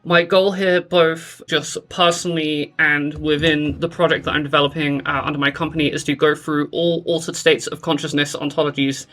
My goal here, both just personally and within the project that I'm developing under my company, is to go through all altered states of consciousness ontologies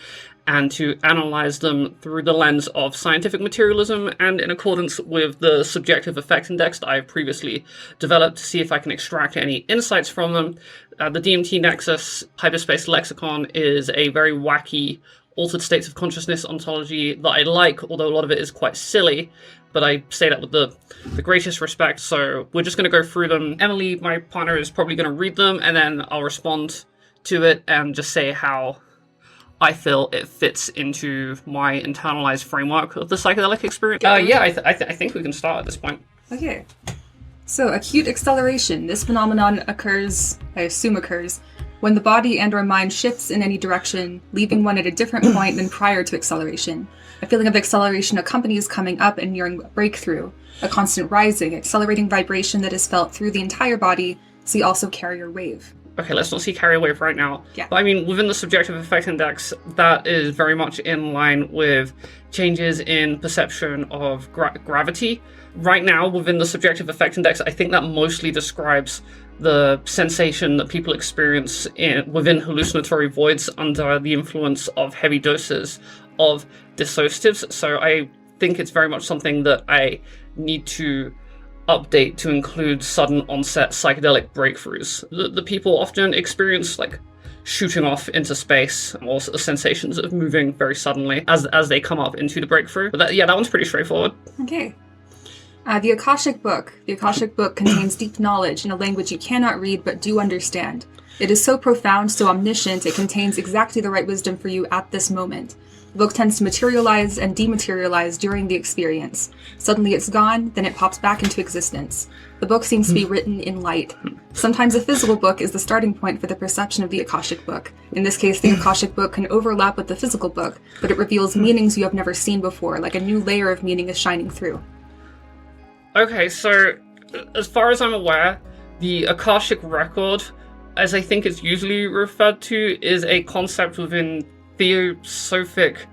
and to analyze them through the lens of scientific materialism and in accordance with the subjective effect index that I've previously developed to see if I can extract any insights from them. The DMT Nexus Hyperspace Lexicon is a very wacky altered states of consciousness ontology that I like, although a lot of it is quite silly, but I say that with the greatest respect. So we're just going to go through them. Emily, my partner, is probably going to read them, and then I'll respond to it and just say how I feel it fits into my internalized framework of the psychedelic experience. I think we can start at this point. Okay. So, acute acceleration. This phenomenon occurs, I assume occurs, when the body and or mind shifts in any direction, leaving one at a different point than prior to acceleration. A feeling of acceleration accompanies coming up and nearing breakthrough, a constant rising, accelerating vibration that is felt through the entire body. See also carrier wave. Okay, let's not see carrier wave right now. Yeah. But I mean, within the subjective effect index, that is very much in line with changes in perception of gravity. Right now, within the subjective effect index, I think that mostly describes the sensation that people experience within hallucinatory voids under the influence of heavy doses of dissociatives. So I think it's very much something that I need to update to include sudden onset psychedelic breakthroughs. The people often experience like shooting off into space or sensations of moving very suddenly as they come up into the breakthrough. But that one's pretty straightforward. Okay. The Akashic Book. The Akashic Book contains deep knowledge in a language you cannot read but do understand. It is so profound, so omniscient, it contains exactly the right wisdom for you at this moment. The book tends to materialize and dematerialize during the experience. Suddenly it's gone, then it pops back into existence. The book seems to be written in light. Sometimes a physical book is the starting point for the perception of the Akashic Book. In this case, the Akashic Book can overlap with the physical book, but it reveals meanings you have never seen before, like a new layer of meaning is shining through. Okay, so as far as I'm aware, the Akashic Record, as I think it's usually referred to, is a concept within Theosophic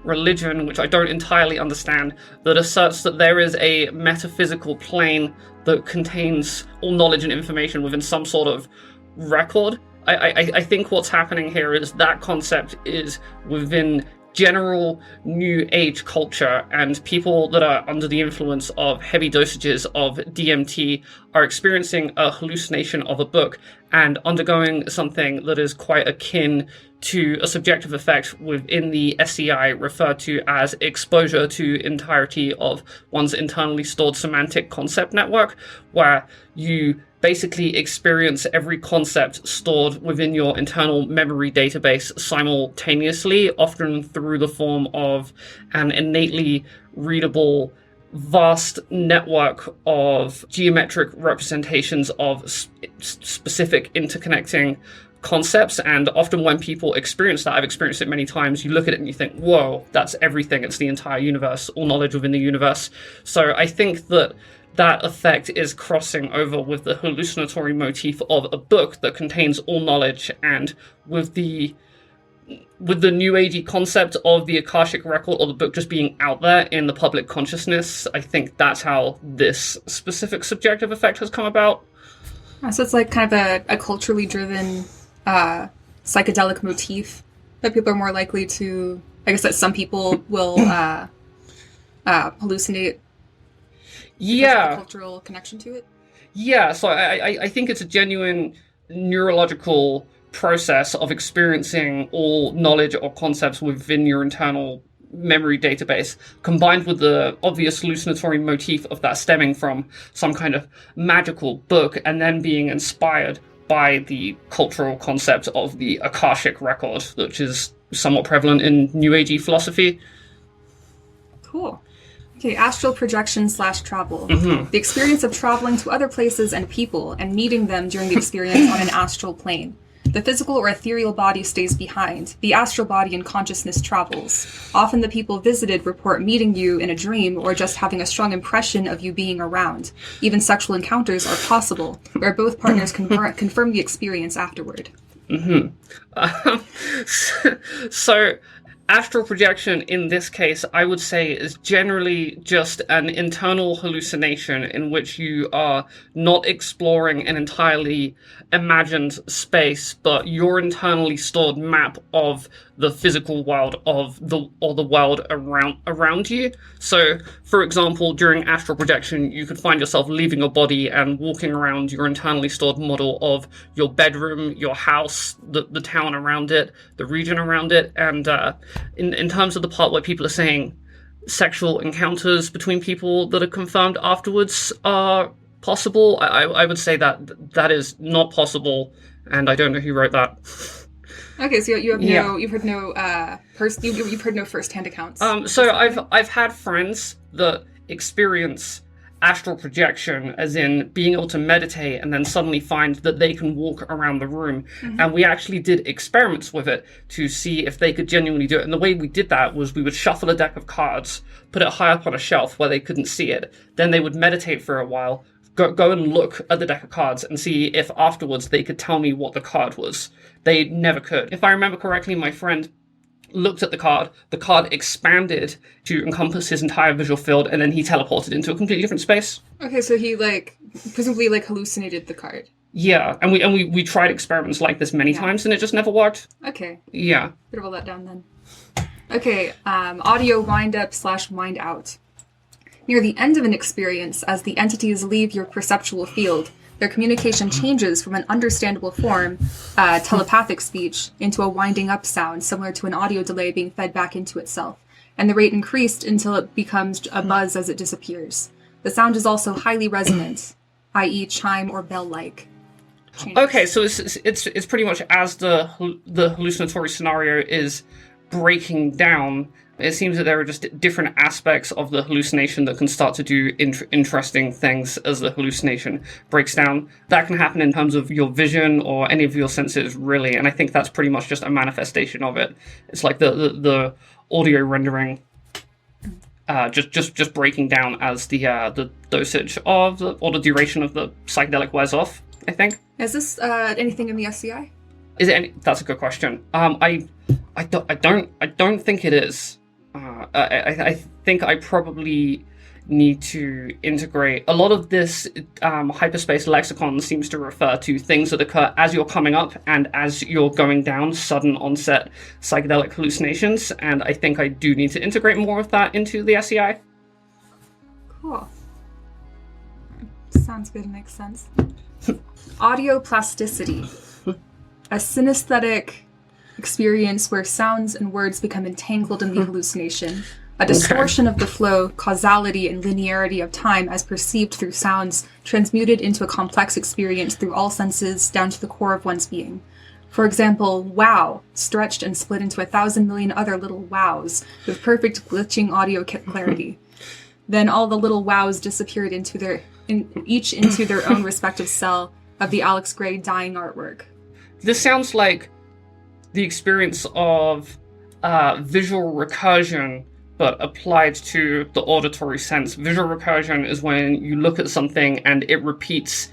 religion, which I don't entirely understand, that asserts that there is a metaphysical plane that contains all knowledge and information within some sort of record. I think what's happening here is that concept is within general New Age culture, and people that are under the influence of heavy dosages of DMT are experiencing a hallucination of a book and undergoing something that is quite akin to a subjective effect within the SEI referred to as exposure to entirety of one's internally stored semantic concept network, where you basically experience every concept stored within your internal memory database simultaneously, often through the form of an innately readable vast network of geometric representations of specific interconnecting concepts. And often when people experience that, I've experienced it many times, you look at it and you think, whoa, that's everything. It's the entire universe, all knowledge within the universe. So I think that that effect is crossing over with the hallucinatory motif of a book that contains all knowledge, and with the new agey concept of the Akashic Record or the book just being out there in the public consciousness. I think that's how this specific subjective effect has come about. So it's like kind of a culturally driven psychedelic motif that people are more likely to, I guess that some people will hallucinate. Yeah. A cultural connection to it? Yeah, so I think it's a genuine neurological process of experiencing all knowledge or concepts within your internal memory database, combined with the obvious hallucinatory motif of that stemming from some kind of magical book, and then being inspired by the cultural concept of the Akashic Record, which is somewhat prevalent in New Agey philosophy. Cool. Okay, astral projection / travel. Mm-hmm. The experience of traveling to other places and people and meeting them during the experience on an astral plane. The physical or ethereal body stays behind. The astral body and consciousness travels. Often the people visited report meeting you in a dream or just having a strong impression of you being around. Even sexual encounters are possible, where both partners confirm the experience afterward. Mm-hmm. So astral projection in this case, I would say, is generally just an internal hallucination in which you are not exploring an entirely imagined space, but your internally stored map of the physical world of the world around you. So, for example, during astral projection, you could find yourself leaving your body and walking around your internally stored model of your bedroom, your house, the town around it, the region around it, and in terms of the part where people are saying sexual encounters between people that are confirmed afterwards are possible, I would say that is not possible, and I don't know who wrote that. Okay, so you've heard no first-hand accounts. So I've had friends that experience astral projection, as in being able to meditate and then suddenly find that they can walk around the room. Mm-hmm. And we actually did experiments with it to see if they could genuinely do it. And the way we did that was we would shuffle a deck of cards, put it high up on a shelf where they couldn't see it. Then they would meditate for a while, go and look at the deck of cards and see if afterwards they could tell me what the card was. They never could. If I remember correctly, my friend looked at the card expanded to encompass his entire visual field, and then he teleported into a completely different space. Okay, so he presumably hallucinated the card. Yeah, and we tried experiments like this many times, and it just never worked. Okay. Yeah. Bit of a letdown then. Okay, audio wind up / wind out. Near the end of an experience, as the entities leave your perceptual field, their communication changes from an understandable form, telepathic speech, into a winding up sound, similar to an audio delay being fed back into itself, and the rate increased until it becomes a buzz as it disappears. The sound is also highly resonant, i.e. chime or bell-like. Okay, so it's pretty much as the hallucinatory scenario is breaking down. It seems that there are just different aspects of the hallucination that can start to do interesting things as the hallucination breaks down. That can happen in terms of your vision or any of your senses, really, and I think that's pretty much just a manifestation of it. It's like the audio rendering just breaking down as the dosage of or the duration of the psychedelic wears off, I think. Is this anything in the SCI? Is it any? That's a good question. I don't think it is. I think I probably need to integrate a lot of this. Hyperspace Lexicon seems to refer to things that occur as you're coming up and as you're going down, sudden onset psychedelic hallucinations, and I think I do need to integrate more of that into the SEI. Cool. Sounds good, makes sense. Audio plasticity. A synesthetic experience where sounds and words become entangled in the hallucination. A distortion of the flow, causality, and linearity of time as perceived through sounds, transmuted into a complex experience through all senses down to the core of one's being. For example, wow, stretched and split into 1,000 million other little wows, with perfect glitching audio clarity. Then all the little wows disappeared into their own respective cell of the Alex Gray dying artwork. This sounds like the experience of visual recursion, but applied to the auditory sense. Visual recursion is when you look at something and it repeats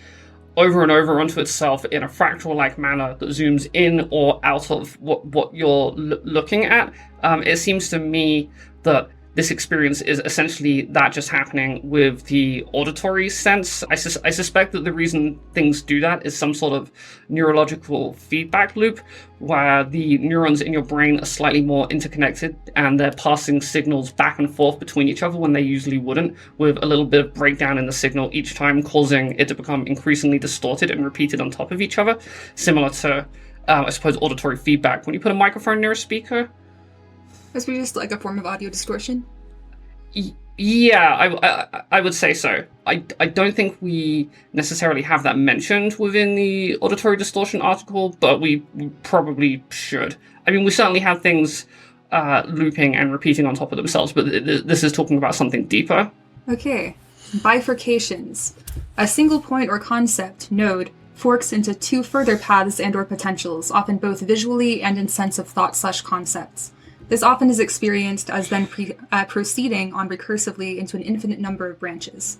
over and over onto itself in a fractal-like manner that zooms in or out of what you're looking at. It seems to me that this experience is essentially that just happening with the auditory sense. I suspect that the reason things do that is some sort of neurological feedback loop where the neurons in your brain are slightly more interconnected and they're passing signals back and forth between each other when they usually wouldn't, with a little bit of breakdown in the signal each time, causing it to become increasingly distorted and repeated on top of each other, similar to, I suppose, auditory feedback. When you put a microphone near a speaker, Is it just like a form of audio distortion? Yeah, I would say so. I don't think we necessarily have that mentioned within the auditory distortion article, but we probably should. I mean, we certainly have things looping and repeating on top of themselves, but this is talking about something deeper. Okay. Bifurcations. A single point or concept, node, forks into two further paths and or potentials, often both visually and in sense of thought/concepts. This often is experienced as then proceeding on recursively into an infinite number of branches.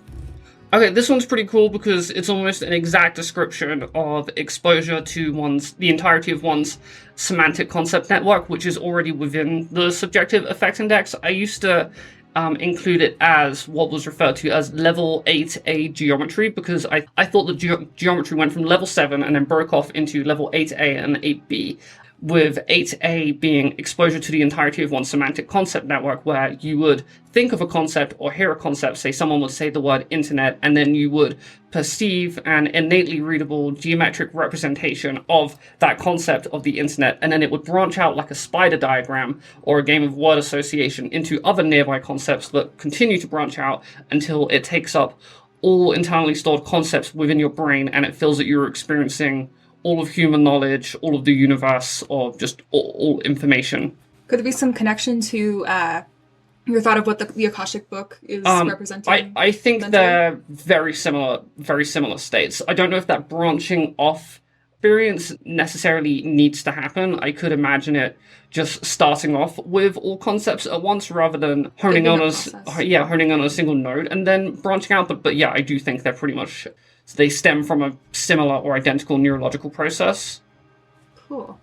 Okay, this one's pretty cool because it's almost an exact description of exposure to the entirety of one's semantic concept network, which is already within the subjective effect index. I used to include it as what was referred to as level 8A geometry because I thought the geometry went from level 7 and then broke off into level 8A and 8B, with 8A being exposure to the entirety of one's semantic concept network, where you would think of a concept or hear a concept, say someone would say the word internet, and then you would perceive an innately readable geometric representation of that concept of the internet, and then it would branch out like a spider diagram or a game of word association into other nearby concepts that continue to branch out until it takes up all internally stored concepts within your brain and it feels that you're experiencing all of human knowledge, all of the universe, or just all information. Could there be some connection to your thought of what the Akashic Book is representing? I think they're very similar states. I don't know if that branching off experience necessarily needs to happen. I could imagine it just starting off with all concepts at once rather than honing on a single node and then branching out. But yeah, I do think they're pretty much... they stem from a similar or identical neurological process. Cool.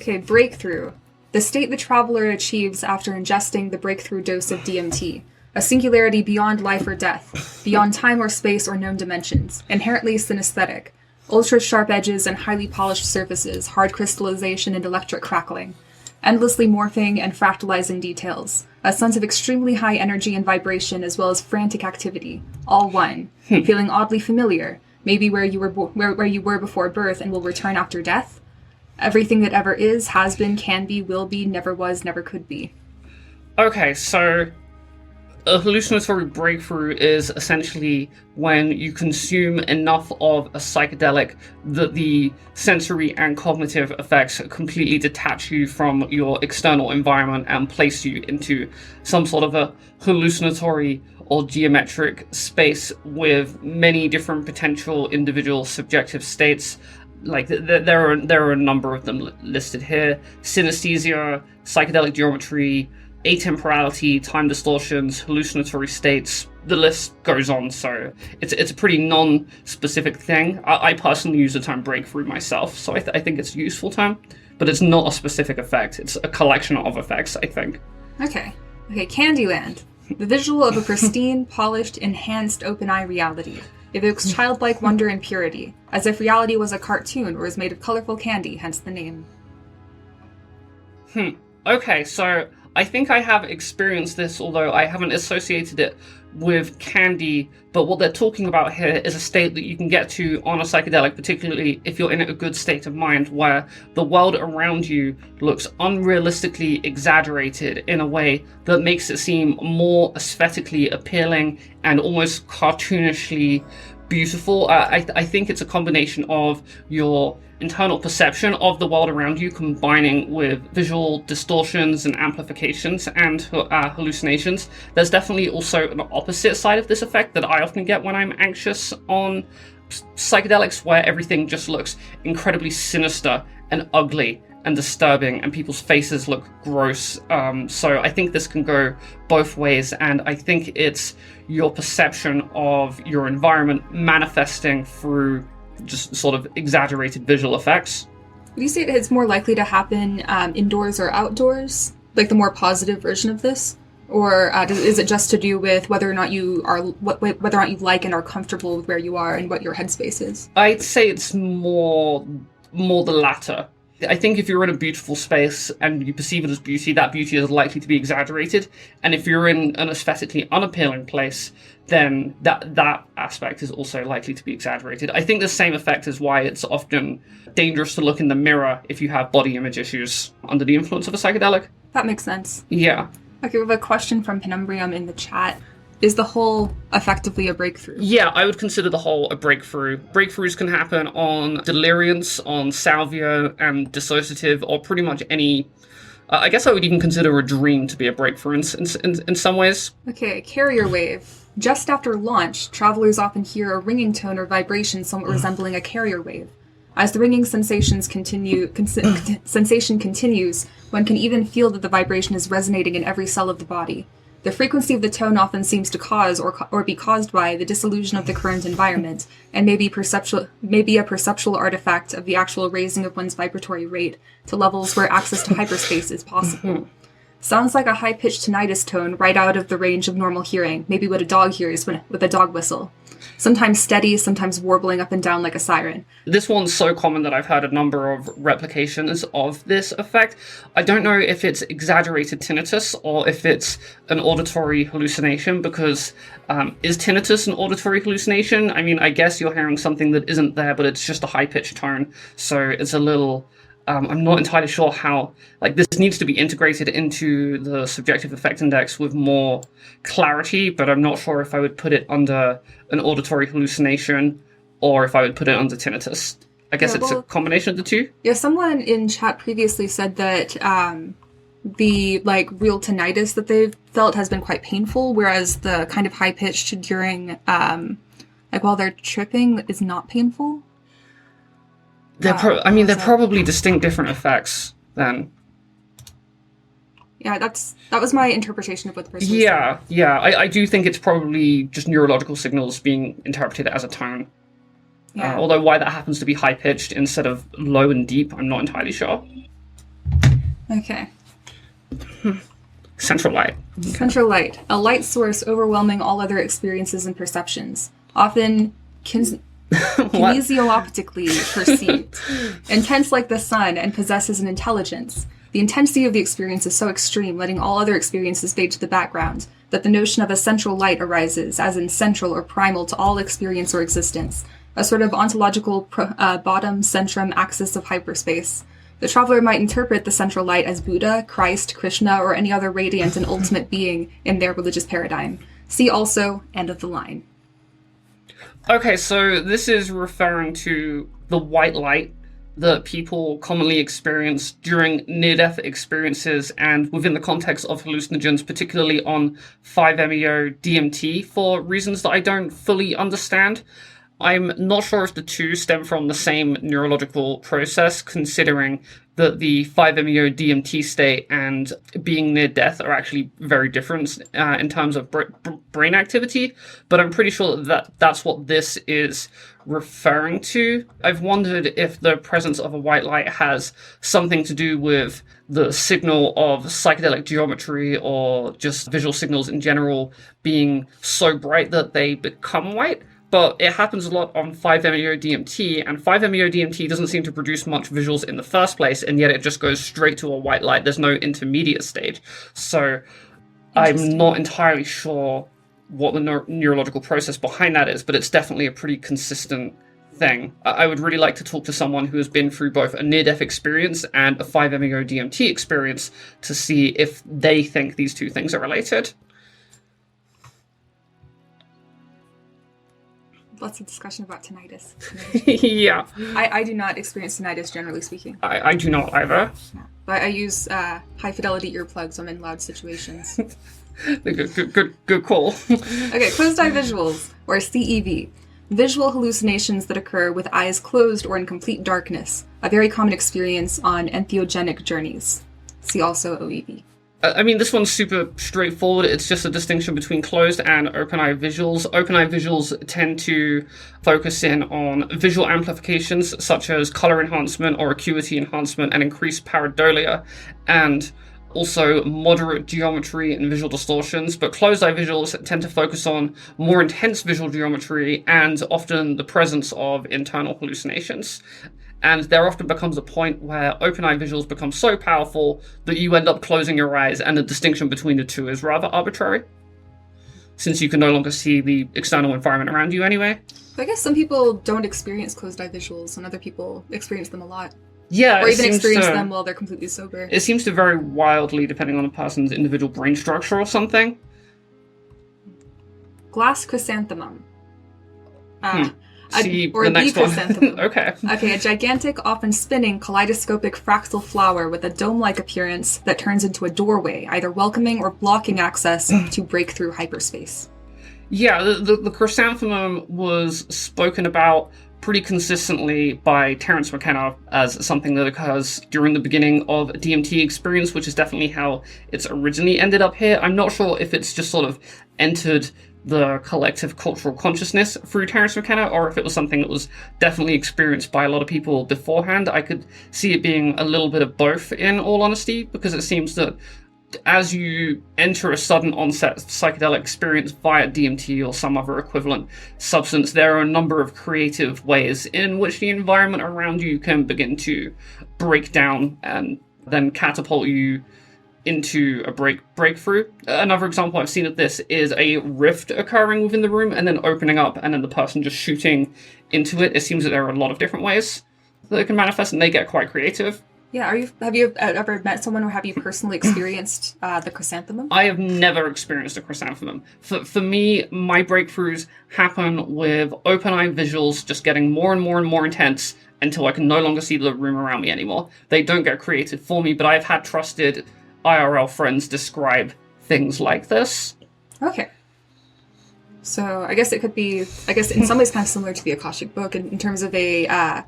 Okay, breakthrough. The state the traveler achieves after ingesting the breakthrough dose of DMT. A singularity beyond life or death, beyond time or space or known dimensions. Inherently synesthetic. Ultra-sharp edges and highly polished surfaces, hard crystallization and electric crackling. Endlessly morphing and fractalizing details. A sense of extremely high energy and vibration as well as frantic activity. All one. Feeling oddly familiar. Maybe where you were before birth and will return after death. Everything that ever is, has been, can be, will be, never was, never could be. Okay, so a hallucinatory breakthrough is essentially when you consume enough of a psychedelic that the sensory and cognitive effects completely detach you from your external environment and place you into some sort of a hallucinatory or geometric space with many different potential individual subjective states. Like there are a number of them listed here: synesthesia, psychedelic geometry, atemporality, time distortions, hallucinatory states. The list goes on. So it's a pretty non-specific thing. I personally use the term breakthrough myself, so I think it's a useful term, but it's not a specific effect. It's a collection of effects, I think. Okay, Candyland. The visual of a pristine, polished, enhanced open-eye reality. Evokes childlike wonder and purity, as if reality was a cartoon or is made of colorful candy, hence the name. Okay, so I think I have experienced this, although I haven't associated it with candy, but what they're talking about here is a state that you can get to on a psychedelic, particularly if you're in a good state of mind, where the world around you looks unrealistically exaggerated in a way that makes it seem more aesthetically appealing and almost cartoonishly beautiful. I think it's a combination of your internal perception of the world around you combining with visual distortions and amplifications and hallucinations. There's definitely also an opposite side of this effect that I often get when I'm anxious on psychedelics, where everything just looks incredibly sinister and ugly and disturbing and people's faces look gross. So I think this can go both ways, and I think it's your perception of your environment manifesting through just sort of exaggerated visual effects. Would you say it's more likely to happen indoors or outdoors? Like the more positive version of this? Or is it just to do with whether or not you like and are comfortable with where you are and what your headspace is? I'd say it's more the latter. I think if you're in a beautiful space and you perceive it as beauty, that beauty is likely to be exaggerated. And if you're in an aesthetically unappealing place, then that aspect is also likely to be exaggerated. I think the same effect is why it's often dangerous to look in the mirror if you have body image issues under the influence of a psychedelic. That makes sense. Yeah. Okay, we have a question from Penumbrium in the chat. Is the whole effectively a breakthrough? Yeah, I would consider the whole a breakthrough. Breakthroughs can happen on deliriums, on salvia, and dissociative, or pretty much any... I guess I would even consider a dream to be a breakthrough in some ways. Okay, carrier wave. Just after launch, travelers often hear a ringing tone or vibration somewhat resembling a carrier wave. As the ringing sensation continues, one can even feel that the vibration is resonating in every cell of the body. The frequency of the tone often seems to cause or be caused by the dissolution of the current environment, and may be a perceptual artifact of the actual raising of one's vibratory rate to levels where access to hyperspace is possible. Sounds like a high-pitched tinnitus tone right out of the range of normal hearing, maybe what a dog hears with a dog whistle. Sometimes steady, sometimes warbling up and down like a siren. This one's so common that I've heard a number of replications of this effect. I don't know if it's exaggerated tinnitus or if it's an auditory hallucination, because is tinnitus an auditory hallucination? I mean, I guess you're hearing something that isn't there, but it's just a high-pitched tone, so it's a little... I'm not entirely sure how, this needs to be integrated into the subjective effect index with more clarity, but I'm not sure if I would put it under an auditory hallucination or if I would put it under tinnitus. I guess it's a combination of the two. Yeah, someone in chat previously said that the real tinnitus that they've felt has been quite painful, whereas the kind of high-pitched during, while they're tripping is not painful. They're probably distinct different effects then. Yeah, that was my interpretation of what the person was saying. Yeah, I do think it's probably just neurological signals being interpreted as a tone. Yeah. Although why that happens to be high-pitched instead of low and deep, I'm not entirely sure. Okay. Central light. Okay. Central light. A light source overwhelming all other experiences and perceptions. Often kinesioloptically perceived. Intense like the sun and possesses an intelligence. The intensity of the experience is so extreme, letting all other experiences fade to the background, that the notion of a central light arises, as in central or primal to all experience or existence, a sort of ontological bottom centrum axis of hyperspace. The traveler might interpret the central light as Buddha, Christ, Krishna, or any other radiant and ultimate being in their religious paradigm. See also end of the line. Okay, so this is referring to the white light that people commonly experience during near-death experiences and within the context of hallucinogens, particularly on 5-MeO DMT, for reasons that I don't fully understand. I'm not sure if the two stem from the same neurological process, considering that the 5-MeO DMT state and being near death are actually very different in terms of brain activity, but I'm pretty sure that that's what this is referring to. I've wondered if the presence of a white light has something to do with the signal of psychedelic geometry or just visual signals in general being so bright that they become white. But it happens a lot on 5-MeO DMT, and 5-MeO DMT doesn't seem to produce much visuals in the first place, and yet it just goes straight to a white light. There's no intermediate stage. So I'm not entirely sure what the neurological process behind that is, but it's definitely a pretty consistent thing. I would really like to talk to someone who has been through both a near-death experience and a 5-MeO DMT experience to see if they think these two things are related. Lots of discussion about tinnitus. Yeah. I do not experience tinnitus, generally speaking. I do not either. Yeah. But I use high-fidelity earplugs when I'm in loud situations. Good call. Okay, closed-eye visuals, or CEV. Visual hallucinations that occur with eyes closed or in complete darkness. A very common experience on entheogenic journeys. See also OEV. I mean, this one's super straightforward. It's just a distinction between closed and open-eye visuals. Open-eye visuals tend to focus in on visual amplifications, such as color enhancement or acuity enhancement, and increased pareidolia, and also moderate geometry and visual distortions. But closed-eye visuals tend to focus on more intense visual geometry and often the presence of internal hallucinations. And there often becomes a point where open-eye visuals become so powerful that you end up closing your eyes, and the distinction between the two is rather arbitrary, since you can no longer see the external environment around you anyway. I guess some people don't experience closed-eye visuals, and other people experience them a lot. Yeah, or even experience them while they're completely sober. It seems to vary wildly depending on a person's individual brain structure or something. Glass chrysanthemum. See or the next chrysanthemum. One. Okay, a gigantic, often spinning, kaleidoscopic fractal flower with a dome-like appearance that turns into a doorway, either welcoming or blocking access to break through hyperspace. Yeah, the chrysanthemum was spoken about pretty consistently by Terence McKenna as something that occurs during the beginning of a DMT experience, which is definitely how it's originally ended up here. I'm not sure if it's just sort of entered the collective cultural consciousness through Terence McKenna, or if it was something that was definitely experienced by a lot of people beforehand. I could see it being a little bit of both, in all honesty, because it seems that as you enter a sudden onset psychedelic experience via DMT or some other equivalent substance, there are a number of creative ways in which the environment around you can begin to break down and then catapult you into a breakthrough. Another example I've seen of this is a rift occurring within the room and then opening up and then the person just shooting into it. It seems that there are a lot of different ways that it can manifest, and they get quite creative. Yeah, have you ever met someone, or have you personally experienced the chrysanthemum? I have never experienced a chrysanthemum. For me, my breakthroughs happen with open-eye visuals just getting more and more and more intense until I can no longer see the room around me anymore. They don't get created for me, but I've had trusted IRL friends describe things like this. Okay. So I guess it could be, in some ways kind of similar to the Akashic Book in terms of a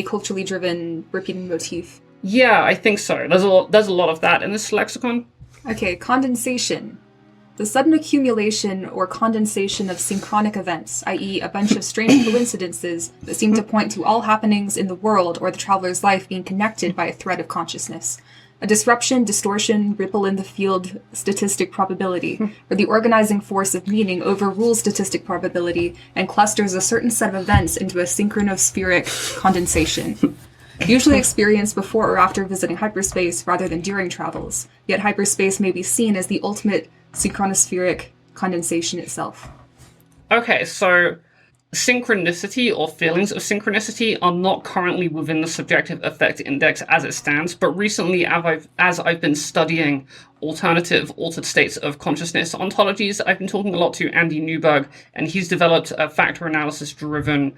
culturally driven repeating motif. Yeah, I think so. There's a lot of that in this lexicon. Okay, condensation. The sudden accumulation or condensation of synchronic events, i.e. a bunch of strange coincidences that seem to point to all happenings in the world or the traveler's life being connected by a thread of consciousness. A disruption, distortion, ripple in the field statistic probability, where the organizing force of meaning overrules statistic probability and clusters a certain set of events into a synchronospheric condensation. Usually experienced before or after visiting hyperspace rather than during travels, yet hyperspace may be seen as the ultimate synchronospheric condensation itself. Okay, so synchronicity or feelings of synchronicity are not currently within the subjective affect index as it stands, but recently as I've been studying altered states of consciousness ontologies, I've been talking a lot to Andy Newberg, and he's developed a factor analysis driven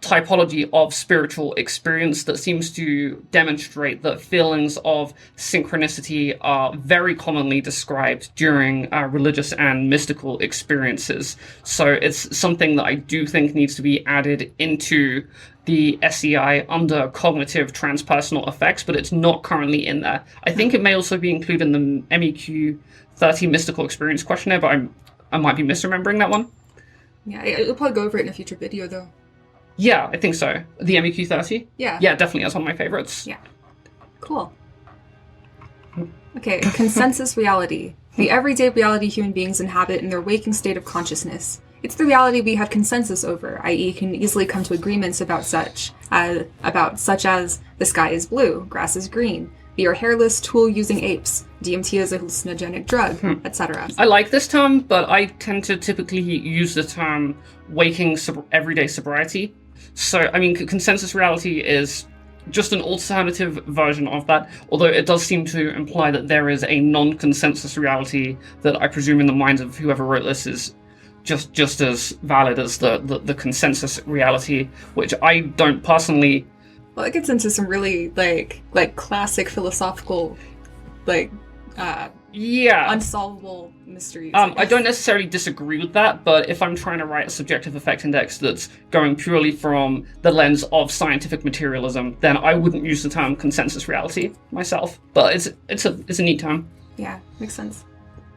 typology of spiritual experience that seems to demonstrate that feelings of synchronicity are very commonly described during religious and mystical experiences. So it's something that I do think needs to be added into the SEI under cognitive transpersonal effects, but it's not currently in there. I think it may also be included in the MEQ 30 mystical experience questionnaire, but I might be misremembering that one. Yeah, you'll probably go over it in a future video though. Yeah, I think so. The MEQ 30? Yeah. Yeah, definitely. That's one of my favorites. Yeah. Cool. Okay, consensus reality. The everyday reality human beings inhabit in their waking state of consciousness. It's the reality we have consensus over, i.e. can easily come to agreements about such as the sky is blue, grass is green, we are hairless, tool-using apes, DMT is a hallucinogenic drug, etc. I like this term, but I tend to typically use the term waking everyday sobriety. So, I mean, consensus reality is just an alternative version of that, although it does seem to imply that there is a non-consensus reality that I presume in the minds of whoever wrote this is just as valid as the consensus reality, which I don't personally... Well, it gets into some really, like classic philosophical, unsolvable mysteries. I don't necessarily disagree with that, but if I'm trying to write a subjective effect index that's going purely from the lens of scientific materialism, then I wouldn't use the term consensus reality myself. But it's a neat term. Yeah, makes sense.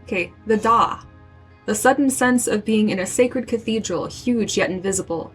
Okay, the Da. The sudden sense of being in a sacred cathedral, huge yet invisible.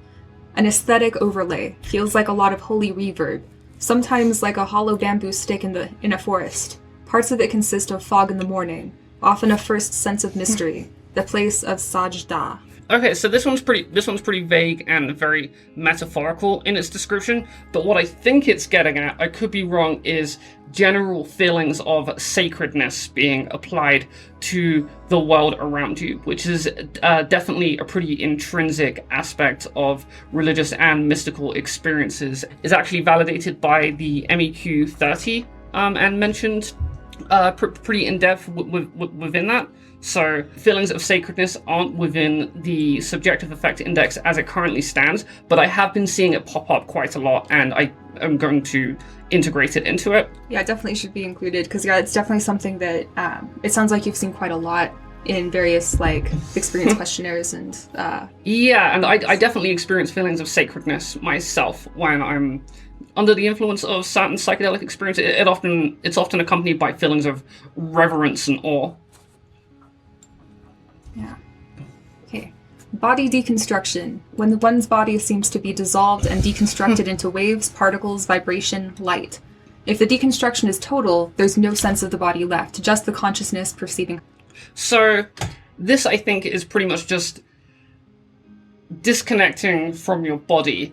An aesthetic overlay, feels like a lot of holy reverb, sometimes like a hollow bamboo stick in a forest. Parts of it consist of fog in the morning, often a first sense of mystery, the place of Sajda. Okay, so this one's pretty vague and very metaphorical in its description, but what I think it's getting at, I could be wrong, is general feelings of sacredness being applied to the world around you, which is definitely a pretty intrinsic aspect of religious and mystical experiences. Is actually validated by the MEQ 30 and mentioned pretty in depth within that. So feelings of sacredness aren't within the subjective affect index as it currently stands, but I have been seeing it pop up quite a lot, and I am going to integrate it into it. Yeah, it definitely should be included, because it's definitely something that it sounds like you've seen quite a lot in various like experience questionnaires and Yeah, and I definitely experience feelings of sacredness myself when I'm under the influence of certain psychedelic experience. It's often accompanied by feelings of reverence and awe. Yeah. Okay. Body deconstruction. When one's body seems to be dissolved and deconstructed into waves, particles, vibration, light. If the deconstruction is total, there's no sense of the body left, just the consciousness perceiving. So, this, I think, is pretty much just disconnecting from your body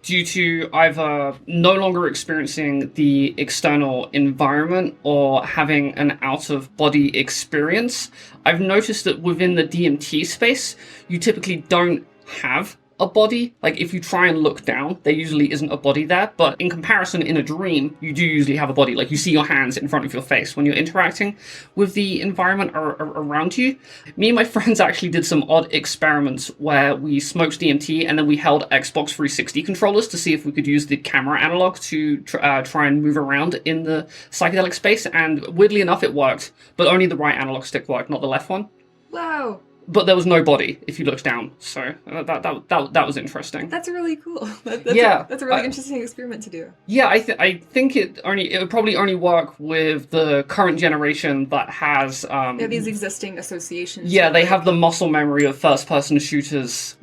due to either no longer experiencing the external environment or having an out-of-body experience. I've noticed that within the DMT space, you typically don't have a body. Like, if you try and look down, there usually isn't a body there, but in comparison, in a dream, you do usually have a body. Like, you see your hands in front of your face when you're interacting with the environment around you. Me and my friends actually did some odd experiments where we smoked DMT and then we held Xbox 360 controllers to see if we could use the camera analog to try and move around in the psychedelic space, and weirdly enough, it worked, but only the right analog stick worked, not the left one. Wow. But there was no body if you looked down, so that was interesting. That's really cool. That's a really interesting experiment to do. Yeah, I think it would probably only work with the current generation that has They have these existing associations. Yeah, they have the muscle memory of first-person shooters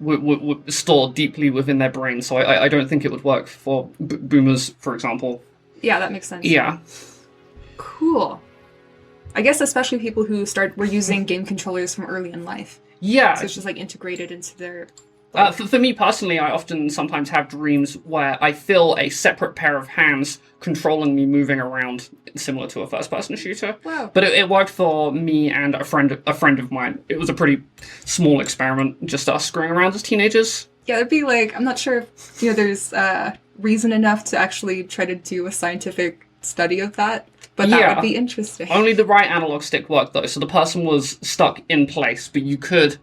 stored deeply within their brain, so I don't think it would work for boomers, for example. Yeah, that makes sense. Yeah. Cool. I guess especially people who were using game controllers from early in life. Yeah. So it's just like integrated into their... For me personally, I often sometimes have dreams where I feel a separate pair of hands controlling me moving around, similar to a first-person shooter. Wow. But it worked for me and a friend of mine. It was a pretty small experiment, just us screwing around as teenagers. Yeah, it'd be like, I'm not sure if, there's reason enough to actually try to do a scientific study of that. But that would be interesting. Only the right analog stick worked, though, so the person was stuck in place, but you could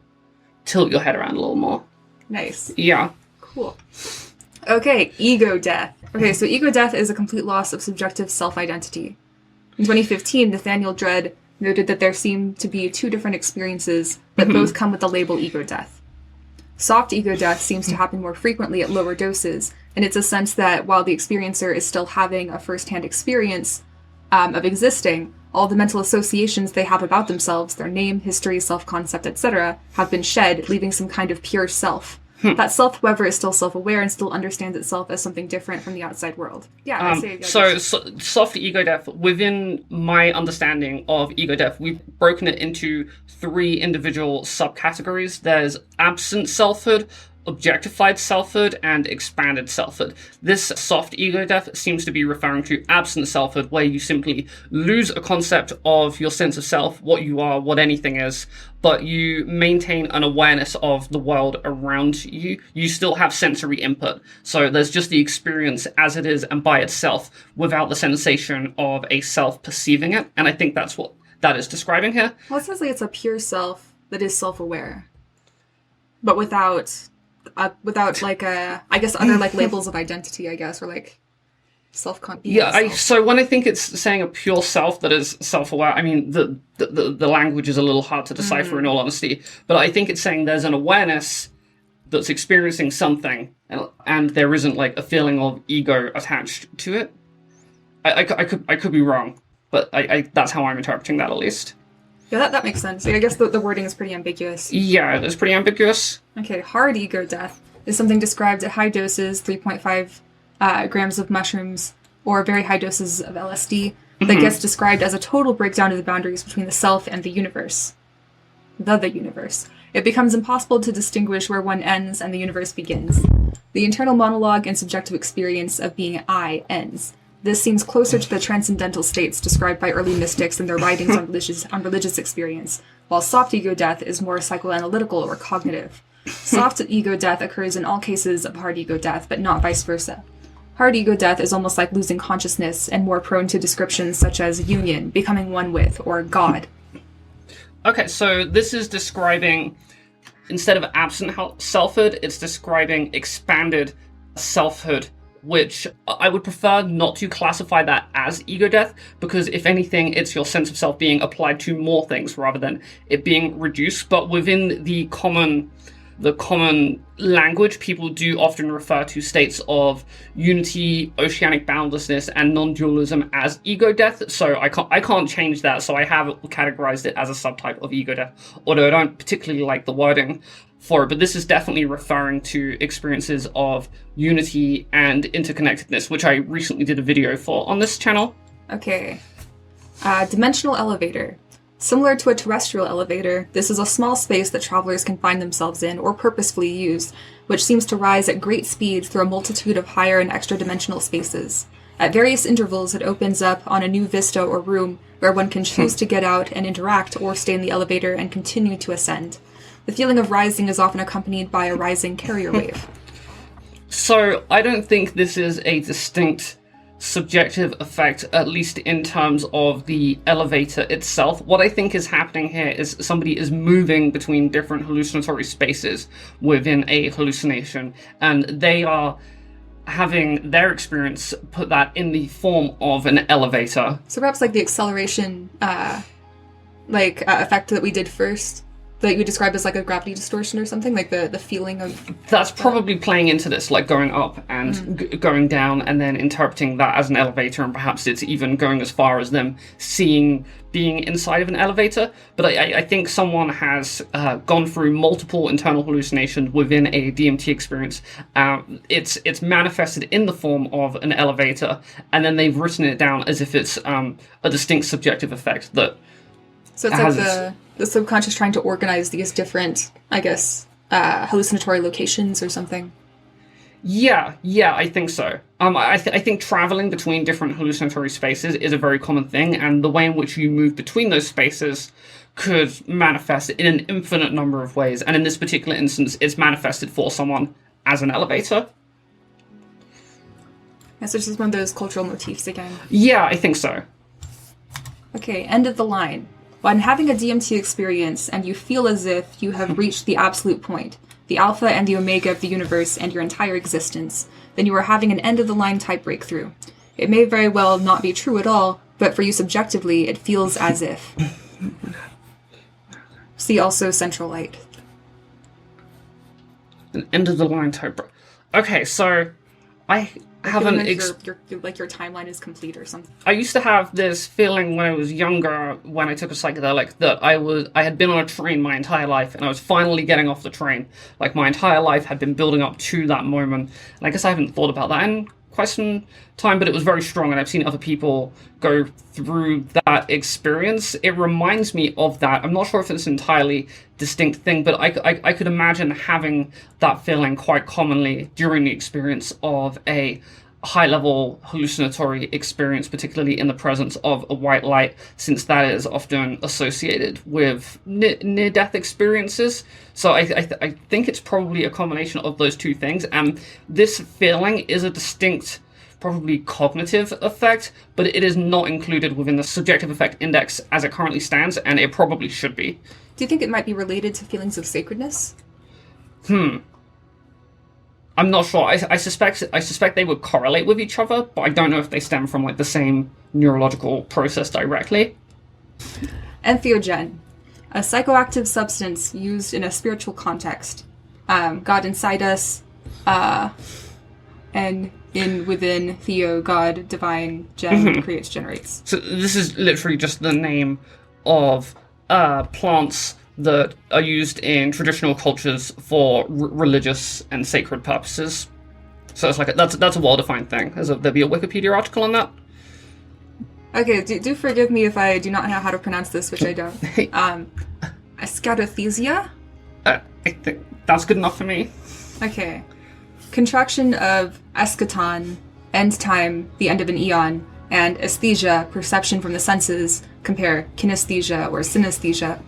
tilt your head around a little more. Nice. Yeah. Cool. Okay, ego death. Okay, so ego death is a complete loss of subjective self-identity. In 2015, Nathaniel Dredd noted that there seem to be two different experiences that both come with the label ego death. Soft ego death seems to happen more frequently at lower doses, and it's a sense that while the experiencer is still having a first-hand experience of existing, all the mental associations they have about themselves, their name, history, self-concept, etc., have been shed, leaving some kind of pure self. That self, however, is still self-aware and still understands itself as something different from the outside world. Yeah, so soft ego death, within my understanding of ego death, we've broken it into 3 individual subcategories. There's absent selfhood, objectified selfhood, and expanded selfhood. This soft ego death seems to be referring to absent selfhood, where you simply lose a concept of your sense of self, what you are, what anything is, but you maintain an awareness of the world around you. You still have sensory input, so there's just the experience as it is and by itself, without the sensation of a self perceiving it, and I think that's what that is describing here. Well, it sounds like it's a pure self that is self-aware, but without like I guess other like labels of identity, I guess, or like self-conscious. Yeah, so when I think it's saying a pure self that is self-aware, I mean the language is a little hard to decipher in all honesty, but I think it's saying there's an awareness that's experiencing something, and there isn't like a feeling of ego attached to it. I could be wrong, but I that's how I'm interpreting that, at least. Yeah, that makes sense. I guess the wording is pretty ambiguous. Yeah, it's pretty ambiguous. Okay, hard ego death is something described at high doses, 3.5 grams of mushrooms, or very high doses of LSD, that gets described as a total breakdown of the boundaries between the self and the universe. The universe. It becomes impossible to distinguish where one ends and the universe begins. The internal monologue and subjective experience of being I ends. This seems closer to the transcendental states described by early mystics in their writings on religious experience, while soft ego death is more psychoanalytical or cognitive. Soft ego death occurs in all cases of hard ego death, but not vice versa. Hard ego death is almost like losing consciousness and more prone to descriptions such as union, becoming one with, or God. Okay, so this is describing, instead of absent selfhood, it's describing expanded selfhood which I would prefer not to classify that as ego death, because if anything, it's your sense of self being applied to more things rather than it being reduced. But within the common language, people do often refer to states of unity, oceanic boundlessness, and non-dualism as ego death. So I can't change that. So I have categorized it as a subtype of ego death, although I don't particularly like the wording for it. But this is definitely referring to experiences of unity and interconnectedness, which I recently did a video for on this channel. Okay. Dimensional elevator. Similar to a terrestrial elevator, this is a small space that travelers can find themselves in or purposefully use, which seems to rise at great speeds through a multitude of higher and extra-dimensional spaces. At various intervals, it opens up on a new vista or room where one can choose to get out and interact or stay in the elevator and continue to ascend. The feeling of rising is often accompanied by a rising carrier wave. So I don't think this is a distinct subjective effect, at least in terms of the elevator itself. What I think is happening here is somebody is moving between different hallucinatory spaces within a hallucination, and they are having their experience put that in the form of an elevator. So perhaps like the acceleration effect that we did first, that you described as like a gravity distortion or something, like the feeling of... That's probably playing into this, like going up and going down and then interpreting that as an elevator, and perhaps it's even going as far as them seeing being inside of an elevator. But I think someone has gone through multiple internal hallucinations within a DMT experience. It's manifested in the form of an elevator, and then they've written it down as if it's a distinct subjective effect that... So it's like the subconscious trying to organize these different, I guess, hallucinatory locations or something. Yeah, I think so. I think traveling between different hallucinatory spaces is a very common thing, and the way in which you move between those spaces could manifest in an infinite number of ways. And in this particular instance, it's manifested for someone as an elevator. Yes, this is one of those cultural motifs again. Yeah, I think so. Okay, end of the line. When having a DMT experience and you feel as if you have reached the absolute point, the alpha and the omega of the universe and your entire existence, then you are having an end-of-the-line type breakthrough. It may very well not be true at all, but for you subjectively, it feels as if. See also central light. An end-of-the-line type Okay, so I haven't... your timeline is complete or something. I used to have this feeling when I was younger, when I took a psychedelic, that I had been on a train my entire life, and I was finally getting off the train. Like, my entire life had been building up to that moment. And I guess I haven't thought about that in quite some time, but it was very strong, and I've seen other people go through that experience. It reminds me of that. I'm not sure if it's an entirely distinct thing, but I could imagine having that feeling quite commonly during the experience of a high-level hallucinatory experience, particularly in the presence of a white light, since that is often associated with near-death experiences. So I think it's probably a combination of those two things, and this feeling is a distinct, probably cognitive effect, but it is not included within the subjective effect index as it currently stands, and it probably should be. Do you think it might be related to feelings of sacredness? I'm not sure. I suspect they would correlate with each other, but I don't know if they stem from like the same neurological process directly. Entheogen, a psychoactive substance used in a spiritual context. God inside us, and within Theo, God, divine, gen, creates, generates. So this is literally just the name of plants that are used in traditional cultures for religious and sacred purposes. So it's like that's a well-defined thing. There'll be a Wikipedia article on that. Okay, do forgive me if I do not know how to pronounce this, which I don't. Eschadothesia? I think that's good enough for me. Okay. Contraction of eschaton, end time, the end of an eon, and aesthesia, perception from the senses, compare kinesthesia or synesthesia.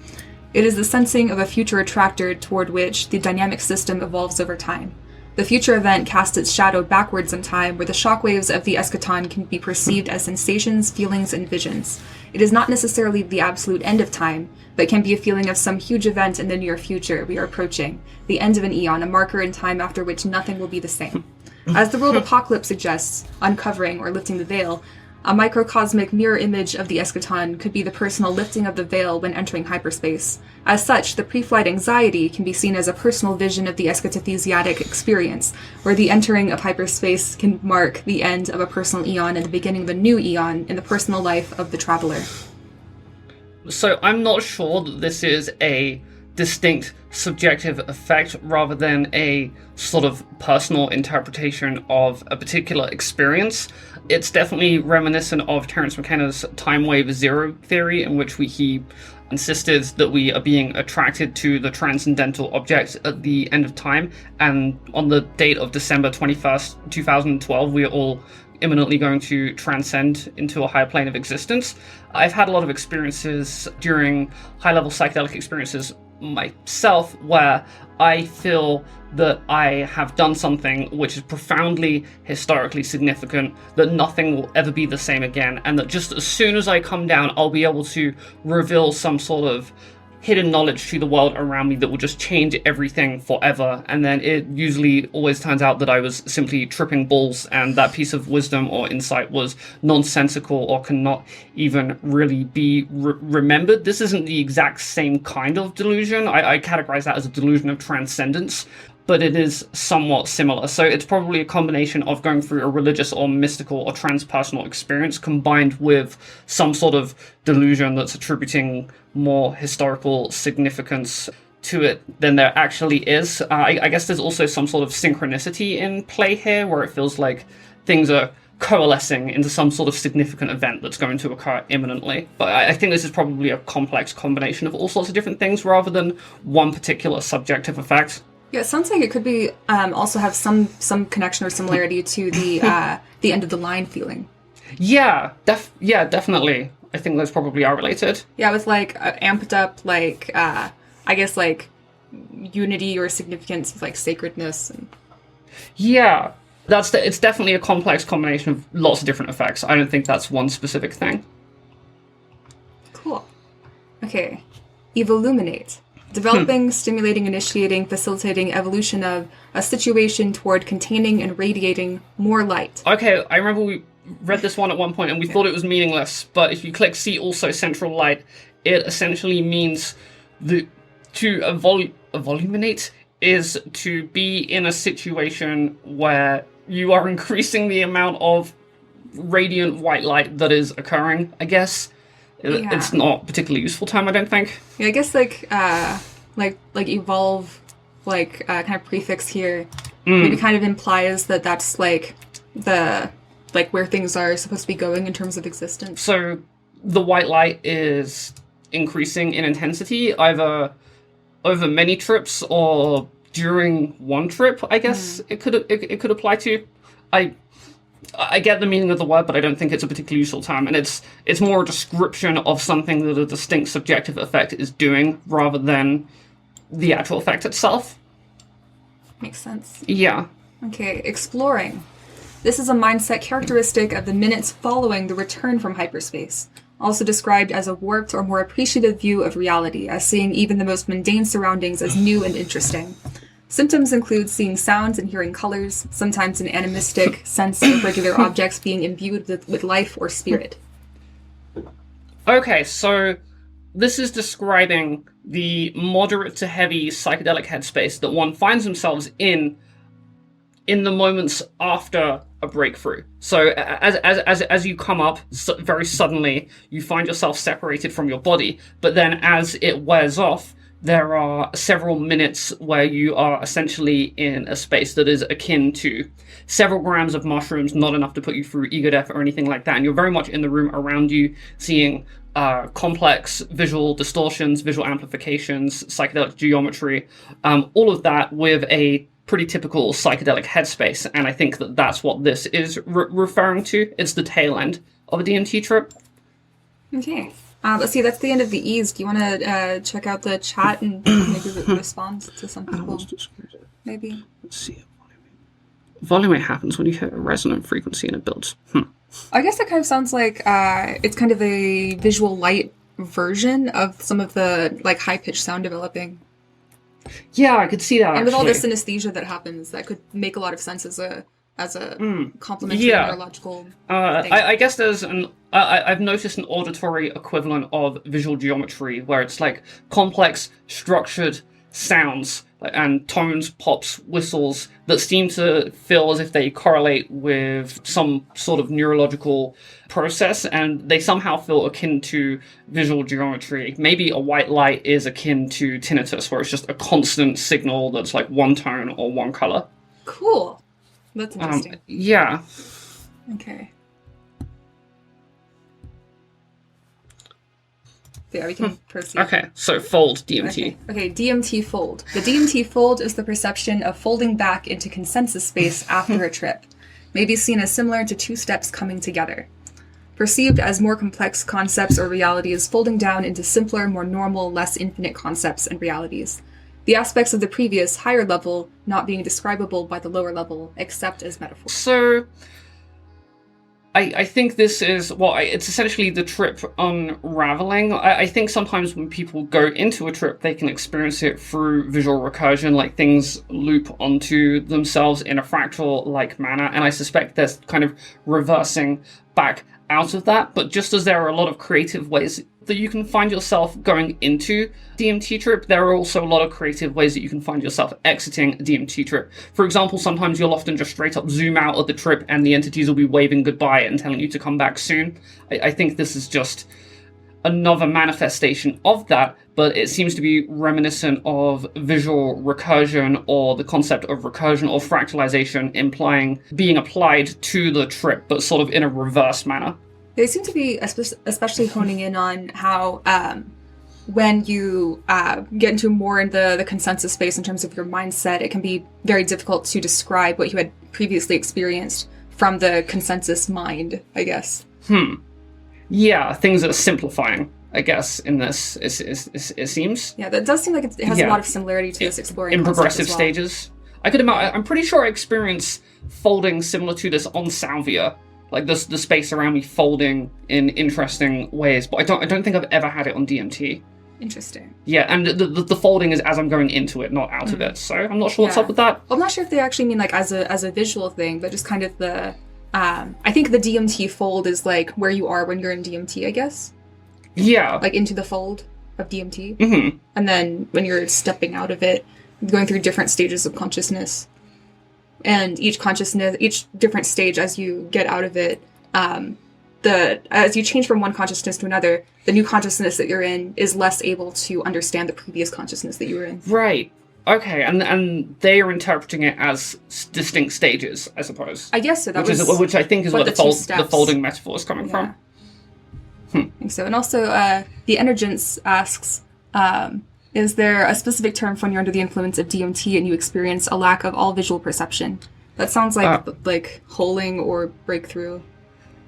It is the sensing of a future attractor toward which the dynamic system evolves over time. The future event casts its shadow backwards in time, where the shockwaves of the eschaton can be perceived as sensations, feelings, and visions. It is not necessarily the absolute end of time, but can be a feeling of some huge event in the near future we are approaching, the end of an eon, a marker in time after which nothing will be the same. As the world apocalypse suggests, uncovering or lifting the veil, a microcosmic mirror image of the eschaton could be the personal lifting of the veil when entering hyperspace. As such, the pre-flight anxiety can be seen as a personal vision of the eschatothesiatic experience, where the entering of hyperspace can mark the end of a personal eon and the beginning of a new eon in the personal life of the traveler. So I'm not sure that this is a distinct subjective effect rather than a sort of personal interpretation of a particular experience. It's definitely reminiscent of Terence McKenna's time wave zero theory, in which he insisted that we are being attracted to the transcendental object at the end of time, and on the date of December 21st, 2012, we are all imminently going to transcend into a higher plane of existence. I've had a lot of experiences during high-level psychedelic experiences myself where I feel that I have done something which is profoundly historically significant, that nothing will ever be the same again, and that just as soon as I come down, I'll be able to reveal some sort of hidden knowledge to the world around me that will just change everything forever. And then it usually always turns out that I was simply tripping balls, and that piece of wisdom or insight was nonsensical or cannot even really be remembered. This isn't the exact same kind of delusion. I categorize that as a delusion of transcendence, but it is somewhat similar. So it's probably a combination of going through a religious or mystical or transpersonal experience combined with some sort of delusion that's attributing more historical significance to it than there actually is. I guess there's also some sort of synchronicity in play here, where it feels like things are coalescing into some sort of significant event that's going to occur imminently. But I think this is probably a complex combination of all sorts of different things rather than one particular subjective effect. Yeah, it sounds like it could be also have some connection or similarity to the end of the line feeling. Yeah, definitely. I think those probably are related. Yeah, with amped up, I guess unity or significance of sacredness. And... Yeah, it's definitely a complex combination of lots of different effects. I don't think that's one specific thing. Cool. Okay, evoluminate. Developing, stimulating, initiating, facilitating evolution of a situation toward containing and radiating more light. Okay, I remember we read this one at one point and we thought it was meaningless, but if you click see also central light, it essentially means to evoluminate is to be in a situation where you are increasing the amount of radiant white light that is occurring, I guess. Yeah. It's not a particularly useful term, I don't think. Yeah, I guess evolve, kind of prefix here, maybe kind of implies that that's the where things are supposed to be going in terms of existence. So the white light is increasing in intensity either over many trips or during one trip, I guess it could apply to. I get the meaning of the word, but I don't think it's a particularly useful term, and it's more a description of something that a distinct subjective effect is doing rather than the actual effect itself. Makes sense. Yeah. Okay, exploring. This is a mindset characteristic of the minutes following the return from hyperspace, also described as a warped or more appreciative view of reality, as seeing even the most mundane surroundings as new and interesting. Symptoms include seeing sounds and hearing colors, sometimes an animistic sense of regular objects being imbued with life or spirit. Okay, so this is describing the moderate to heavy psychedelic headspace that one finds themselves in the moments after a breakthrough. So as you come up very suddenly, you find yourself separated from your body, but then as it wears off, there are several minutes where you are essentially in a space that is akin to several grams of mushrooms, not enough to put you through ego death or anything like that. And you're very much in the room around you, seeing complex visual distortions, visual amplifications, psychedelic geometry, all of that with a pretty typical psychedelic headspace. And I think that that's what this is referring to. It's the tail end of a DMT trip. Okay. Let's see, that's the end of the E's. Do you want to check out the chat and maybe respond to some people? Maybe. Let's see. Volume happens when you hit a resonant frequency and it builds. I guess that kind of sounds like it's kind of a visual light version of some of the high-pitched sound developing. Yeah, I could see that. And with all this synesthesia that happens, that could make a lot of sense as a as a complementary yeah. neurological thing. I guess there's I've noticed an auditory equivalent of visual geometry where it's like complex, structured sounds and tones, pops, whistles that seem to feel as if they correlate with some sort of neurological process, and they somehow feel akin to visual geometry. Maybe a white light is akin to tinnitus, where it's just a constant signal that's like one tone or one color. Cool. That's interesting. Yeah. Okay. Yeah, we can proceed. Okay, so fold DMT. Okay, DMT fold. The DMT fold is the perception of folding back into consensus space after a trip. May be seen as similar to two steps coming together. Perceived as more complex concepts or realities folding down into simpler, more normal, less infinite concepts and realities. The aspects of the previous, higher level not being describable by the lower level, except as metaphors. So, I think this is, it's essentially the trip unraveling. I think sometimes when people go into a trip, they can experience it through visual recursion, like things loop onto themselves in a fractal-like manner, and I suspect there's kind of reversing back out of that, but just as there are a lot of creative ways that you can find yourself going into DMT trip, there are also a lot of creative ways that you can find yourself exiting a DMT trip. For example, sometimes you'll often just straight up zoom out of the trip and the entities will be waving goodbye and telling you to come back soon. I think this is just another manifestation of that, but it seems to be reminiscent of visual recursion or the concept of recursion or fractalization implying being applied to the trip, but sort of in a reverse manner. They seem to be especially honing in on how when you get into more in the consensus space in terms of your mindset, it can be very difficult to describe what you had previously experienced from the consensus mind, I guess. Yeah, things are simplifying, I guess, in this, it seems. Yeah, that does seem like it has a lot of similarity to this exploring in progressive as well. stages. I'm pretty sure I experienced folding similar to this on Salvia. Like the space around me folding in interesting ways, but I don't think I've ever had it on DMT. Interesting. Yeah, and the folding is as I'm going into it, not out of it. So I'm not sure what's up with that. I'm not sure if they actually mean like as a visual thing, but just kind of the. I think the DMT fold is like where you are when you're in DMT, I guess. Yeah. Like into the fold of DMT. Mm-hmm. And then when you're stepping out of it, going through different stages of consciousness. And each different stage as you get out of it, as you change from one consciousness to another, the new consciousness that you're in is less able to understand the previous consciousness that you were in. Right. Okay, and they are interpreting it as distinct stages, I suppose. I guess so. Which I think is where the folding metaphor is coming from. I think so. And also, the Energence asks, is there a specific term for when you're under the influence of DMT and you experience a lack of all visual perception? That sounds like holing or breakthrough,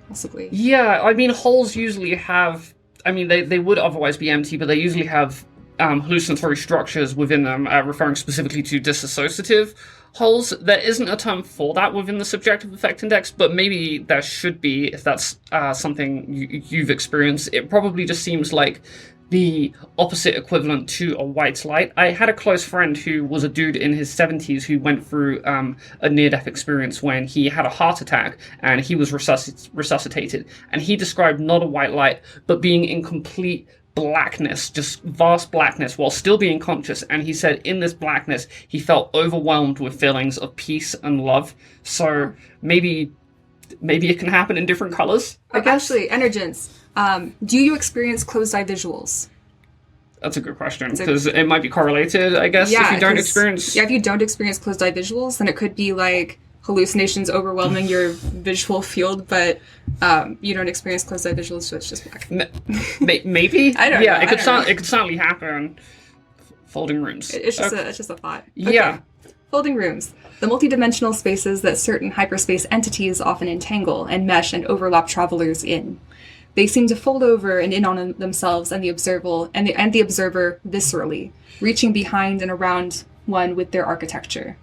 possibly. Yeah, I mean, holes usually have... I mean, they would otherwise be empty, but they usually have hallucinatory structures within them, referring specifically to dissociative holes. There isn't a term for that within the subjective effect index, but maybe there should be if that's something you've experienced. It probably just seems like the opposite equivalent to a white light. I had a close friend who was a dude in his 70s who went through a near-death experience when he had a heart attack and he was resuscitated. And he described not a white light, but being in complete blackness, just vast blackness, while still being conscious. And he said in this blackness, he felt overwhelmed with feelings of peace and love. So maybe it can happen in different colors, I guess. Actually, Energence. Do you experience closed-eye visuals? That's a good question, because it might be correlated, I guess, if you don't experience... Yeah, if you don't experience closed-eye visuals, then it could be like hallucinations overwhelming your visual field, but you don't experience closed-eye visuals, so it's just black. Maybe? I don't know. Yeah, it could certainly happen. Folding rooms. It's just a thought. Okay. Yeah. Folding rooms. The multidimensional spaces that certain hyperspace entities often entangle and mesh and overlap travelers in. They seem to fold over and in on themselves and the observer viscerally, reaching behind and around one with their architecture.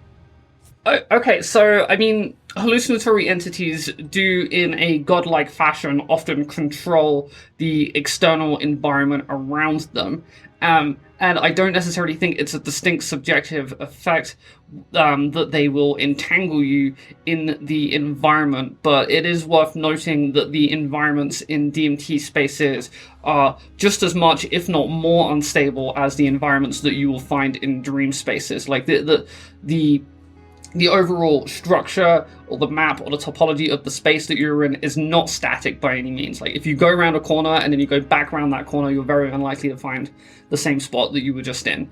Okay, so, I mean, hallucinatory entities do, in a godlike fashion, often control the external environment around them. And I don't necessarily think it's a distinct subjective effect that they will entangle you in the environment, but it is worth noting that the environments in DMT spaces are just as much, if not more, unstable as the environments that you will find in dream spaces. Like the overall structure or the map or the topology of the space that you're in is not static by any means. Like, if you go around a corner and then you go back around that corner, you're very unlikely to find the same spot that you were just in.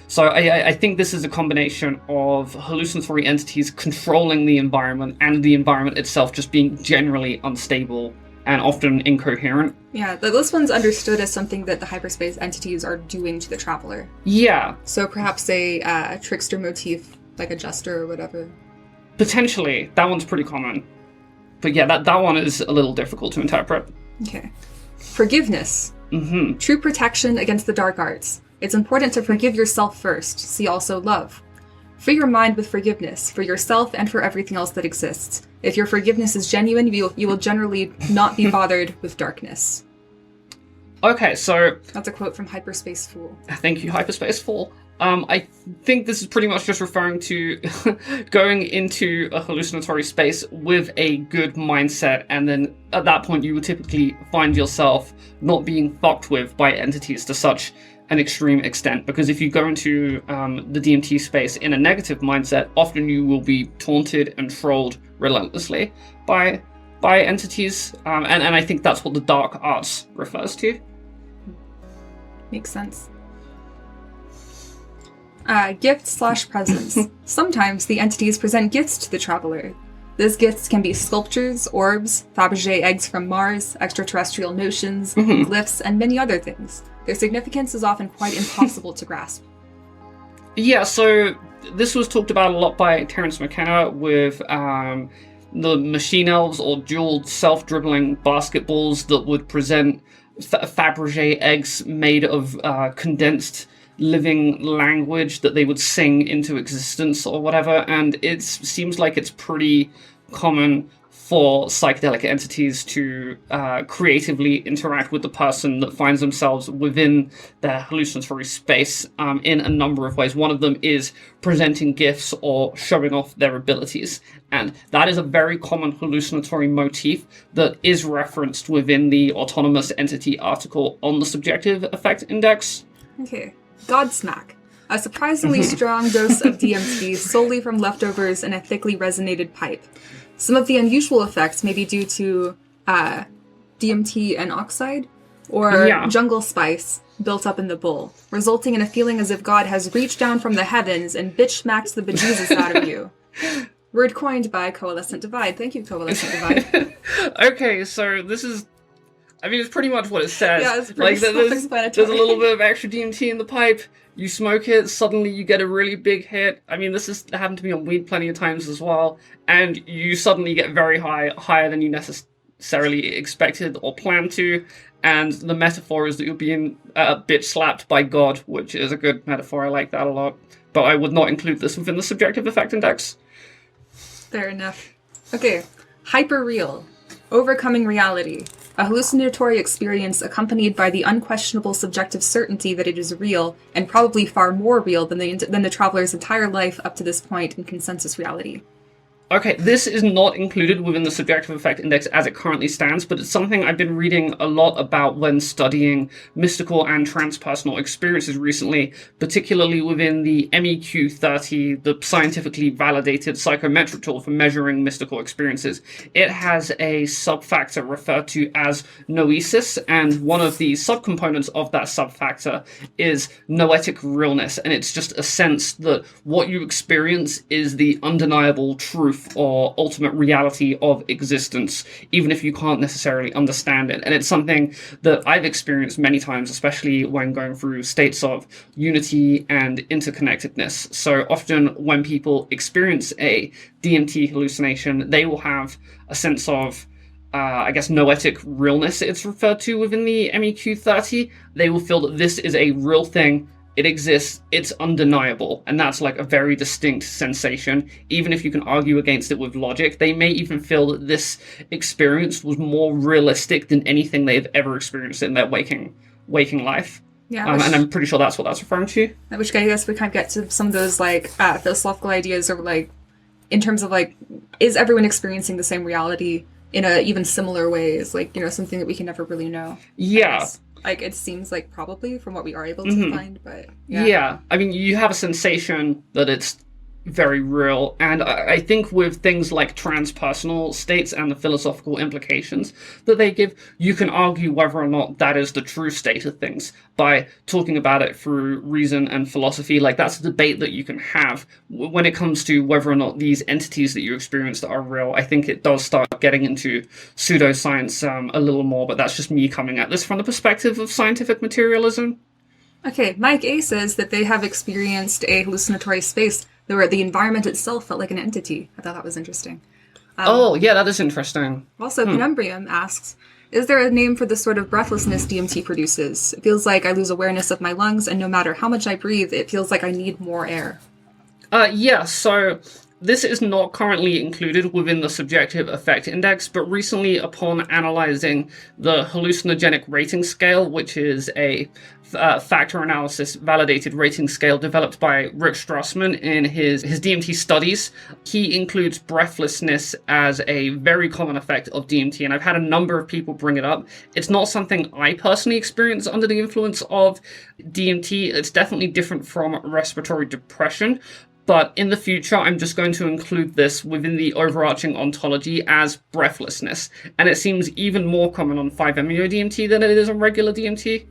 So I think this is a combination of hallucinatory entities controlling the environment and the environment itself just being generally unstable and often incoherent. Yeah, this one's understood as something that the hyperspace entities are doing to the traveler. Yeah. So perhaps a trickster motif, like a jester or whatever. Potentially. That one's pretty common. But yeah, that one is a little difficult to interpret. Okay. Forgiveness. Mm-hmm. True protection against the dark arts. It's important to forgive yourself first. See also love. Free your mind with forgiveness, for yourself and for everything else that exists. If your forgiveness is genuine, you will generally not be bothered with darkness. Okay, so... That's a quote from Hyperspace Fool. Thank you, Hyperspace Fool. I think this is pretty much just referring to going into a hallucinatory space with a good mindset, and then at that point you would typically find yourself not being fucked with by entities to such an extreme extent, because if you go into the DMT space in a negative mindset, often you will be taunted and trolled relentlessly by entities, and I think that's what the dark arts refers to. Makes sense. Gift/presents. Sometimes the entities present gifts to the traveler. These gifts can be sculptures, orbs, Fabergé eggs from Mars, extraterrestrial notions, glyphs, and many other things. Their significance is often quite impossible to grasp. Yeah, so this was talked about a lot by Terence McKenna with the machine elves or jeweled self-dribbling basketballs that would present Fabergé eggs made of condensed living language that they would sing into existence or whatever, and it seems like it's pretty common for psychedelic entities to creatively interact with the person that finds themselves within their hallucinatory space in a number of ways. One of them is presenting gifts or showing off their abilities, and that is a very common hallucinatory motif that is referenced within the Autonomous Entity article on the Subjective Effect Index. Okay. Godsmack. A surprisingly strong dose of DMT solely from leftovers in a thickly resonated pipe. Some of the unusual effects may be due to DMT and oxide, or jungle spice built up in the bowl, resulting in a feeling as if God has reached down from the heavens and bitch-smacked the bejesus out of you. Word coined by Coalescent Divide. Thank you, Coalescent Divide. Okay, so this is... I mean, it's pretty much what it says. Yeah, it's pretty self-explanatory. There's a little bit of extra DMT in the pipe, you smoke it, suddenly you get a really big hit. I mean, this has happened to me on weed plenty of times as well, and you suddenly get very high, higher than you necessarily expected or planned to, and the metaphor is that you're being bitch slapped by God, which is a good metaphor. I like that a lot, but I would not include this within the Subjective Effect Index. Fair enough. Okay, hyperreal. Overcoming reality. A hallucinatory experience accompanied by the unquestionable subjective certainty that it is real, and probably far more real than the traveler's entire life up to this point in consensus reality. Okay, this is not included within the Subjective Effect Index as it currently stands, but it's something I've been reading a lot about when studying mystical and transpersonal experiences recently, particularly within the MEQ30, the scientifically validated psychometric tool for measuring mystical experiences. It has a subfactor referred to as noesis, and one of the subcomponents of that subfactor is noetic realness, and it's just a sense that what you experience is the undeniable truth or ultimate reality of existence, even if you can't necessarily understand it. And it's something that I've experienced many times, especially when going through states of unity and interconnectedness. So often when people experience a DMT hallucination, they will have a sense of noetic realness, it's referred to within the MEQ30. They will feel that this is a real thing, it exists, it's undeniable, and that's like a very distinct sensation. Even if you can argue against it with logic, they may even feel that this experience was more realistic than anything they've ever experienced in their waking life. Yeah, and I'm pretty sure that's what that's referring to. Which I guess we kind of get to some of those like philosophical ideas of like, in terms of like, is everyone experiencing the same reality in a even similar ways? Like, you know, something that we can never really know. Yeah. Like, it seems like probably from what we are able to find, but yeah. I mean, you have a sensation that it's very real, and I think with things like transpersonal states and the philosophical implications that they give, you can argue whether or not that is the true state of things by talking about it through reason and philosophy. Like, that's a debate that you can have when it comes to whether or not these entities that you experienced are real. I think it does start getting into pseudoscience a little more, but that's just me coming at this from the perspective of scientific materialism. Okay, Mike A says that they have experienced a hallucinatory space where the environment itself felt like an entity. I thought that was interesting. Yeah, that is interesting. Also, Penumbrium asks, is there a name for the sort of breathlessness DMT produces? It feels like I lose awareness of my lungs, and no matter how much I breathe, it feels like I need more air. Yeah, so this is not currently included within the subjective affect index, but recently upon analyzing the hallucinogenic rating scale, which is a factor analysis validated rating scale developed by Rick Strassman in his DMT studies, he includes breathlessness as a very common effect of DMT, and I've had a number of people bring it up. It's not something I personally experience under the influence of DMT. It's definitely different from respiratory depression, but in the future, I'm just going to include this within the overarching ontology as breathlessness. And it seems even more common on 5-MeO-DMT than it is on regular DMT.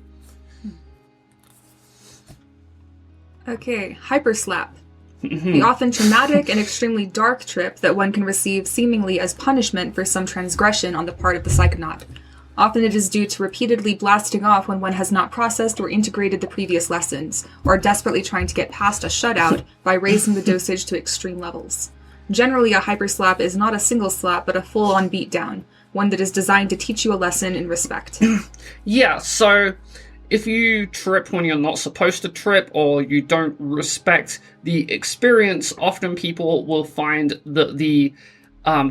Okay, hyperslap. The often traumatic and extremely dark trip that one can receive seemingly as punishment for some transgression on the part of the psychonaut. Often it is due to repeatedly blasting off when one has not processed or integrated the previous lessons, or desperately trying to get past a shutout by raising the dosage to extreme levels. Generally, a hyperslap is not a single slap, but a full-on beatdown, one that is designed to teach you a lesson in respect. Yeah, so if you trip when you're not supposed to trip, or you don't respect the experience, often people will find that the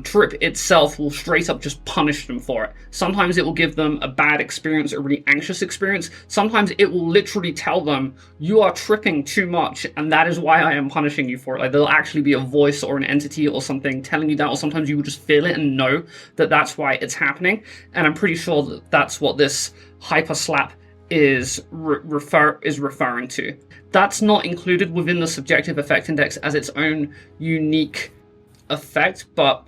trip itself will straight up just punish them for it. Sometimes it will give them a bad experience, a really anxious experience. Sometimes it will literally tell them, you are tripping too much, and that is why I am punishing you for it. Like, there'll actually be a voice or an entity or something telling you that, or sometimes you will just feel it and know that that's why it's happening. And I'm pretty sure that that's what this hyper slap is referring to. That's not included within the subjective affect index as its own unique effect, but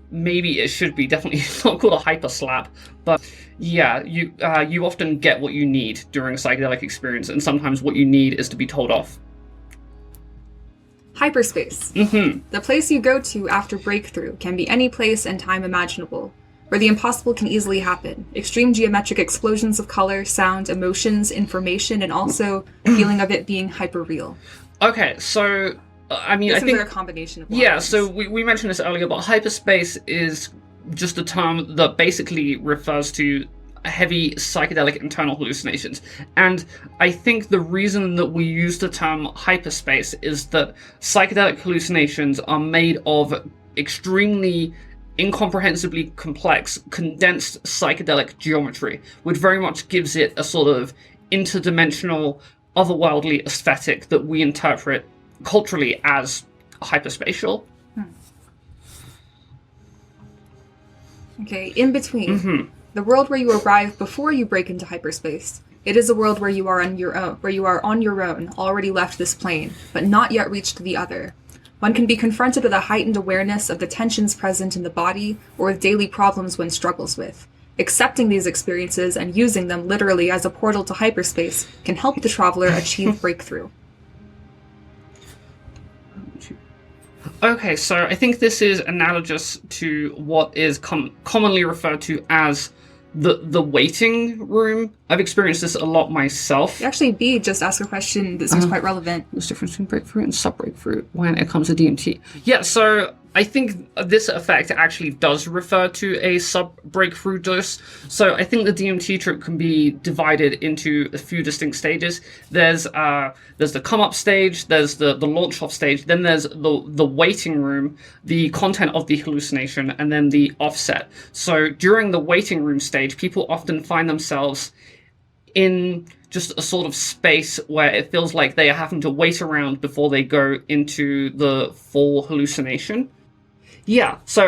maybe it should be. Definitely it's not called a hyper slap, but yeah, you often get what you need during a psychedelic experience, and sometimes what you need is to be told off. Hyperspace. The place you go to after breakthrough can be any place and time imaginable, where the impossible can easily happen. Extreme geometric explosions of color, sound, emotions, information, and also the feeling of it being hyper-real. Okay, so I mean, I think they're a combination of yeah, things. so we mentioned this earlier, but hyperspace is just a term that basically refers to heavy psychedelic internal hallucinations. And I think the reason that we use the term hyperspace is that psychedelic hallucinations are made of extremely incomprehensibly complex, condensed psychedelic geometry, which very much gives it a sort of interdimensional, otherworldly aesthetic that we interpret culturally as hyperspatial. Okay, in between. The world where you arrive before you break into hyperspace. It is a world where you are on your own, already left this plane, but not yet reached the other. One can be confronted with a heightened awareness of the tensions present in the body, or with daily problems one struggles with. Accepting these experiences and using them literally as a portal to hyperspace can help the traveler achieve breakthrough. Okay, so I think this is analogous to what is commonly referred to as the waiting room. I've experienced this a lot myself. Actually, B just asked a question that seems quite relevant. What's the difference between breakthrough and sub-breakthrough when it comes to DMT? Yeah, so I think this effect actually does refer to a sub-breakthrough dose. So I think the DMT trip can be divided into a few distinct stages. There's the come-up stage, there's the launch-off stage, then there's the waiting room, the content of the hallucination, and then the offset. So during the waiting room stage, people often find themselves in just a sort of space where it feels like they are having to wait around before they go into the full hallucination. Yeah, so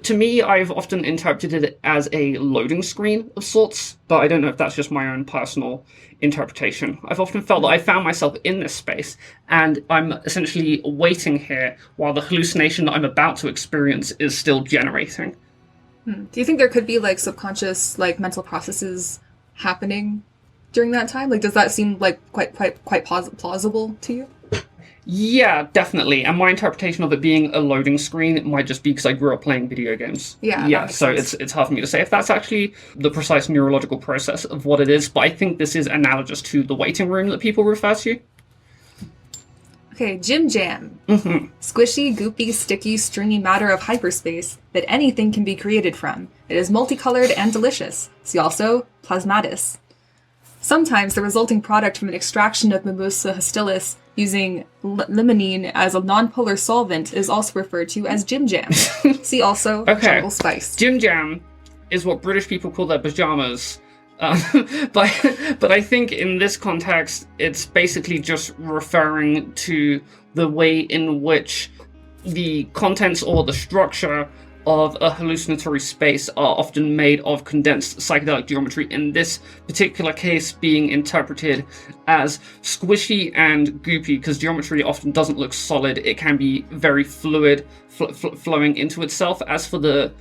to me, I've often interpreted it as a loading screen of sorts, but I don't know if that's just my own personal interpretation. I've often felt that I found myself in this space, and I'm essentially waiting here while the hallucination that I'm about to experience is still generating. Do you think there could be, like, subconscious, like, mental processes happening during that time? Like, does that seem like quite plausible to you? Yeah, definitely. And my interpretation of it being a loading screen, it might just be because I grew up playing video games. Yeah, so sense. it's hard for me to say if that's actually the precise neurological process of what it is, but I think this is analogous to the waiting room that people refer to. Okay, Jim Jam. Mm-hmm. Squishy, goopy, sticky, stringy matter of hyperspace that anything can be created from. It is multicolored and delicious. See also plasmatis. Sometimes the resulting product from an extraction of Mimosa hostilis using limonene as a nonpolar solvent is also referred to as Jim Jam. See also Jungle Spice. Jim Jam is what British people call their pajamas. But I think in this context, it's basically just referring to the way in which the contents or the structure of a hallucinatory space are often made of condensed psychedelic geometry, in this particular case being interpreted as squishy and goopy, because geometry often doesn't look solid. It can be very fluid, flowing into itself. As for the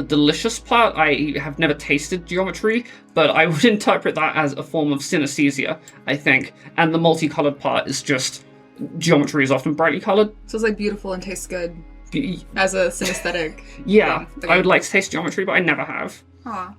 delicious part, I have never tasted geometry, but I would interpret that as a form of synesthesia, I think. And the multicolored part is just geometry is often brightly colored. So it's like beautiful and tastes good as a synesthetic. Yeah, I would like to taste geometry, but I never have. Aw.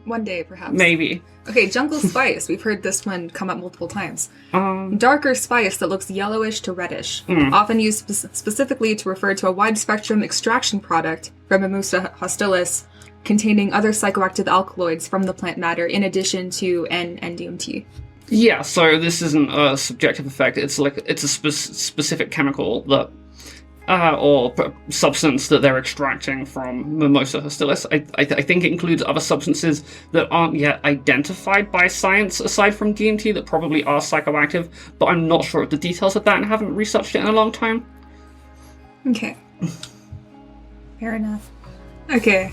One day, perhaps. Maybe. Okay, Jungle Spice. We've heard this one come up multiple times. Darker spice that looks yellowish to reddish. Often used specifically to refer to a wide-spectrum extraction product from Mimosa hostilis containing other psychoactive alkaloids from the plant matter in addition to N-DMT. Yeah, so this isn't a subjective effect. It's a specific chemical that or substance that they're extracting from Mimosa hostilis. I think it includes other substances that aren't yet identified by science aside from DMT that probably are psychoactive, but I'm not sure of the details of that and haven't researched it in a long time. Okay. Fair enough. Okay.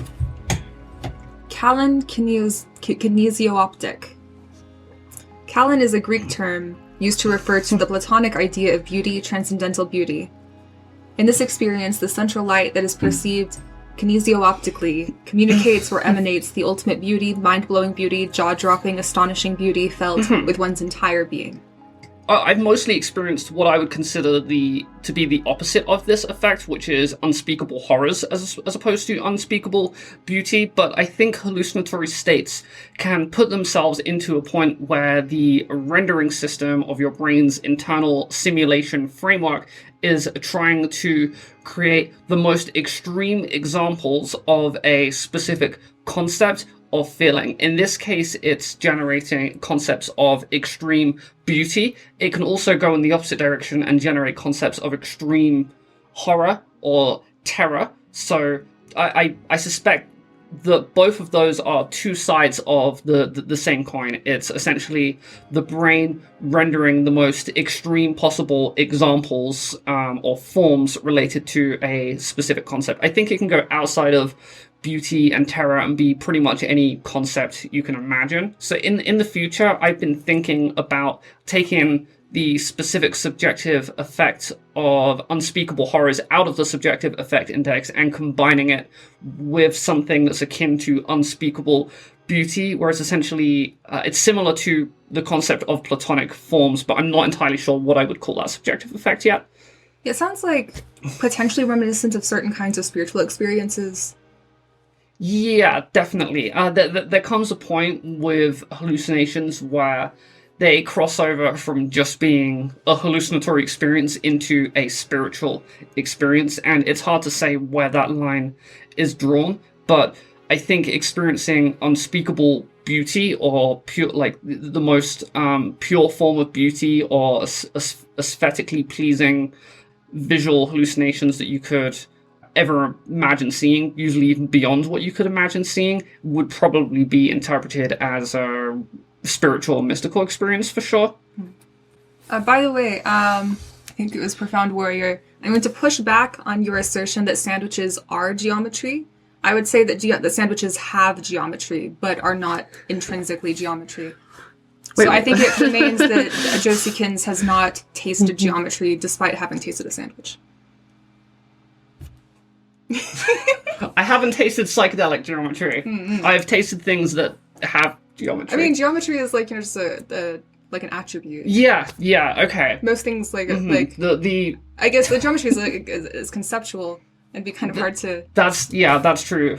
Callan kinesiooptic. Callan is a Greek term used to refer to the Platonic idea of beauty, transcendental beauty. In this experience, the central light that is perceived kinesiooptically communicates or emanates the ultimate beauty, mind-blowing beauty, jaw-dropping, astonishing beauty felt with one's entire being. I've mostly experienced what I would consider to be the opposite of this effect, which is unspeakable horrors as opposed to unspeakable beauty, but I think hallucinatory states can put themselves into a point where the rendering system of your brain's internal simulation framework is trying to create the most extreme examples of a specific concept of feeling. In this case, it's generating concepts of extreme beauty. It can also go in the opposite direction and generate concepts of extreme horror or terror. So I suspect that both of those are two sides of the same coin. It's essentially the brain rendering the most extreme possible examples or forms related to a specific concept. I think it can go outside of beauty and terror and be pretty much any concept you can imagine. So in the future, I've been thinking about taking the specific subjective effect of unspeakable horrors out of the subjective effect index and combining it with something that's akin to unspeakable beauty, whereas essentially it's similar to the concept of platonic forms, but I'm not entirely sure what I would call that subjective effect yet. It sounds like potentially reminiscent of certain kinds of spiritual experiences. Yeah, definitely. There comes a point with hallucinations where they cross over from just being a hallucinatory experience into a spiritual experience, and it's hard to say where that line is drawn, but I think experiencing unspeakable beauty, or pure, like the most pure form of beauty, or aesthetically pleasing visual hallucinations that you could ever imagine seeing, usually even beyond what you could imagine seeing, would probably be interpreted as a spiritual or mystical experience for sure. By the way, I think it was Profound Warrior. I'm going to push back on your assertion that sandwiches are geometry. I would say that the sandwiches have geometry, but are not intrinsically geometry. Wait, so I think it remains that Josiekins has not tasted geometry despite having tasted a sandwich. I haven't tasted psychedelic geometry. Mm-hmm. I've tasted things that have geometry. I mean, geometry is like, just like an attribute. Yeah, okay. Most things like the I guess the geometry is conceptual. It'd be kind of hard to... That's true.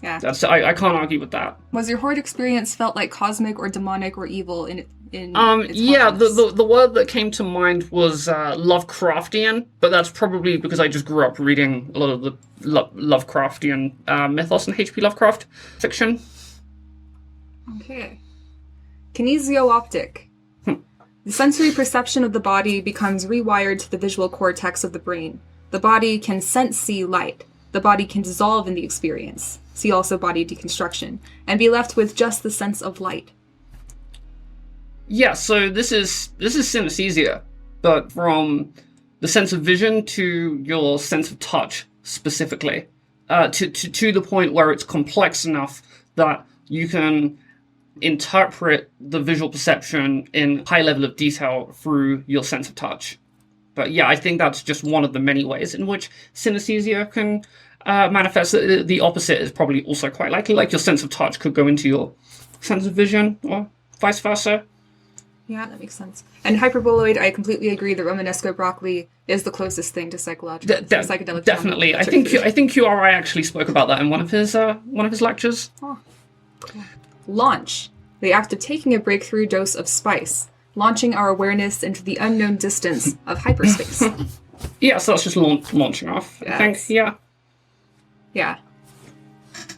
Yeah. I can't argue with that. Was your horde experience felt like cosmic or demonic or evil in its yeah, contents? the word that came to mind was Lovecraftian, but that's probably because I just grew up reading a lot of the Lovecraftian mythos and H.P. Lovecraft fiction. Okay. Kinesiooptic. The sensory perception of the body becomes rewired to the visual cortex of the brain. The body can see light. The body can dissolve in the experience. See also body deconstruction. And be left with just the sense of light. Yeah, so this is synesthesia, but from the sense of vision to your sense of touch specifically, to the point where it's complex enough that you can interpret the visual perception in high level of detail through your sense of touch. But yeah, I think that's just one of the many ways in which synesthesia can manifest. The opposite is probably also quite likely. Like your sense of touch could go into your sense of vision, or vice versa. Yeah, that makes sense. And hyperboloid, I completely agree that Romanesco broccoli is the closest thing to psychological, psychedelic. Definitely, I think QRI actually spoke about that in one of his lectures. Oh, cool. Launch, the act of taking a breakthrough dose of spice. Launching our awareness into the unknown distance of hyperspace. Yeah, so that's just launching off, yes. I think, yeah. Yeah.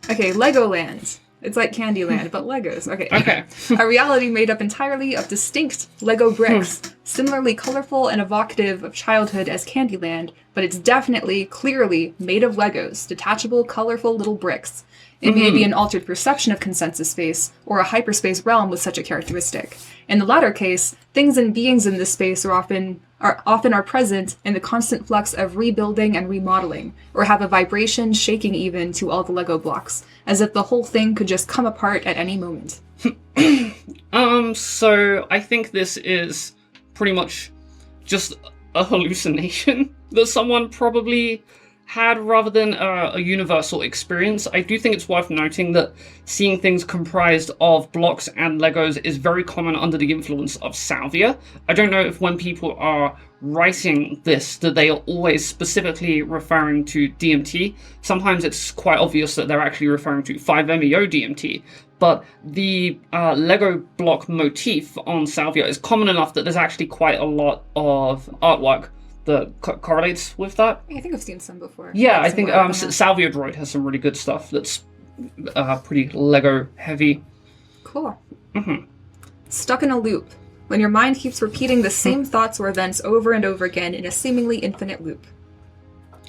Okay, Legoland. It's like Candyland, but Legos. Okay. A reality made up entirely of distinct Lego bricks, similarly colorful and evocative of childhood as Candyland, but it's definitely, clearly made of Legos, detachable, colorful little bricks. It may be an altered perception of consensus space, or a hyperspace realm with such a characteristic. In the latter case, things and beings in this space are often present in the constant flux of rebuilding and remodeling, or have a vibration shaking even to all the Lego blocks, as if the whole thing could just come apart at any moment. So I think this is pretty much just a hallucination that someone probably had rather than a universal experience. I do think it's worth noting that seeing things comprised of blocks and Legos is very common under the influence of salvia. I don't know if when people are writing this that they are always specifically referring to DMT. Sometimes it's quite obvious that they're actually referring to 5-MeO DMT, but the Lego block motif on salvia is common enough that there's actually quite a lot of artwork that correlates with that. I think I've seen some before. Yeah, I think Salvia Droid has some really good stuff that's pretty Lego heavy. Cool. Mm-hmm. Stuck in a loop. When your mind keeps repeating the same thoughts or events over and over again in a seemingly infinite loop.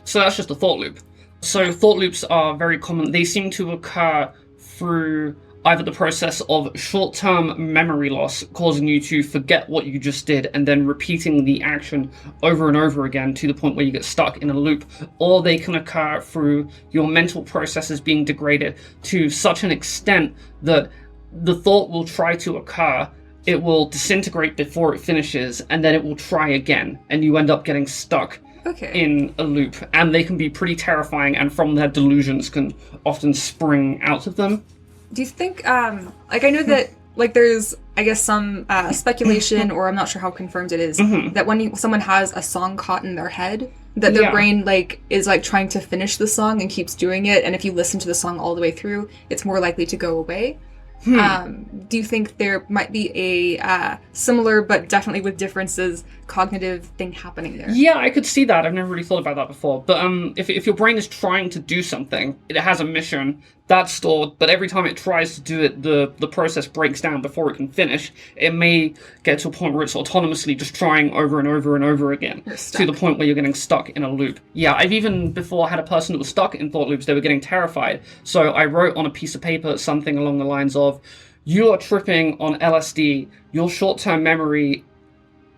So that's just a thought loop. So thought loops are very common. They seem to occur through either the process of short-term memory loss, causing you to forget what you just did, and then repeating the action over and over again to the point where you get stuck in a loop, or they can occur through your mental processes being degraded to such an extent that the thought will try to occur, it will disintegrate before it finishes, and then it will try again, and you end up getting stuck in a loop. And they can be pretty terrifying, and from their delusions can often spring out of them. Do you think, I know that, there's, I guess, some speculation, or I'm not sure how confirmed it is, that when someone has a song caught in their head, that their brain, is, trying to finish the song and keeps doing it, and if you listen to the song all the way through, it's more likely to go away. Do you think there might be a similar, but definitely with differences, cognitive thing happening there? Yeah, I could see that. I've never really thought about that before. But if your brain is trying to do something, it has a mission, that's stored, but every time it tries to do it, the process breaks down before it can finish. It may get to a point where it's autonomously just trying over and over and over again, to the point where you're getting stuck in a loop. Yeah, I've even before had a person that was stuck in thought loops. They were getting terrified. So I wrote on a piece of paper something along the lines of, you are tripping on LSD, your short-term memory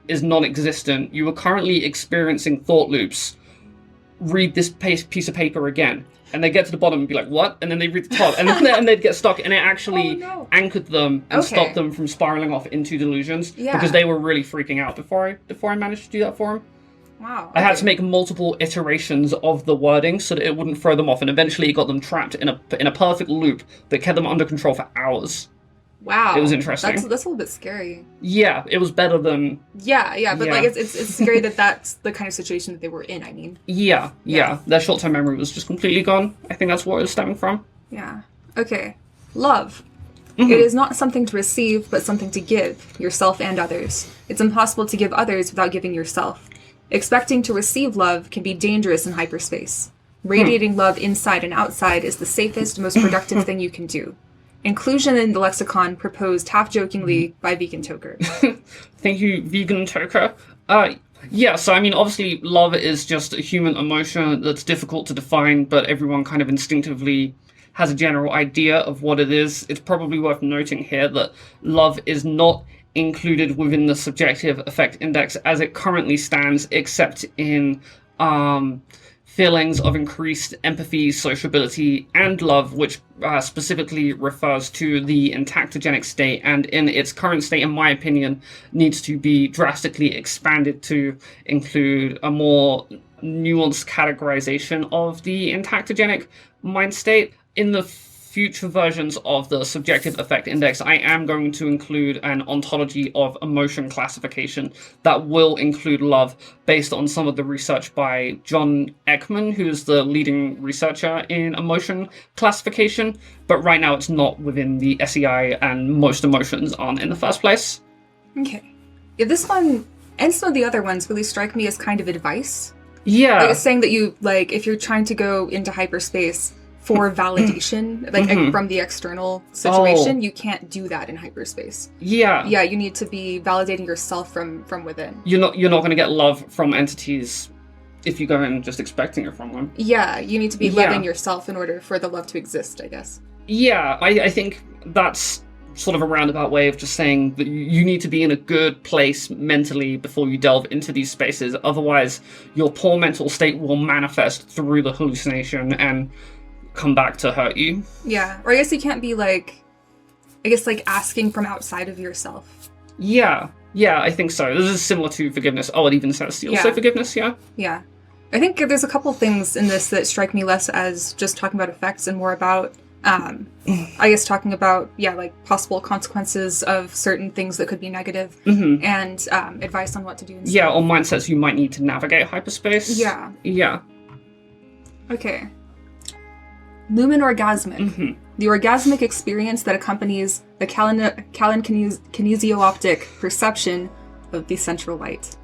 is non-existent, you are currently experiencing thought loops, read this piece of paper again. And they get to the bottom and be like, what? And then they read the top, and then they'd get stuck, and it actually anchored them and stopped them from spiraling off into delusions, because they were really freaking out before I managed to do that for them. Wow. I had to make multiple iterations of the wording so that it wouldn't throw them off, and eventually it got them trapped in a perfect loop that kept them under control for hours. Wow. It was interesting. That's a little bit scary. Yeah, it was better than... Yeah, but like it's scary that that's the kind of situation that they were in, I mean. Yeah. Their short-term memory was just completely gone. I think that's where it was stemming from. Yeah. Okay. Love. It is not something to receive, but something to give, yourself and others. It's impossible to give others without giving yourself. Expecting to receive love can be dangerous in hyperspace. Radiating love inside and outside is the safest, most productive thing you can do. Inclusion in the lexicon proposed half-jokingly by Vegan Toker. Thank you, Vegan Toker. Yeah, so I mean, obviously, love is just a human emotion that's difficult to define, but everyone kind of instinctively has a general idea of what it is. It's probably worth noting here that love is not included within the subjective affect index as it currently stands, except in feelings of increased empathy, sociability, and love, which specifically refers to the entactogenic state, and in its current state, in my opinion, needs to be drastically expanded to include a more nuanced categorization of the entactogenic mind state. In the future versions of the subjective affect index, I am going to include an ontology of emotion classification that will include love, based on some of the research by John Ekman, who is the leading researcher in emotion classification, but right now it's not within the SEI, and most emotions aren't in the first place. Okay. Yeah, this one, and some of the other ones, really strike me as kind of advice. Yeah. Like, it's saying that you, like, if you're trying to go into hyperspace for validation, like from the external situation, you can't do that in hyperspace. Yeah. Yeah, you need to be validating yourself from within. You're not going to get love from entities if you go in just expecting it from them. Yeah, you need to be loving yourself in order for the love to exist, I guess. Yeah, I think that's sort of a roundabout way of just saying that you need to be in a good place mentally before you delve into these spaces. Otherwise, your poor mental state will manifest through the hallucination and come back to hurt you. Yeah, or I guess you can't be like asking from outside of yourself. Yeah, I think so. This is similar to forgiveness. Oh, it even says also forgiveness, yeah? Yeah. I think there's a couple things in this that strike me less as just talking about effects and more about, I guess talking about, like possible consequences of certain things that could be negative, and advice on what to do instead. Yeah, or mindsets you might need to navigate hyperspace. Yeah. Okay. Lumen orgasmic. The orgasmic experience that accompanies the kinesio-optic perception of the central light.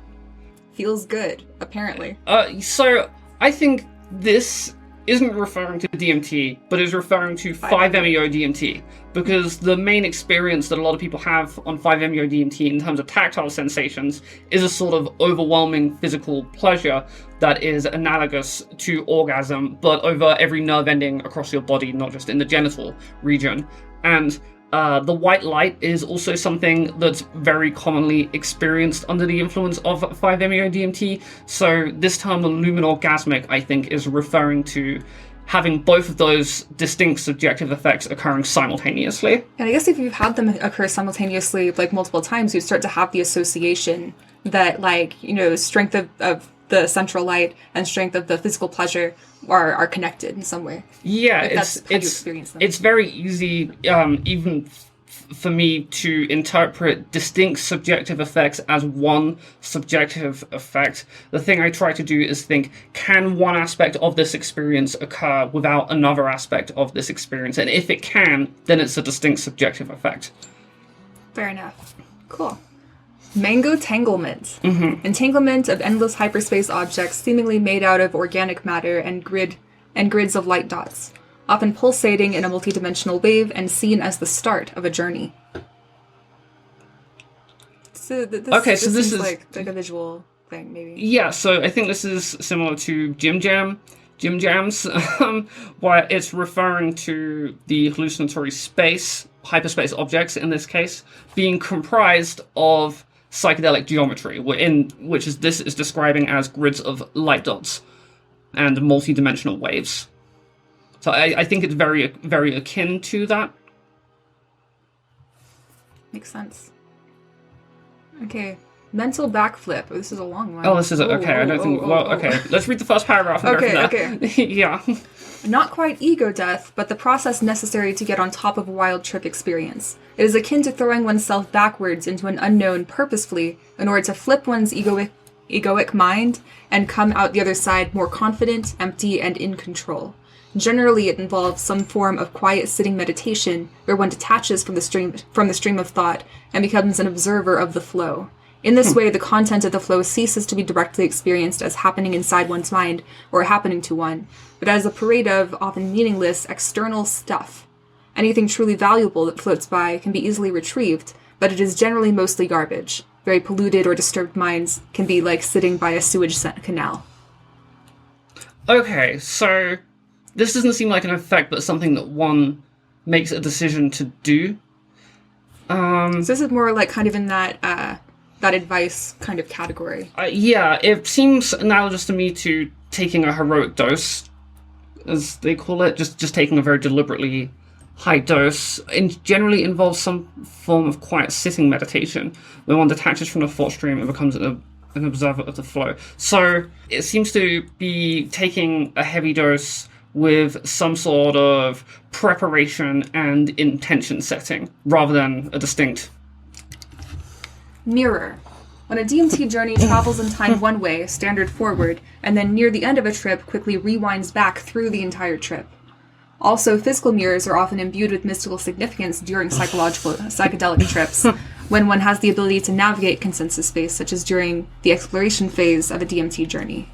Feels good, apparently. So, I think this isn't referring to DMT, but is referring to 5-MeO DMT, because the main experience that a lot of people have on 5-MeO DMT in terms of tactile sensations is a sort of overwhelming physical pleasure that is analogous to orgasm, but over every nerve ending across your body, not just in the genital region. And the white light is also something that's very commonly experienced under the influence of 5-MeO DMT. So this term, the lumen orgasmic, I think, is referring to having both of those distinct subjective effects occurring simultaneously. And I guess if you've had them occur simultaneously, like multiple times, you start to have the association that, like, you know, strength of the central light and strength of the physical pleasure are connected in some way. Yeah, like it's very easy, even for me to interpret distinct subjective effects as one subjective effect. The thing I try to do is think, can one aspect of this experience occur without another aspect of this experience? And if it can, then it's a distinct subjective effect. Fair enough. Cool. Mango tanglement. Entanglement of endless hyperspace objects seemingly made out of organic matter and grids of light dots, often pulsating in a multidimensional wave and seen as the start of a journey. So this is like a visual thing, maybe. Yeah, so I think this is similar to Jim Jams, where it's referring to the hallucinatory space, hyperspace objects in this case, being comprised of psychedelic geometry, which this is describing as grids of light dots and multi-dimensional waves. So I think it's very, very akin to that. Makes sense. Okay, mental backflip. Oh, this is a long one. Oh, this is okay. I don't think. Okay. Let's read the first paragraph. And go from there. Okay. Yeah. Not quite ego death, but the process necessary to get on top of a wild trip experience. It is akin to throwing oneself backwards into an unknown purposefully in order to flip one's egoic mind and come out the other side more confident, empty, and in control. Generally, it involves some form of quiet sitting meditation where one detaches from the stream of thought and becomes an observer of the flow. In this way, the content of the flow ceases to be directly experienced as happening inside one's mind or happening to one, but as a parade of often meaningless external stuff. Anything truly valuable that floats by can be easily retrieved, but it is generally mostly garbage. Very polluted or disturbed minds can be like sitting by a sewage canal. Okay, so this doesn't seem like an effect, but something that one makes a decision to do. So this is more like kind of in that advice kind of category. Yeah, it seems analogous to me to taking a heroic dose, as they call it, just taking a very deliberately high dose, and generally involves some form of quiet sitting meditation, where one detaches from the thought stream and becomes an observer of the flow. So it seems to be taking a heavy dose with some sort of preparation and intention setting, rather than a distinct... Mirror. When a DMT journey travels in time one way, standard forward, and then near the end of a trip quickly rewinds back through the entire trip. Also, physical mirrors are often imbued with mystical significance during psychedelic trips, when one has the ability to navigate consensus space, such as during the exploration phase of a DMT journey.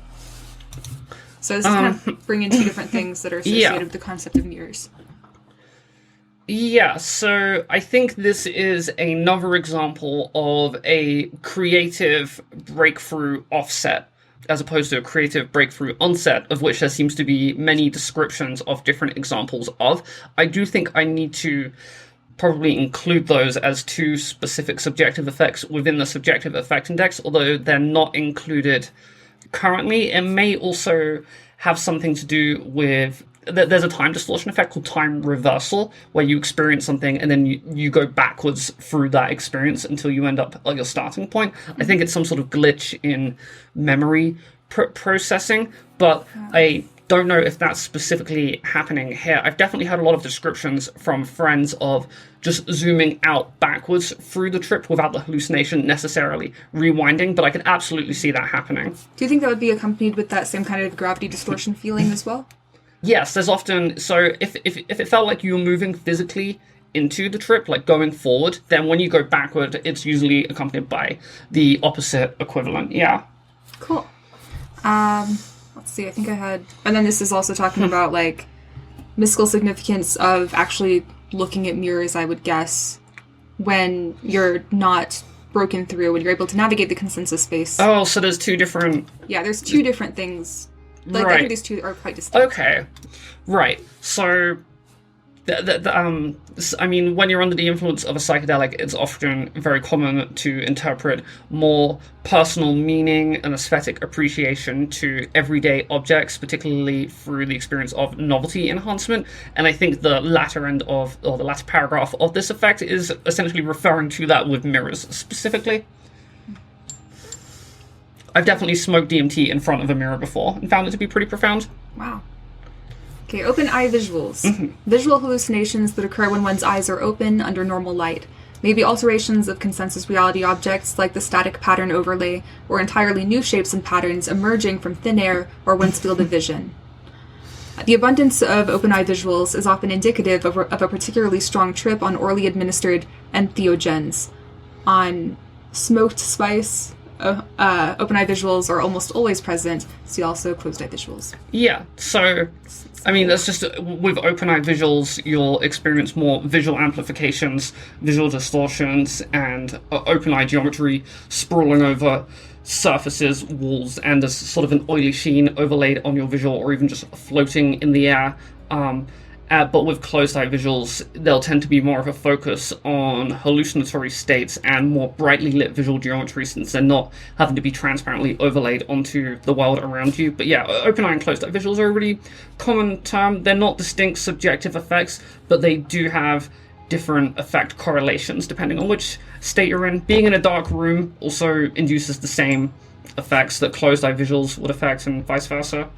So this is kind of bringing two different things that are associated with the concept of mirrors. Yeah, so I think this is another example of a creative breakthrough offset, as opposed to a creative breakthrough onset, of which there seems to be many descriptions of different examples of. I do think I need to probably include those as two specific subjective effects within the subjective effect index, although they're not included currently. It may also have something to do with... There's a time distortion effect called time reversal, where you experience something and then you go backwards through that experience until you end up at your starting point. I think it's some sort of glitch in memory processing, but I don't know if that's specifically happening here. I've definitely heard a lot of descriptions from friends of just zooming out backwards through the trip without the hallucination necessarily rewinding, but I could absolutely see that happening. Do you think that would be accompanied with that same kind of gravity distortion feeling as well? Yes, there's often... So if it felt like you were moving physically into the trip, like going forward, then when you go backward, it's usually accompanied by the opposite equivalent. Yeah. Cool. Let's see, I think I had... And then this is also talking about, like, mystical significance of actually looking at mirrors, I would guess, when you're not broken through, when you're able to navigate the consensus space. Oh, so there's two different... Yeah, there's two different things. Like, right. I think these two are quite distinct. Okay. Right. So... I mean, when you're under the influence of a psychedelic, it's often very common to interpret more personal meaning and aesthetic appreciation to everyday objects, particularly through the experience of novelty enhancement. And I think the latter end of, or the latter paragraph of this effect is essentially referring to that with mirrors specifically. I've definitely smoked DMT in front of a mirror before and found it to be pretty profound. Wow. Okay, open eye visuals. Visual hallucinations that occur when one's eyes are open under normal light. Maybe alterations of consensus reality objects like the static pattern overlay, or entirely new shapes and patterns emerging from thin air or one's field of vision. The abundance of open eye visuals is often indicative of a particularly strong trip on orally administered entheogens. On smoked spice, open eye visuals are almost always present. See also closed eye visuals. Yeah, so I mean, that's just with open eye visuals, you'll experience more visual amplifications, visual distortions, and open eye geometry sprawling over surfaces, walls, and there's sort of an oily sheen overlaid on your visual, or even just floating in the air. But with closed eye visuals, they'll tend to be more of a focus on hallucinatory states and more brightly lit visual geometry, since they're not having to be transparently overlaid onto the world around you. But yeah, open eye and closed eye visuals are a really common term. They're not distinct subjective effects, but they do have different effect correlations depending on which state you're in. Being in a dark room also induces the same effects that closed eye visuals would affect, and vice versa.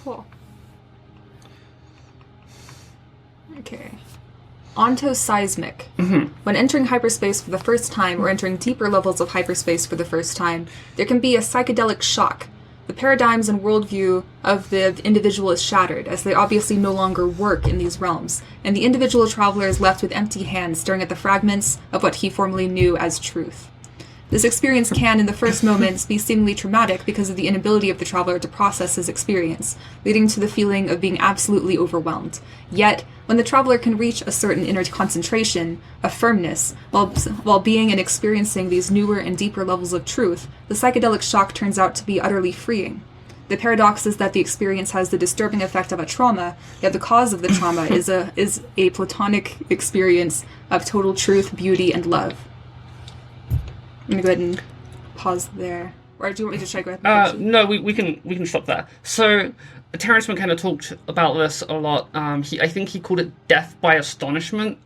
Cool. Okay. Ontoseismic. When entering hyperspace for the first time or entering deeper levels of hyperspace for the first time, there can be a psychedelic shock. The paradigms and worldview of the individual is shattered, as they obviously no longer work in these realms, and the individual traveler is left with empty hands staring at the fragments of what he formerly knew as truth. This experience can, in the first moments, be seemingly traumatic because of the inability of the traveler to process his experience, leading to the feeling of being absolutely overwhelmed. Yet, when the traveler can reach a certain inner concentration, a firmness, while being and experiencing these newer and deeper levels of truth, the psychedelic shock turns out to be utterly freeing. The paradox is that the experience has the disturbing effect of a trauma, yet the cause of the trauma is a platonic experience of total truth, beauty, and love. I'm gonna go ahead and pause there. Or do you want me to try go ahead? No, we can stop there. So Terence McKenna talked about this a lot. I think he called it death by astonishment,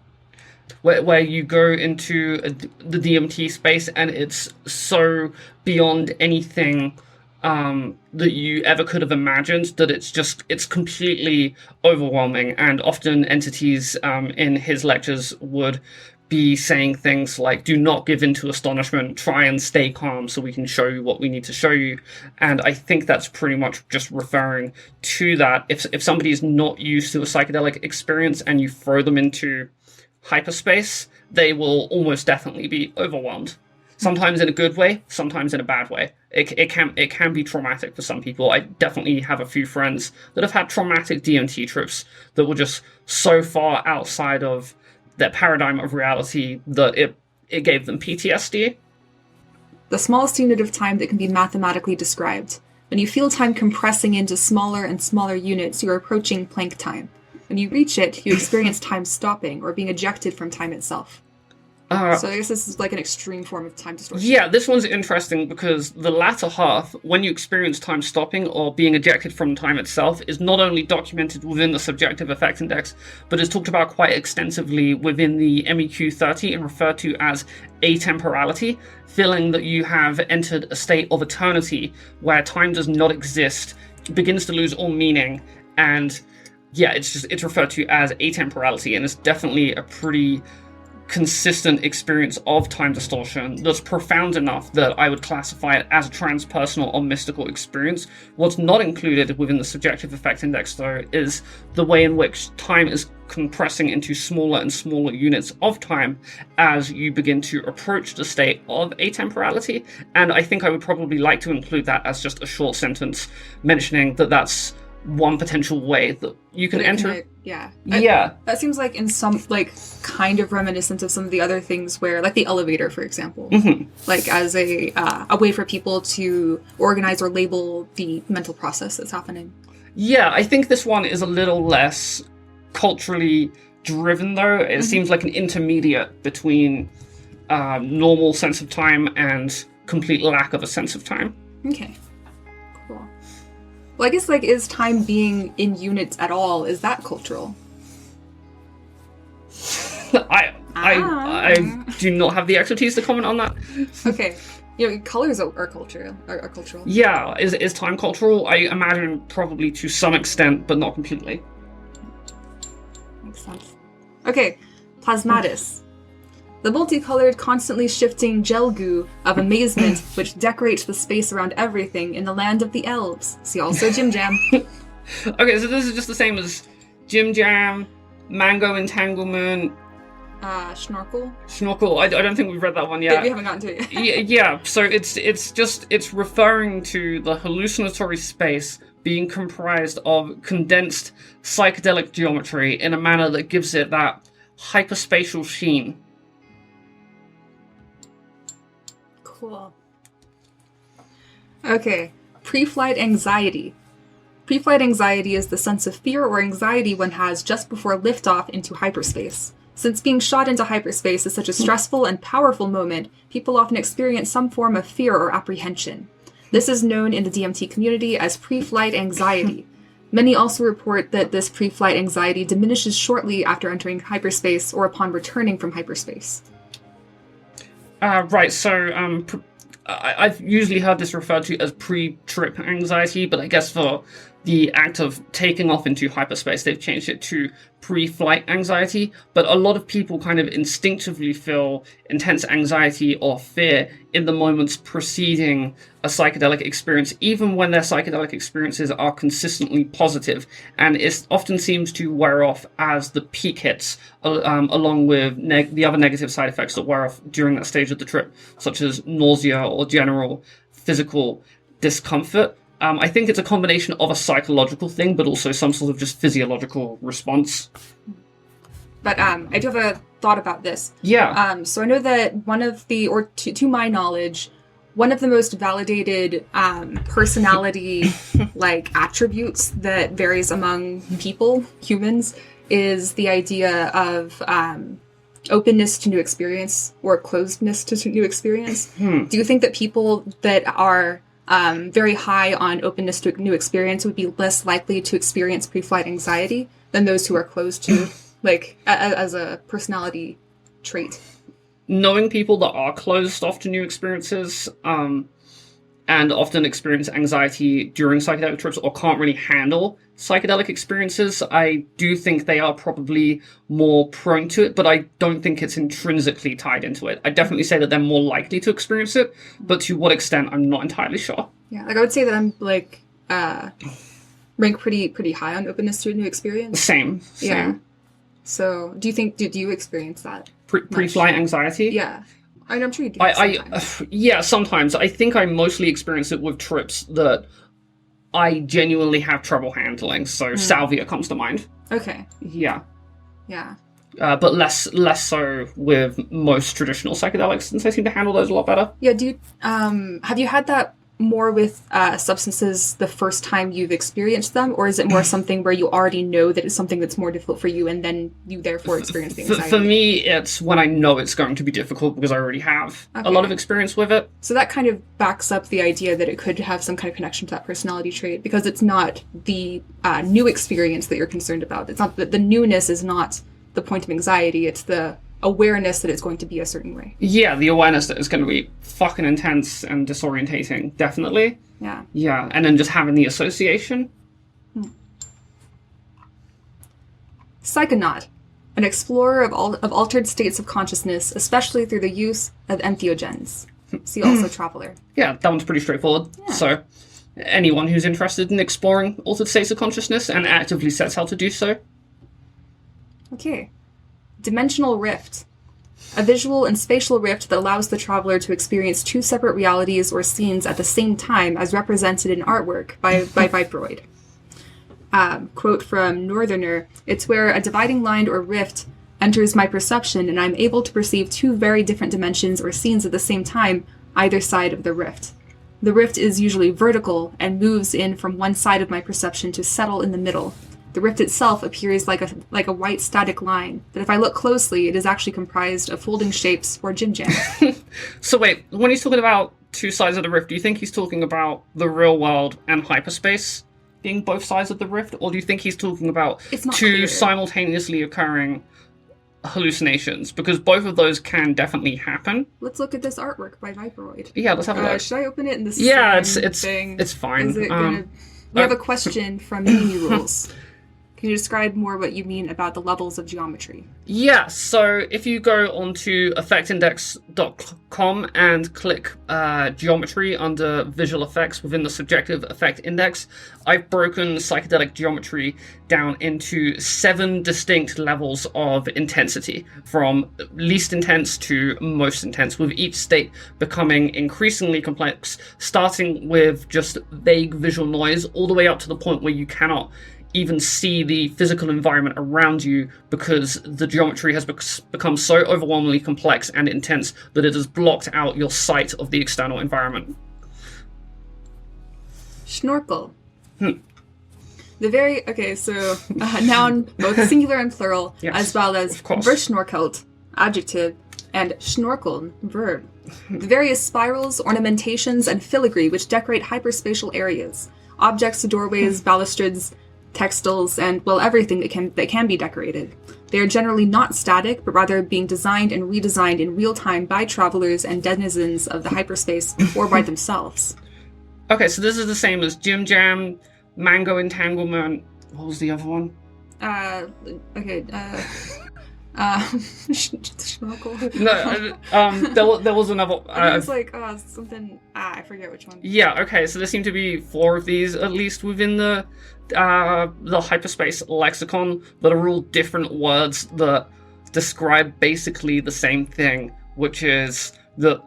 where you go into the DMT space and it's so beyond anything that you ever could have imagined that it's completely overwhelming. And often entities in his lectures would be saying things like, do not give in to astonishment, try and stay calm so we can show you what we need to show you. And I think that's pretty much just referring to that. If somebody is not used to a psychedelic experience and you throw them into hyperspace, they will almost definitely be overwhelmed. Sometimes in a good way, sometimes in a bad way. It can be traumatic for some people. I definitely have a few friends that have had traumatic DMT trips that were just so far outside of their paradigm of reality that it gave them PTSD. The smallest unit of time that can be mathematically described. When you feel time compressing into smaller and smaller units, you're approaching Planck time. When you reach it, you experience time stopping or being ejected from time itself. So I guess this is like an extreme form of time distortion. Yeah, this one's interesting because the latter half, when you experience time stopping or being ejected from time itself, is not only documented within the subjective effect index, but is talked about quite extensively within the MEQ30 and referred to as atemporality, feeling that you have entered a state of eternity where time does not exist, begins to lose all meaning, and yeah, it's referred to as atemporality, and it's definitely a pretty consistent experience of time distortion that's profound enough that I would classify it as a transpersonal or mystical experience. What's not included within the subjective effect index, though, is the way in which time is compressing into smaller and smaller units of time as you begin to approach the state of atemporality. And I think I would probably like to include that as just a short sentence mentioning that that's one potential way that you can enter. Yeah. That seems like in some, like, kind of reminiscent of some of the other things where, like the elevator, for example, like as a way for people to organize or label the mental process that's happening. Yeah, I think this one is a little less culturally driven, though. It seems like an intermediate between normal sense of time and complete lack of a sense of time. Okay. Cool. Well, I guess, like, is time being in units at all, is that cultural? I I do not have the expertise to comment on that. Okay. Colors are cultural. Are cultural. Yeah, is time cultural? I imagine probably to some extent, but not completely. Makes sense. Okay, plasmatis. The multicolored, constantly shifting gel goo of amazement which decorates the space around everything in the land of the elves. See also Jim Jam. Okay, so this is just the same as Jim Jam, Mango Entanglement, Snorkel. I don't think we've read that one yet. We haven't gotten to it yet. Yeah, so it's referring to the hallucinatory space being comprised of condensed psychedelic geometry in a manner that gives it that hyperspatial sheen. Cool. Okay, pre-flight anxiety. Pre-flight anxiety is the sense of fear or anxiety one has just before liftoff into hyperspace. Since being shot into hyperspace is such a stressful and powerful moment, people often experience some form of fear or apprehension. This is known in the DMT community as pre-flight anxiety. Many also report that this pre-flight anxiety diminishes shortly after entering hyperspace or upon returning from hyperspace. Right, so I've usually heard this referred to as pre-trip anxiety, but I guess for the act of taking off into hyperspace, they've changed it to pre-flight anxiety. But a lot of people kind of instinctively feel intense anxiety or fear in the moments preceding a psychedelic experience, even when their psychedelic experiences are consistently positive. And it often seems to wear off as the peak hits, along with the other negative side effects that wear off during that stage of the trip, such as nausea or general physical discomfort. I think it's a combination of a psychological thing, but also some sort of just physiological response. But I do have a thought about this. Yeah. So I know that one of the, or to my knowledge, one of the most validated personality attributes that varies among people, humans, is the idea of openness to new experience or closedness to new experience. Do you think that people that are very high on openness to new experience would be less likely to experience pre-flight anxiety than those who are closed to, as a personality trait? Knowing people that are closed off to new experiences, and often experience anxiety during psychedelic trips or can't really handle psychedelic experiences, I do think they are probably more prone to it, but I don't think it's intrinsically tied into it. I definitely say that they're more likely to experience it, but to what extent, I'm not entirely sure. Yeah, I would say that I'm rank pretty high on openness to a new experience. Same. Yeah. So, do you experience that? Pre-flight anxiety? Yeah. I'm sure you do. Yeah, sometimes. I think I mostly experience it with trips that I genuinely have trouble handling. So salvia comes to mind. Okay. Yeah. Yeah. But less so with most traditional psychedelics, since I seem to handle those a lot better. Yeah. Do you have you had that more with substances the first time you've experienced them, or is it more something where you already know that it's something that's more difficult for you and then you therefore experience the anxiety? For me, it's when I know it's going to be difficult because I already have a lot of experience with it. So that kind of backs up the idea that it could have some kind of connection to that personality trait, because it's not the new experience that you're concerned about. It's not the newness is not the point of anxiety. It's the awareness that it's going to be a certain way. Yeah, the awareness that it's going to be fucking intense and disorientating, definitely. Yeah. Yeah, and then just having the association. Psychonaut, an explorer of altered states of consciousness, especially through the use of entheogens. See also Traveler. Yeah, that one's pretty straightforward. Yeah. So, anyone who's interested in exploring altered states of consciousness and actively sets out to do so. Okay. Dimensional rift. A visual and spatial rift that allows the traveler to experience two separate realities or scenes at the same time as represented in artwork by Viperoid. Quote from Northerner, "It's where a dividing line or rift enters my perception and I'm able to perceive two very different dimensions or scenes at the same time, either side of the rift. The rift is usually vertical and moves in from one side of my perception to settle in the middle. The rift itself appears like a white static line, but if I look closely, it is actually comprised of folding shapes or jim jam." So wait, when he's talking about two sides of the rift, do you think he's talking about the real world and hyperspace being both sides of the rift, or do you think he's talking about two simultaneously occurring hallucinations, because both of those can definitely happen. Let's look at this artwork by Viperoid. Yeah, let's have a look. Should I open it in the Yeah, same thing? it's fine. Is it gonna... We have a question from Mini Rules. Can you describe more what you mean about the levels of geometry? Yeah, so if you go onto effectindex.com and click geometry under visual effects within the subjective effect index, I've broken psychedelic geometry down into 7 distinct levels of intensity, from least intense to most intense, with each state becoming increasingly complex, starting with just vague visual noise all the way up to the point where you cannot even see the physical environment around you because the geometry has become so overwhelmingly complex and intense that it has blocked out your sight of the external environment. Schnorkel. So noun, both singular and plural, yes, as well as verschnorkelt, adjective, and schnorkel, verb. The various spirals, ornamentations, and filigree which decorate hyperspatial areas. Objects, doorways, balustrades, textiles, and, well, everything that can be decorated. They are generally not static, but rather being designed and redesigned in real time by travelers and denizens of the hyperspace or by themselves. Okay, so this is the same as Jim Jam, Mango Entanglement. What was the other one? Schnorkel. No, there was another. It was like something. I forget which one. Yeah. Okay. So there seem to be 4 of these at least within the Hyperspace Lexicon that are all different words that describe basically the same thing, which is that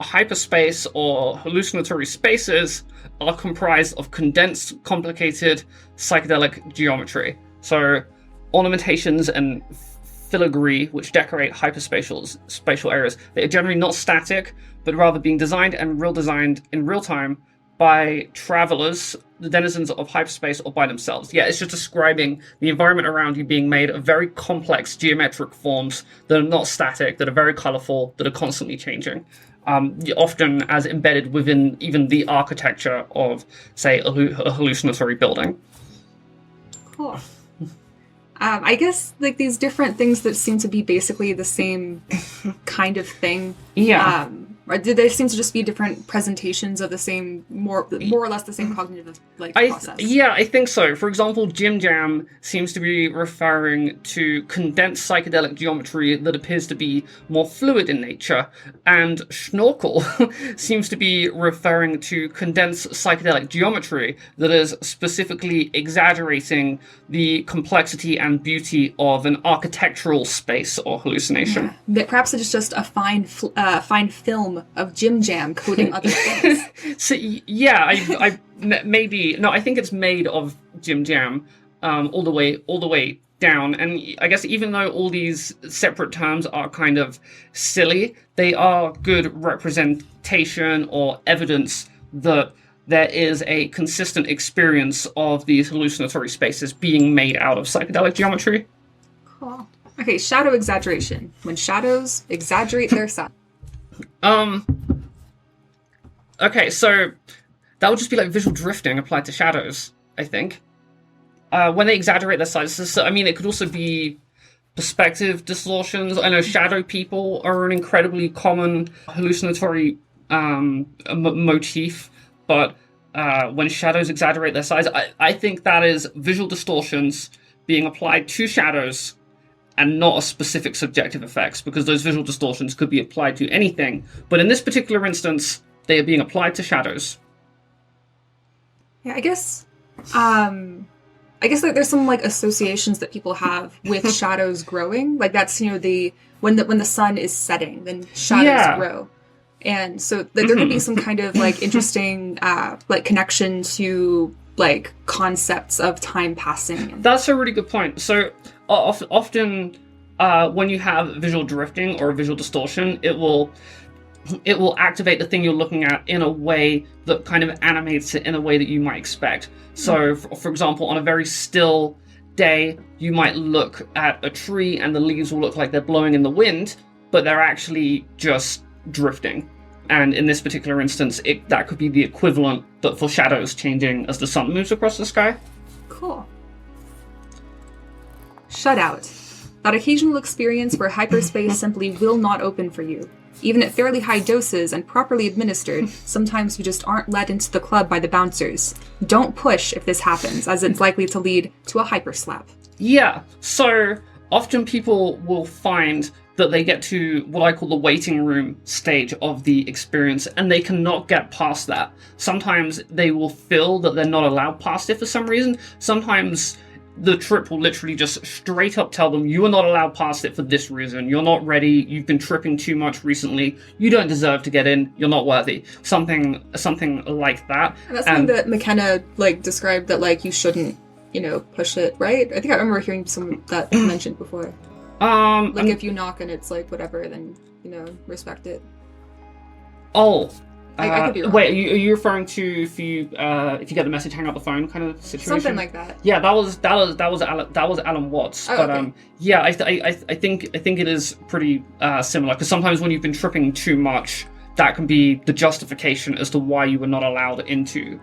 hyperspace or hallucinatory spaces are comprised of condensed, complicated psychedelic geometry. So ornamentations and filigree, which decorate spatial areas, they are generally not static, but rather being designed and redesigned in real time by travelers, the denizens of hyperspace, or by themselves. Yeah, it's just describing the environment around you being made of very complex geometric forms that are not static, that are very colorful, that are constantly changing. Often as embedded within even the architecture of, say, a hallucinatory building. Cool. I guess like these different things that seem to be basically the same kind of thing. Yeah. Or did they seem to just be different presentations of the same, more or less the same cognitive process? Yeah, I think so. For example, Jim Jam seems to be referring to condensed psychedelic geometry that appears to be more fluid in nature, and Schnorkel seems to be referring to condensed psychedelic geometry that is specifically exaggerating the complexity and beauty of an architectural space or hallucination. Yeah. Perhaps it's just a fine film of Jim Jam coding other things. So yeah, I maybe no. I think it's made of Jim Jam, all the way down. And I guess even though all these separate terms are kind of silly, they are good representation or evidence that there is a consistent experience of these hallucinatory spaces being made out of psychedelic geometry. Cool. Okay, shadow exaggeration. When shadows exaggerate their size. Okay, so that would just be like visual drifting applied to shadows, I think. When they exaggerate their sizes, so, I mean, it could also be perspective distortions. I know shadow people are an incredibly common hallucinatory motif, but when shadows exaggerate their size, I think that is visual distortions being applied to shadows and not a specific subjective effects, because those visual distortions could be applied to anything. But in this particular instance, they are being applied to shadows. Yeah, I guess that there's some like associations that people have with shadows growing. Like that's, you know, when the sun is setting, then shadows grow. And so there could be some kind of like interesting like connection to like concepts of time passing. That's a really good point. So often when you have visual drifting or a visual distortion, it will activate the thing you're looking at in a way that kind of animates it in a way that you might expect. So, for example, on a very still day, you might look at a tree and the leaves will look like they're blowing in the wind, but they're actually just drifting. And in this particular instance, that could be the equivalent, but for shadows changing as the sun moves across the sky. Cool. Shutout. That occasional experience where hyperspace simply will not open for you. Even at fairly high doses and properly administered, sometimes you just aren't let into the club by the bouncers. Don't push if this happens, as it's likely to lead to a hyperslap. Yeah, so often people will find that they get to what I call the waiting room stage of the experience, and they cannot get past that. Sometimes they will feel that they're not allowed past it for some reason. Sometimes the trip will literally just straight up tell them, you are not allowed past it for this reason. You're not ready. You've been tripping too much recently. You don't deserve to get in. You're not worthy. Something like that. And that's something that McKenna, described that, you shouldn't, push it, right? I think I remember hearing some that mentioned before. If you knock and it's, whatever, then, respect it. Oh. I could be wrong. Wait, are you referring to if you get the message, hang up the phone kind of situation? Something like that. Yeah, that was Alan Watts. Oh, but okay. Yeah, I think it is pretty similar, because sometimes when you've been tripping too much, that can be the justification as to why you were not allowed into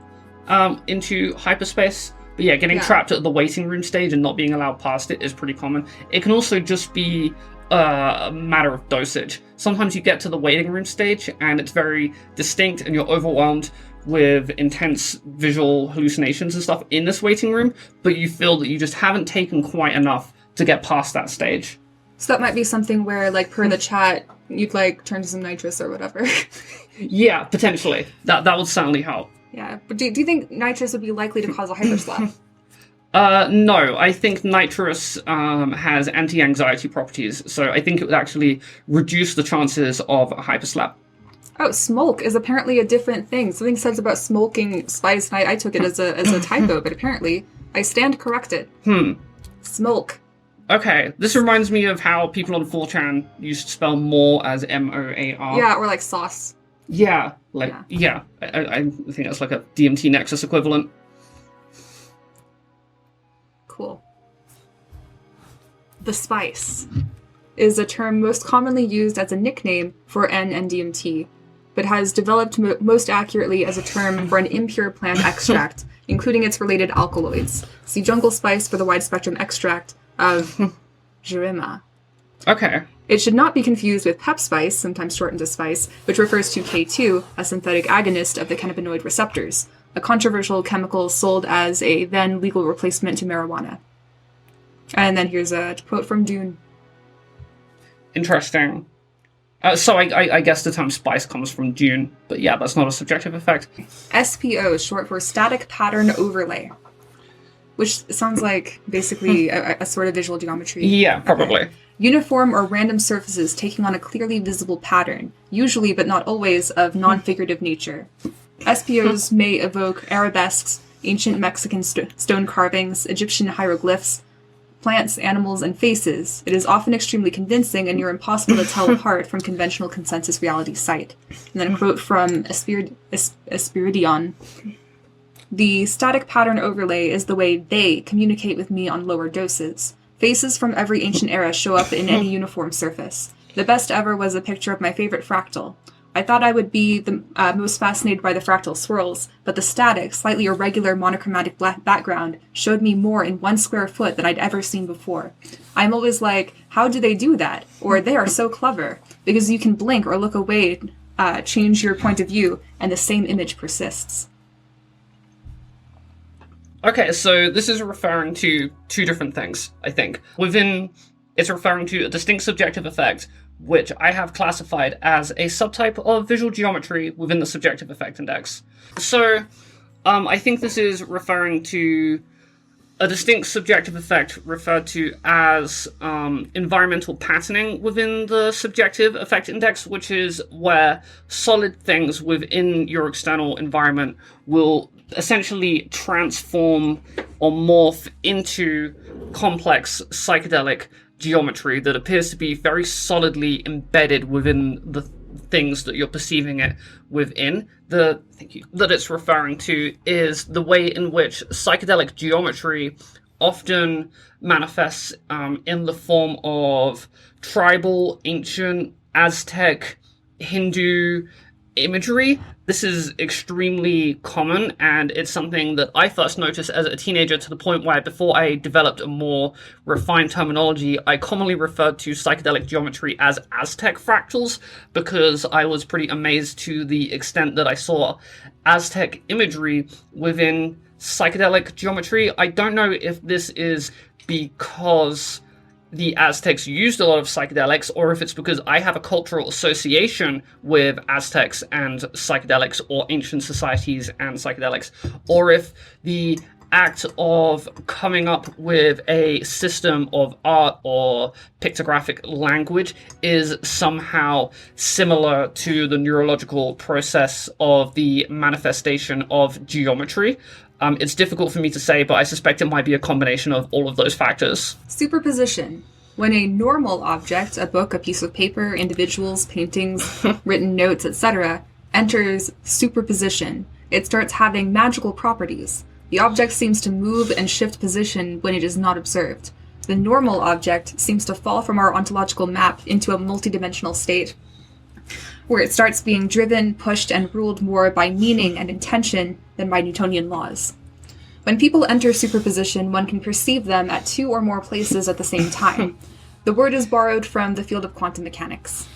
hyperspace. But yeah, getting trapped at the waiting room stage and not being allowed past it is pretty common. It can also just be a matter of dosage. Sometimes you get to the waiting room stage and it's very distinct and you're overwhelmed with intense visual hallucinations and stuff in this waiting room, but you feel that you just haven't taken quite enough to get past that stage. So that might be something where, per the chat, you'd turn to some nitrous or whatever. Yeah, potentially. That would certainly help. Yeah, but do you think nitrous would be likely to cause a hyperslap? No, I think nitrous has anti-anxiety properties, so I think it would actually reduce the chances of a hyperslap. Oh, smoke is apparently a different thing. Something says about smoking spice, and I took it as a typo, but apparently I stand corrected. Smoke. Okay, this reminds me of how people on 4chan used to spell more as M-O-A-R. Yeah, or sauce. Yeah, I think that's like a DMT Nexus equivalent. Cool. The spice is a term most commonly used as a nickname for N-DMT, but has developed most accurately as a term for an impure plant extract, including its related alkaloids. See jungle spice for the wide-spectrum extract of Jerima. Okay. It should not be confused with pep spice, sometimes shortened to spice, which refers to K2, a synthetic agonist of the cannabinoid receptors, a controversial chemical sold as a then legal replacement to marijuana. And then here's a quote from Dune. Interesting. So I guess the term spice comes from Dune, but yeah, that's not a subjective effect. SPO is short for static pattern overlay, which sounds like basically a sort of visual geometry. Yeah, probably. Okay. Uniform or random surfaces taking on a clearly visible pattern, usually but not always of non-figurative nature. SPOs may evoke arabesques, ancient Mexican stone carvings, Egyptian hieroglyphs, plants, animals, and faces. It is often extremely convincing and you're impossible to tell apart from conventional consensus reality sight. And then a quote from Espiridion. The static pattern overlay is the way they communicate with me on lower doses. Faces from every ancient era show up in any uniform surface. The best ever was a picture of my favorite fractal. I thought I would be the most fascinated by the fractal swirls, but the static, slightly irregular monochromatic black background showed me more in 1 square foot than I'd ever seen before. I'm always like, how do they do that? Or they are so clever. Because you can blink or look away, change your point of view, and the same image persists. Okay, so this is referring to two different things, I think. It's referring to a distinct subjective effect, which I have classified as a subtype of visual geometry within the subjective effect index. So, I think this is referring to a distinct subjective effect referred to as environmental patterning within the subjective effect index, which is where solid things within your external environment will essentially transform or morph into complex psychedelic geometry that appears to be very solidly embedded within the things that you're perceiving it within. That it's referring to is the way in which psychedelic geometry often manifests in the form of tribal, ancient, Aztec, Hindu, imagery, this is extremely common, and it's something that I first noticed as a teenager, to the point where before I developed a more refined terminology, I commonly referred to psychedelic geometry as Aztec fractals, because I was pretty amazed to the extent that I saw Aztec imagery within psychedelic geometry. I don't know if this is because the Aztecs used a lot of psychedelics, or if it's because I have a cultural association with Aztecs and psychedelics, or ancient societies and psychedelics, or if the act of coming up with a system of art or pictographic language is somehow similar to the neurological process of the manifestation of geometry. It's difficult for me to say, but I suspect it might be a combination of all of those factors. Superposition. When a normal object, a book, a piece of paper, individuals, paintings, written notes, etc., enters superposition, it starts having magical properties. The object seems to move and shift position when it is not observed. The normal object seems to fall from our ontological map into a multidimensional state, where it starts being driven, pushed, and ruled more by meaning and intention than by Newtonian laws. When people enter superposition, one can perceive them at two or more places at the same time. The word is borrowed from the field of quantum mechanics.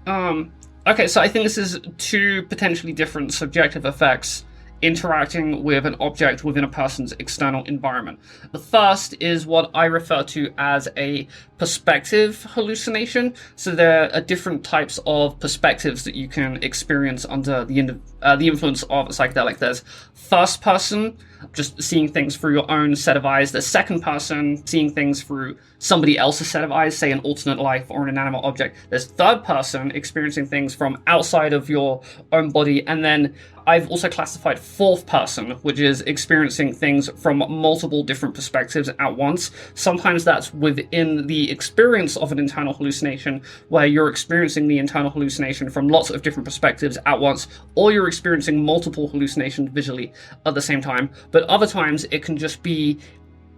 Okay, so I think this is two potentially different subjective effects interacting with an object within a person's external environment. The first is what I refer to as a perspective hallucination. So there are different types of perspectives that you can experience under the influence of a psychedelic. There's first person, just seeing things through your own set of eyes. There's second person, seeing things through somebody else's set of eyes, say an alternate life or an inanimate object. There's third person, experiencing things from outside of your own body. And then I've also classified fourth person, which is experiencing things from multiple different perspectives at once. Sometimes that's within the experience of an internal hallucination, where you're experiencing the internal hallucination from lots of different perspectives at once, or you're experiencing multiple hallucinations visually at the same time. But other times it can just be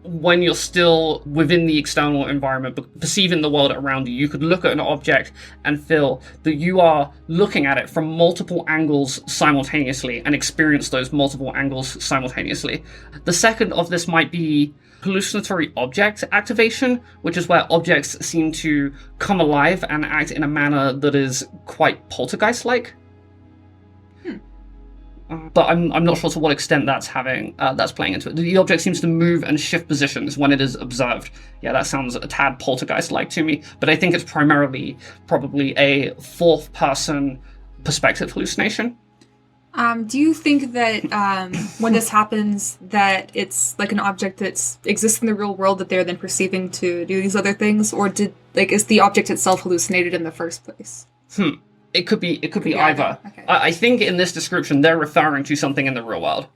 when you're still within the external environment, but perceiving the world around you. You could look at an object and feel that you are looking at it from multiple angles simultaneously and experience those multiple angles simultaneously. The second of this might be hallucinatory object activation, which is where objects seem to come alive and act in a manner that is quite poltergeist-like. But I'm not sure to what extent that's playing into it. The object seems to move and shift positions when it is observed. Yeah, that sounds a tad poltergeist-like to me, but I think it's primarily probably a fourth person perspective hallucination. Do you think that when this happens, that it's like an object that exists in the real world that they're then perceiving to do these other things, or is the object itself hallucinated in the first place? It could be either. Okay. I think in this description they're referring to something in the real world.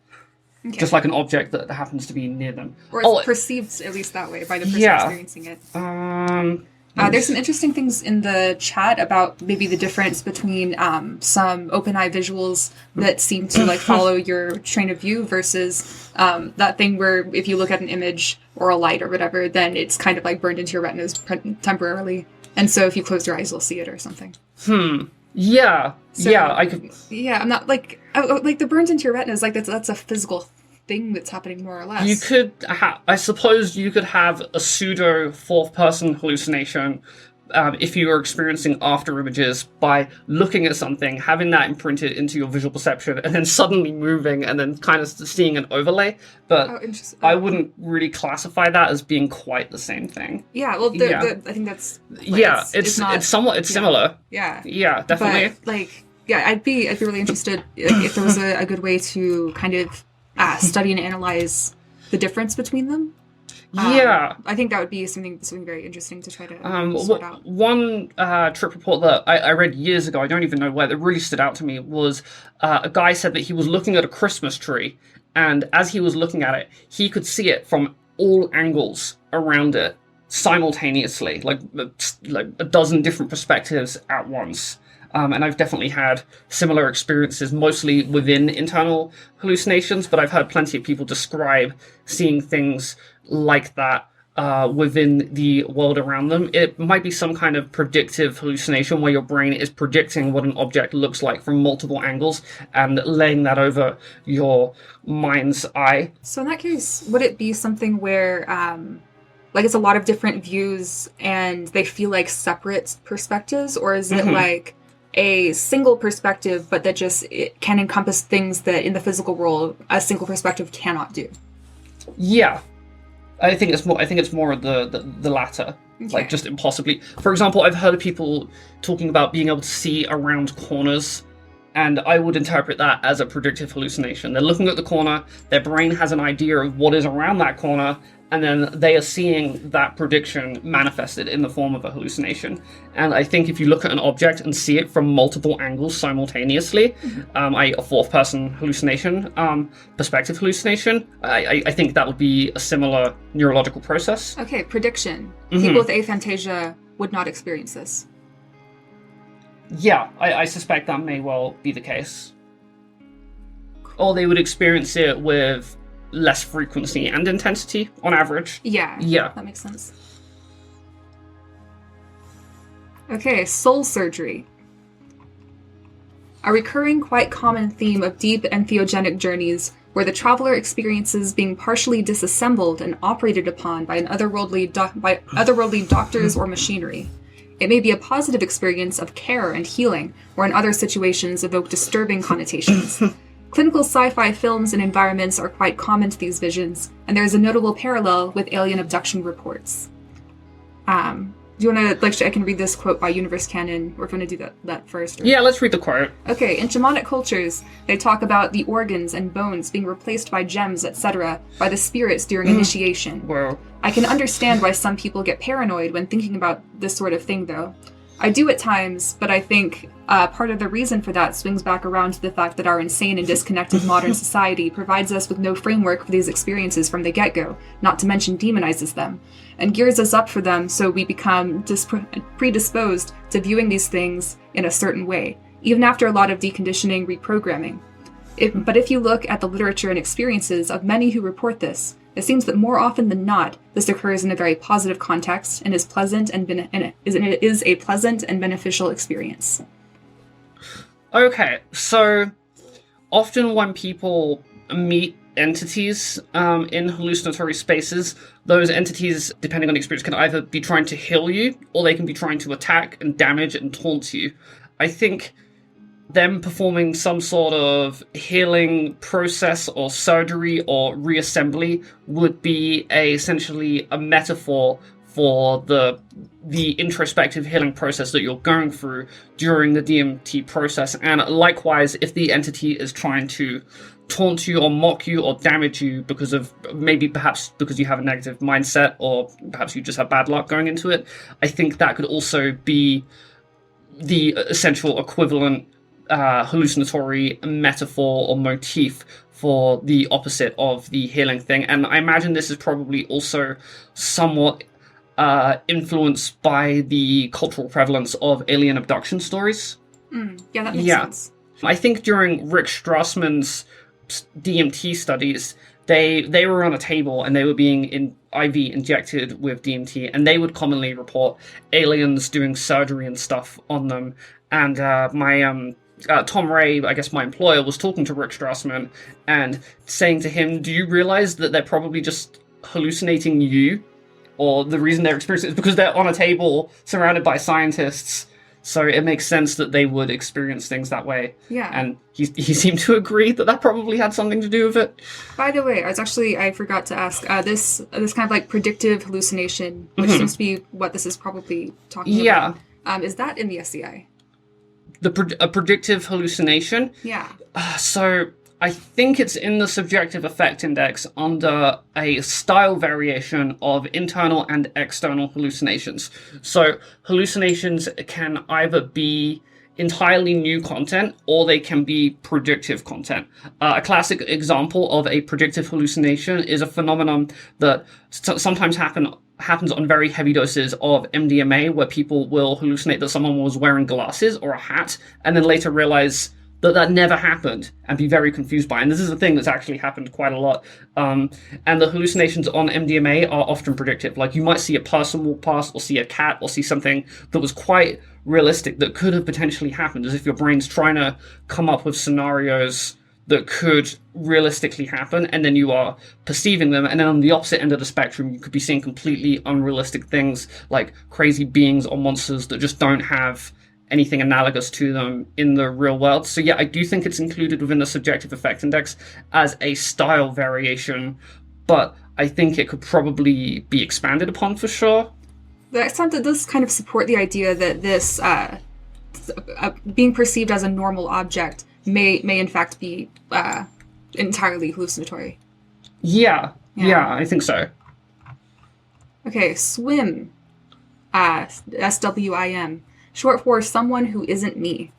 Okay. Just like an object that happens to be near them. Or it's perceived at least that way by the person experiencing it. There's some interesting things in the chat about maybe the difference between some open eye visuals that seem to follow your train of view versus that thing where if you look at an image or a light or whatever, then it's kind of burned into your retinas temporarily. And so if you close your eyes, you'll see it or something. Yeah. So, yeah, I could... Yeah, I'm not the burns into your retinas, that's a physical thing that's happening more or less. You could I suppose you could have a pseudo fourth person hallucination if you are experiencing after images by looking at something, having that imprinted into your visual perception, and then suddenly moving and then kind of seeing an overlay. But I wouldn't really classify that as being quite the same thing. Yeah, well, I think that's... it's somewhat similar. Yeah. Yeah, definitely. But, I'd be really interested if there was a good way to kind of study and analyze the difference between them. I think that would be something very interesting to try to sort out. One trip report that I read years ago, I don't even know where, that really stood out to me was a guy said that he was looking at a Christmas tree, and as he was looking at it, he could see it from all angles around it simultaneously, like a dozen different perspectives at once. And I've definitely had similar experiences, mostly within internal hallucinations, but I've heard plenty of people describe seeing things like that within the world around them. It might be some kind of predictive hallucination where your brain is predicting what an object looks like from multiple angles and laying that over your mind's eye. So in that case, would it be something where, like, it's a lot of different views and they feel like separate perspectives, or is it like a single perspective, but that just it can encompass things that in the physical world a single perspective cannot do? Yeah. I think it's more the latter. Okay. Like, just impossibly. For example, I've heard of people talking about being able to see around corners, and I would interpret that as a predictive hallucination. They're looking at the corner, their brain has an idea of what is around that corner, and then they are seeing that prediction manifested in the form of a hallucination. And I think if you look at an object and see it from multiple angles simultaneously, a fourth-person hallucination, perspective hallucination, I think that would be a similar neurological process. Okay, prediction. People with aphantasia would not experience this. Yeah, I suspect that may well be the case. Or they would experience it with less frequency and intensity on average. Yeah. Yeah. That makes sense. Okay, soul surgery. A recurring, quite common theme of deep entheogenic journeys where the traveler experiences being partially disassembled and operated upon by otherworldly doctors or machinery. It may be a positive experience of care and healing, or in other situations evoke disturbing connotations. Clinical sci-fi films and environments are quite common to these visions, and there is a notable parallel with alien abduction reports. Do you want to, I can read this quote by Universe Canon, or if you want to do that first? Or... Yeah, let's read the quote. Okay, in shamanic cultures, they talk about the organs and bones being replaced by gems, etc., by the spirits during initiation. Whoa. I can understand why some people get paranoid when thinking about this sort of thing, though. I do at times, but I think part of the reason for that swings back around to the fact that our insane and disconnected modern society provides us with no framework for these experiences from the get-go, not to mention demonizes them, and gears us up for them so we become predisposed to viewing these things in a certain way, even after a lot of deconditioning, reprogramming. But if you look at the literature and experiences of many who report this, it seems that more often than not, this occurs in a very positive context and is pleasant and is a pleasant and beneficial experience. Okay, so often when people meet entities in hallucinatory spaces, those entities, depending on the experience, can either be trying to heal you, or they can be trying to attack and damage and taunt you. I think them performing some sort of healing process or surgery or reassembly would be essentially a metaphor for the introspective healing process that you're going through during the DMT process. And likewise, if the entity is trying to taunt you or mock you or damage you because of perhaps because you have a negative mindset, or perhaps you just have bad luck going into it, I think that could also be the essential equivalent hallucinatory metaphor or motif for the opposite of the healing thing. And I imagine this is probably also somewhat influenced by the cultural prevalence of alien abduction stories. Yeah, that makes sense. I think during Rick Strassman's DMT studies, they were on a table and they were being IV injected with DMT, and they would commonly report aliens doing surgery and stuff on them. And Tom Ray, I guess my employer, was talking to Rick Strassman and saying to him, do you realize that they're probably just hallucinating you? Or the reason they're experiencing it is because they're on a table surrounded by scientists. So it makes sense that they would experience things that way. Yeah. And he seemed to agree that probably had something to do with it. By the way, I forgot to ask, this kind of like predictive hallucination, which seems to be what this is probably talking about. Is that in the SCI? A predictive hallucination? Yeah. So I think it's in the subjective effect index under a style variation of internal and external hallucinations. So hallucinations can either be entirely new content, or they can be predictive content. A classic example of a predictive hallucination is a phenomenon that sometimes happens on very heavy doses of MDMA, where people will hallucinate that someone was wearing glasses or a hat, and then later realize that never happened and be very confused by it. And this is a thing that's actually happened quite a lot. And the hallucinations on MDMA are often predictive. Like, you might see a person walk past, or see a cat, or see something that was quite realistic that could have potentially happened, as if your brain's trying to come up with scenarios that could realistically happen, and then you are perceiving them. And then on the opposite end of the spectrum, you could be seeing completely unrealistic things, like crazy beings or monsters that just don't have anything analogous to them in the real world. So yeah, I do think it's included within the subjective effect index as a style variation, but I think it could probably be expanded upon for sure. The extent that does kind of support the idea that this being perceived as a normal object may in fact be entirely hallucinatory. Yeah, I think so. Okay, swim. SWIM. Short for someone who isn't me.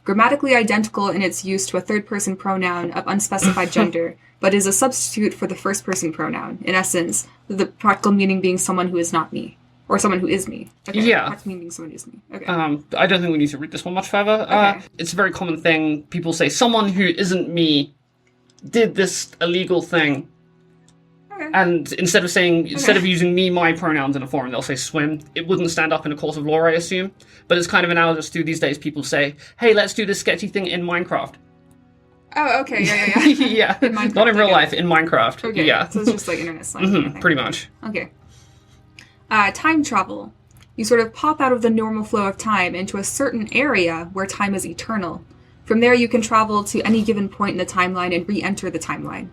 Grammatically identical in its use to a third-person pronoun of unspecified gender, but is a substitute for the first-person pronoun. In essence, the practical meaning being someone who is not me. Or someone who is me. Okay, yeah. Practical meaning being someone who is me. Okay. I don't think we need to read this one much further. Okay. It's a very common thing. People say, someone who isn't me did this illegal thing. Okay. And instead of using me, my pronouns in a forum, they'll say swim. It wouldn't stand up in a court of law, I assume. But it's kind of analogous to these days people say, hey, let's do this sketchy thing in Minecraft. Oh, okay, yeah. Yeah, In Minecraft, not in real life, in Minecraft. Okay, yeah. So it's just like internet slang. Okay. Pretty much. Okay. Time travel. You sort of pop out of the normal flow of time into a certain area where time is eternal. From there you can travel to any given point in the timeline and re-enter the timeline.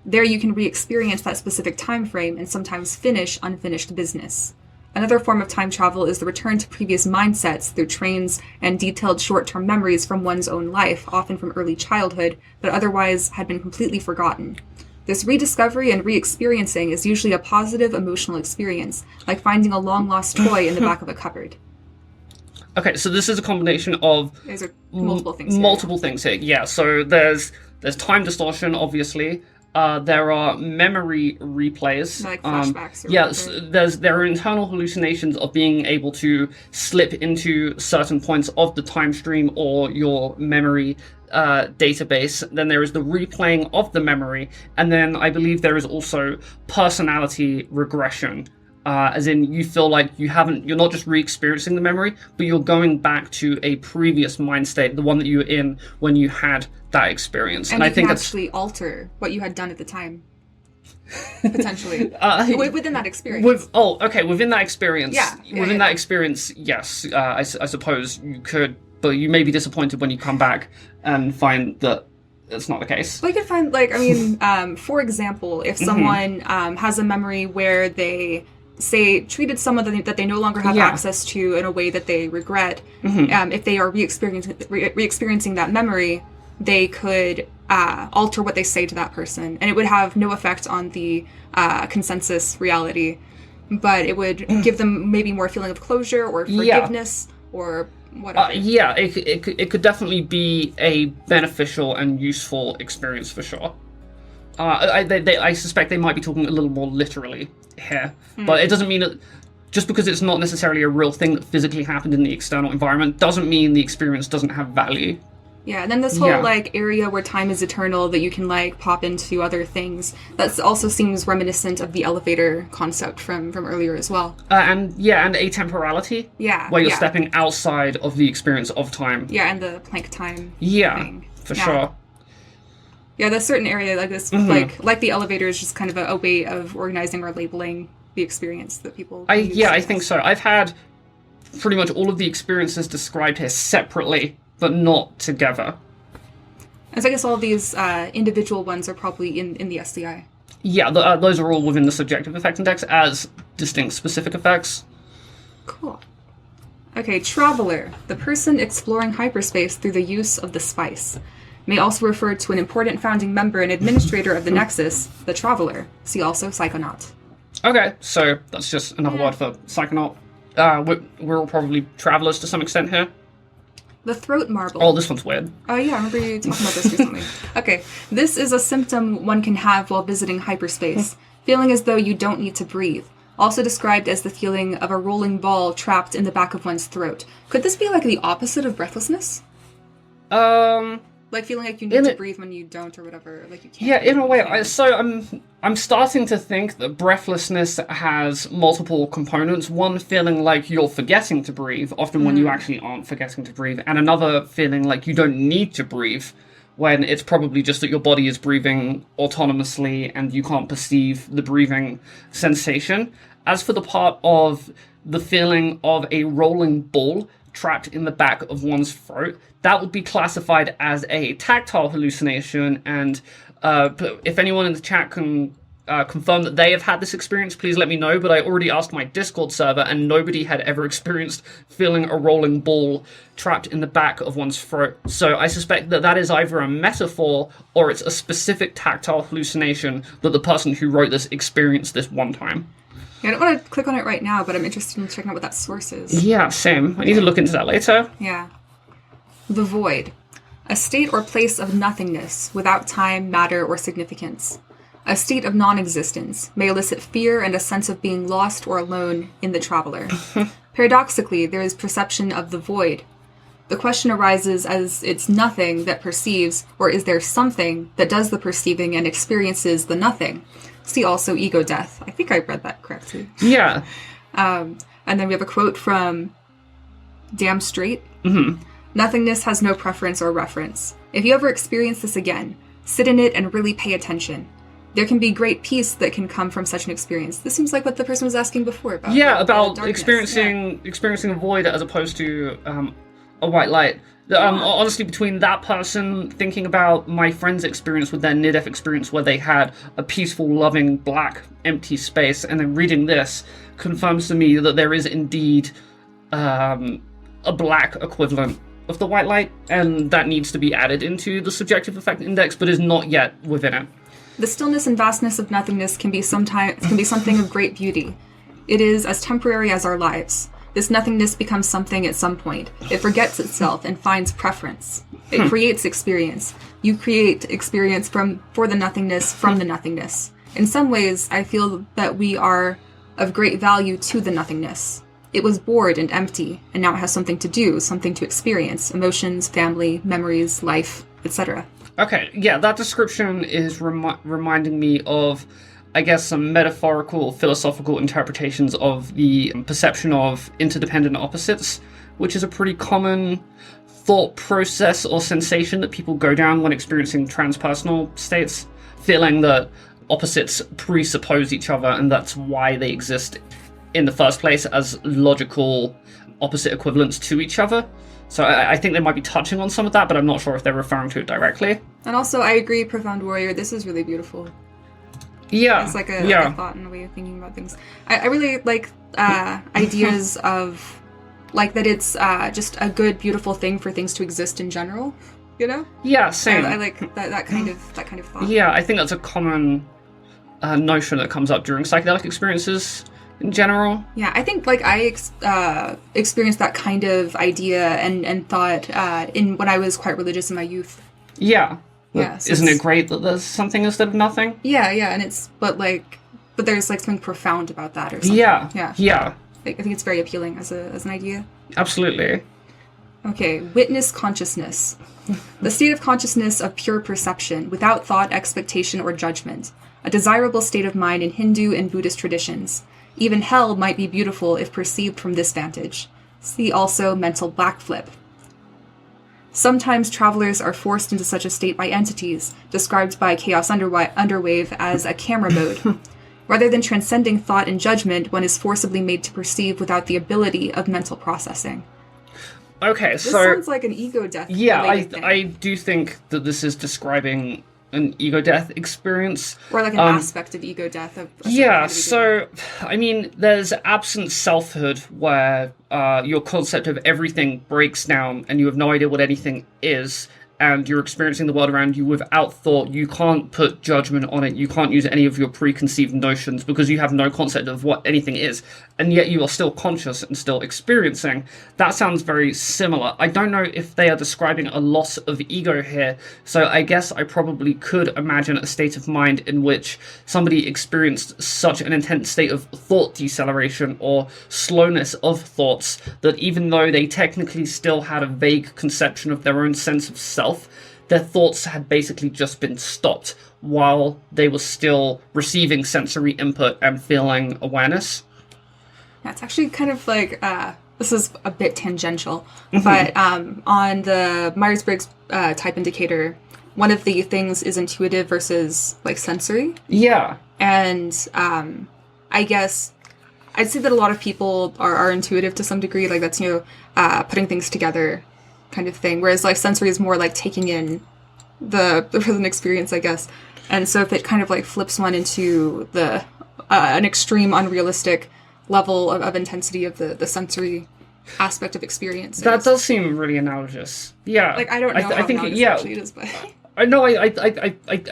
There you can re-experience that specific time frame and sometimes finish unfinished business. Another form of time travel is the return to previous mindsets through trains and detailed short-term memories from one's own life, often from early childhood, but otherwise had been completely forgotten. This rediscovery and re-experiencing is usually a positive emotional experience, like finding a long-lost toy in the back of a cupboard. Okay, so this is a combination of These are multiple things here. Multiple things here, yeah. So there's time distortion, obviously. There are memory replays. Like flashbacks or yes, whatever. there are internal hallucinations of being able to slip into certain points of the time stream or your memory database. Then there is the replaying of the memory, and then I believe there is also personality regression. As in, you feel like you're not just re-experiencing the memory, but you're going back to a previous mind state, the one that you were in when you had that experience. And I you think can that's actually alter what you had done at the time. Potentially. Within that experience. Within that experience. That experience, yes. I suppose you could, but you may be disappointed when you come back and find that it's not the case. Well, you can find, for example, if someone has a memory where they treated someone that they no longer have access to in a way that they regret, if they are re-experiencing that memory, they could alter what they say to that person, and it would have no effect on the consensus reality, but it would give them maybe more feeling of closure or forgiveness or whatever. It could definitely be a beneficial and useful experience for sure. I suspect they might be talking a little more literally here, but it doesn't mean that just because it's not necessarily a real thing that physically happened in the external environment doesn't mean the experience doesn't have value. Yeah, and then this whole area where time is eternal that you can pop into other things, that also seems reminiscent of the elevator concept from earlier as well. And atemporality. Yeah. Where you're stepping outside of the experience of time. Yeah, and the Planck time. Yeah, thing. For sure. Yeah, there's certain area like this, like the elevator is just kind of a way of organizing or labeling the experience that people. I think so. I've had pretty much all of the experiences described here separately, but not together. And so I guess all of these individual ones are probably in the SCI. Yeah, those are all within the subjective effect index as distinct specific effects. Cool. Okay, Traveler, the person exploring hyperspace through the use of the spice. May also refer to an important founding member and administrator of the Nexus, the Traveler. See also Psychonaut. Okay, so that's just another word for Psychonaut. We're all probably travelers to some extent here. The Throat Marble. Oh, this one's weird. Oh yeah, I remember you talking about this recently. Okay, this is a symptom one can have while visiting hyperspace. Feeling as though you don't need to breathe. Also described as the feeling of a rolling ball trapped in the back of one's throat. Could this be like the opposite of breathlessness? Like feeling like you need to breathe when you don't or whatever. Like you can't. Yeah, in a way. I'm starting to think that breathlessness has multiple components. One feeling like you're forgetting to breathe, often when you actually aren't forgetting to breathe. And another feeling like you don't need to breathe, when it's probably just that your body is breathing autonomously and you can't perceive the breathing sensation. As for the part of the feeling of a rolling ball trapped in the back of one's throat, that would be classified as a tactile hallucination, and if anyone in the chat can confirm that they have had this experience, please let me know, but I already asked my Discord server, and nobody had ever experienced feeling a rolling ball trapped in the back of one's throat. So I suspect that that is either a metaphor, or it's a specific tactile hallucination that the person who wrote this experienced this one time. Yeah, I don't want to click on it right now, but I'm interested in checking out what that source is. Yeah, same. I need to look into that later. Yeah. The void. A state or place of nothingness, without time, matter, or significance. A state of non-existence may elicit fear and a sense of being lost or alone in the traveler. Paradoxically, there is perception of the void. The question arises as it's nothing that perceives, or is there something that does the perceiving and experiences the nothing? See also ego death. I think I read that correctly. Yeah. And then we have a quote from Damn Straight. Mm-hmm. Nothingness has no preference or reference. If you ever experience this again, sit in it and really pay attention. There can be great peace that can come from such an experience. This seems like what the person was asking before about. Yeah, about darkness. experiencing a void as opposed to a white light. Honestly, between that person thinking about my friend's experience with their near-death experience where they had a peaceful, loving, black, empty space, and then reading this confirms to me that there is indeed a black equivalent of the white light, and that needs to be added into the subjective effect index, but is not yet within it. The stillness and vastness of nothingness can be something of great beauty. It is as temporary as our lives. This nothingness becomes something at some point. It forgets itself and finds preference. It creates experience. You create experience for the nothingness from the nothingness. In some ways, I feel that we are of great value to the nothingness. It was bored and empty, and now it has something to do, something to experience, emotions, family, memories, life, etc. Okay, yeah, that description is reminding me of, I guess, some metaphorical, philosophical interpretations of the perception of interdependent opposites, which is a pretty common thought process or sensation that people go down when experiencing transpersonal states, feeling that opposites presuppose each other, and that's why they exist in the first place as logical opposite equivalents to each other. So I think they might be touching on some of that, but I'm not sure if they're referring to it directly. And also, I agree, Profound Warrior, this is really beautiful. Yeah. It's like a thought and a way of thinking about things. I really like ideas of, like, that it's just a good, beautiful thing for things to exist in general, you know? Yeah, same. I like that kind of thought. Yeah, I think that's a common notion that comes up during psychedelic experiences in general. Yeah, I think like I experienced that kind of idea and thought when I was quite religious in my youth. Yeah. Yeah. So isn't it great that there's something instead of nothing? Yeah, and but there's like something profound about that or something. Yeah. I think it's very appealing as an idea. Absolutely. Okay, witness consciousness. The state of consciousness of pure perception, without thought, expectation, or judgment. A desirable state of mind in Hindu and Buddhist traditions. Even hell might be beautiful if perceived from this vantage. See also mental backflip. Sometimes travelers are forced into such a state by entities, described by Chaos Underwave as a camera mode. Rather than transcending thought and judgment, one is forcibly made to perceive without the ability of mental processing. Okay, this sounds like an ego death. Yeah, I do think that this is describing an ego death experience. Or like an aspect of ego death. I mean, there's absent selfhood where your concept of everything breaks down and you have no idea what anything is, and you're experiencing the world around you without thought. You can't put judgment on it. You can't use any of your preconceived notions because you have no concept of what anything is, and yet you are still conscious and still experiencing. That sounds very similar. I don't know if they are describing a loss of ego here, so I guess I probably could imagine a state of mind in which somebody experienced such an intense state of thought deceleration or slowness of thoughts that even though they technically still had a vague conception of their own sense of self, their thoughts had basically just been stopped while they were still receiving sensory input and feeling awareness. Yeah, it's actually kind of like, this is a bit tangential, but on the Myers-Briggs type indicator, one of the things is intuitive versus like sensory. Yeah. And I guess I'd say that a lot of people are intuitive to some degree, like that's, putting things together kind of thing. Whereas like sensory is more like taking in the present experience, I guess. And so if it kind of like flips one into the an extreme unrealistic level of intensity of the sensory aspect of experience. That does seem really analogous. Yeah. Like, I don't know I think, actually it is, but... I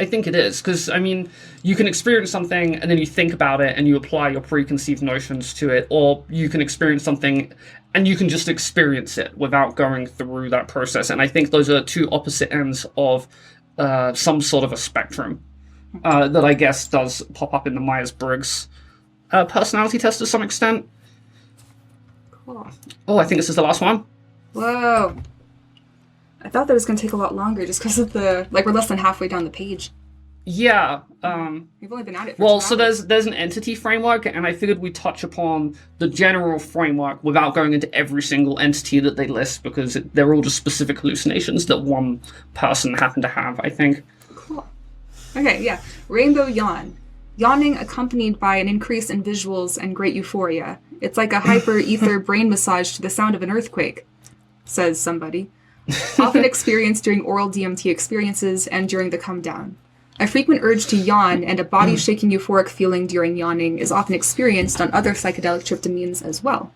think it is, because, I mean, you can experience something and then you think about it and you apply your preconceived notions to it, or you can experience something and you can just experience it without going through that process. And I think those are two opposite ends of some sort of a spectrum that I guess does pop up in the Myers-Briggs personality test to some extent. Cool. Oh, I think this is the last one. Whoa. I thought that was going to take a lot longer just because of we're less than halfway down the page. Yeah. We've only been at it for 2 hours. So there's an entity framework, and I figured we'd touch upon the general framework without going into every single entity that they list, because they're all just specific hallucinations that one person happened to have, I think. Cool. Okay, yeah. Rainbow yawn. Yawning accompanied by an increase in visuals and great euphoria. It's like a hyper-ether brain massage to the sound of an earthquake, says somebody. Often experienced during oral DMT experiences and during the come down. A frequent urge to yawn and a body-shaking euphoric feeling during yawning is often experienced on other psychedelic tryptamines as well.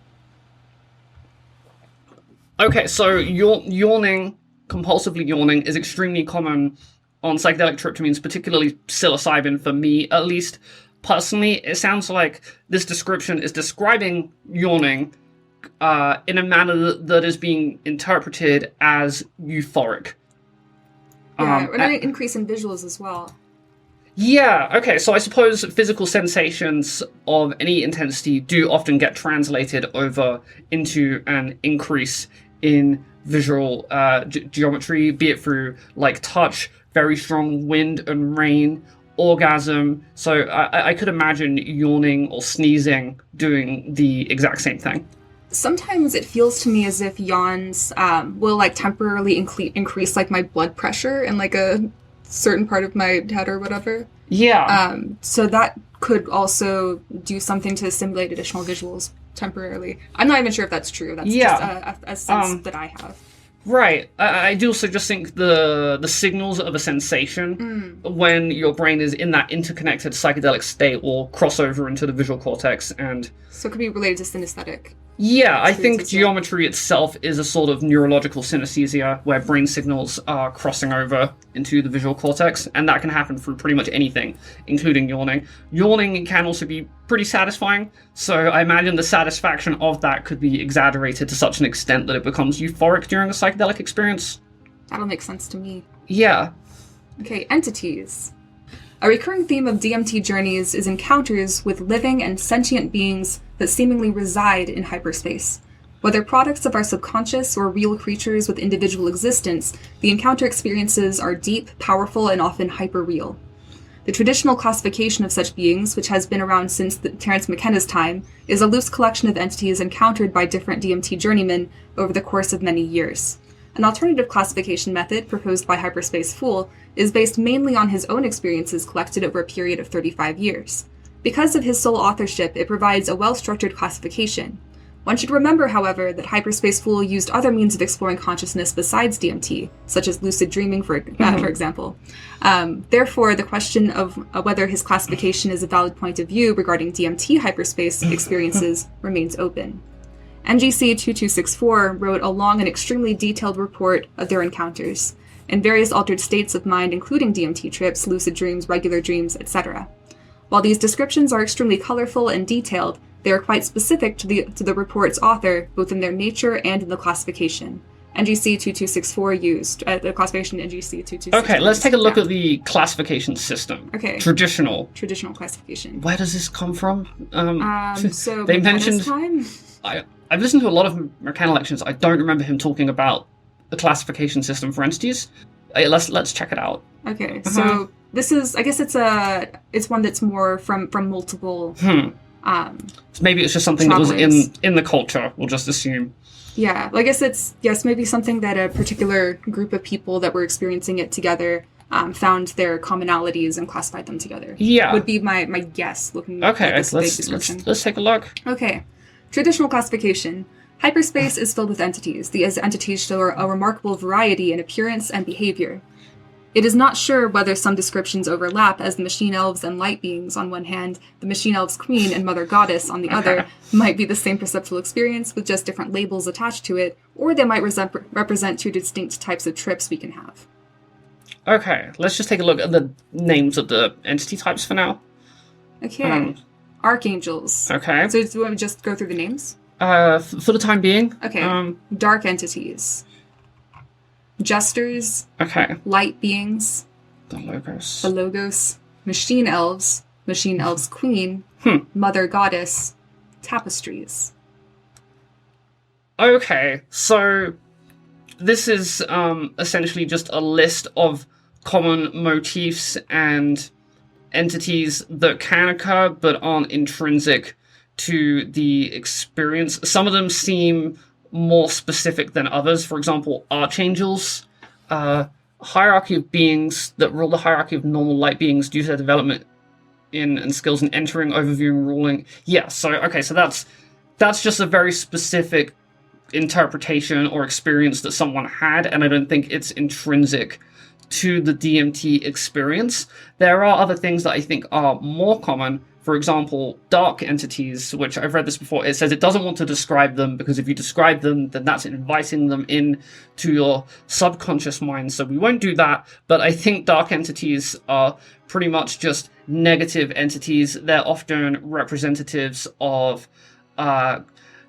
Okay, so yawning, compulsively yawning, is extremely common on psychedelic tryptamines, particularly psilocybin, for me at least. Personally, it sounds like this description is describing yawning in a manner that is being interpreted as euphoric. Yeah, and an increase in visuals as well. Yeah, okay, so I suppose physical sensations of any intensity do often get translated over into an increase in visual geometry, be it through, like, touch, very strong wind and rain, orgasm. So I could imagine yawning or sneezing doing the exact same thing. Sometimes it feels to me as if yawns will like temporarily increase like my blood pressure in like a certain part of my head or whatever. Yeah. So that could also do something to simulate additional visuals temporarily. I'm not even sure if that's true. That's just a sense that I have. Right. I do also just think the signals of a sensation when your brain is in that interconnected psychedelic state will cross over into the visual cortex, and so it could be related to synesthetic. Yeah, I think geometry itself is a sort of neurological synesthesia where brain signals are crossing over into the visual cortex, and that can happen through pretty much anything, including yawning. Yawning can also be pretty satisfying, so I imagine the satisfaction of that could be exaggerated to such an extent that it becomes euphoric during a psychedelic experience. That'll make sense to me. Yeah. Okay, entities. A recurring theme of DMT journeys is encounters with living and sentient beings that seemingly reside in hyperspace. Whether products of our subconscious or real creatures with individual existence, the encounter experiences are deep, powerful, and often hyper-real. The traditional classification of such beings, which has been around since Terence McKenna's time, is a loose collection of entities encountered by different DMT journeymen over the course of many years. An alternative classification method, proposed by Hyperspace Fool, is based mainly on his own experiences collected over a period of 35 years. Because of his sole authorship, it provides a well-structured classification. One should remember, however, that Hyperspace Fool used other means of exploring consciousness besides DMT, such as lucid dreaming, for example. Therefore, the question of whether his classification is a valid point of view regarding DMT hyperspace experiences remains open. NGC 2264 wrote a long and extremely detailed report of their encounters, in various altered states of mind including DMT trips, lucid dreams, regular dreams, etc. While these descriptions are extremely colorful and detailed, they are quite specific to the report's author, both in their nature and in the classification. NGC 2264 used, the classification NGC 2264. Okay, let's take a look at the classification system. Okay. Traditional classification. Where does this come from? So they mentioned... time? I've listened to a lot of McKenna lectures. I don't remember him talking about the classification system for entities. Let's check it out. Okay, so this is, I guess it's one that's more from multiple. So maybe it's just something travelers. that was in the culture. We'll just assume. Yeah, well, I guess it's maybe something that a particular group of people that were experiencing it together found their commonalities and classified them together. Yeah, would be my guess. Looking at this vague description. Let's take a look. Okay, traditional classification. Hyperspace is filled with entities. These entities show a remarkable variety in appearance and behavior. It is not sure whether some descriptions overlap, as the machine elves and light beings on one hand, the machine elves queen and mother goddess on the other, might be the same perceptual experience with just different labels attached to it, or they might represent two distinct types of trips we can have. Okay, let's just take a look at the names of the entity types for now. Okay. Archangels. Okay. So do you want me to just go through the names? For the time being. Okay. Dark entities. Jesters. Okay. Light beings. The Logos. The Logos. Machine elves queen. Mother goddess. Tapestries. Okay, so this is essentially just a list of common motifs and entities that can occur but aren't intrinsic to the experience. Some of them seem more specific than others. For example, archangels, hierarchy of beings that rule the hierarchy of normal light beings due to their development in and skills in entering, overviewing, ruling. Yeah, so that's just a very specific interpretation or experience that someone had, and I don't think it's intrinsic to the DMT experience. There are other things that I think are more common. For example, dark entities, which I've read this before, it says it doesn't want to describe them because if you describe them, then that's inviting them in to your subconscious mind. So we won't do that. But I think dark entities are pretty much just negative entities. They're often representatives of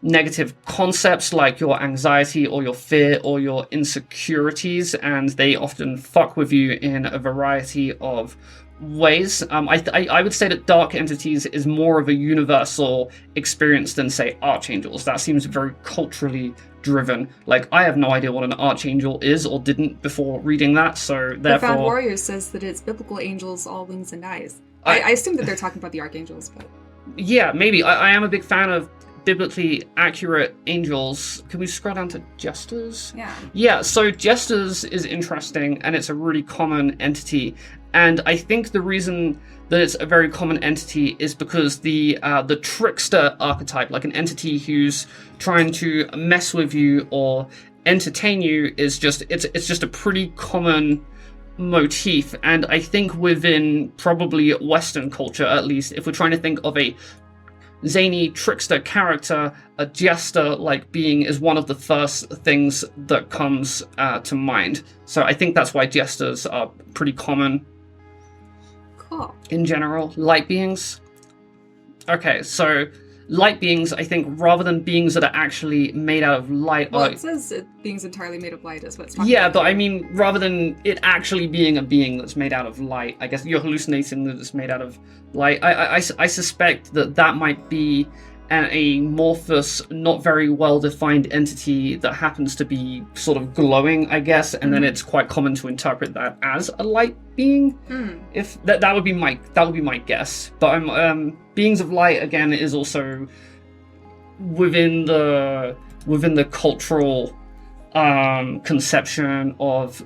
negative concepts like your anxiety or your fear or your insecurities, and they often fuck with you in a variety of ways. I would say that dark entities is more of a universal experience than, say, archangels. That seems very culturally driven. Like, I have no idea what an archangel is or didn't before reading that, so therefore... Profound Warrior says that it's biblical angels, all wings and eyes. I assume that they're talking about the archangels, but... Yeah, maybe. I am a big fan of biblically accurate angels. Can we scroll down to jesters? Yeah, so jesters is interesting, and it's a really common entity. And I think the reason that it's a very common entity is because the trickster archetype, like an entity who's trying to mess with you or entertain you, is just it's just a pretty common motif. And I think within probably Western culture, at least, if we're trying to think of a zany trickster character, a jester-like being is one of the first things that comes to mind. So I think that's why jesters are pretty common. Cool. In general. Light beings. Okay, so light beings, I think, rather than beings that are actually made out of light... Well, it says beings entirely made of light is what it's talking about. Yeah, but I mean, rather than it actually being a being that's made out of light, I guess you're hallucinating that it's made out of light. I suspect that might be an amorphous, not very well-defined entity that happens to be sort of glowing, I guess, and then it's quite common to interpret that as a light being. If that would be my guess. But beings of light, again, is also within the cultural conception of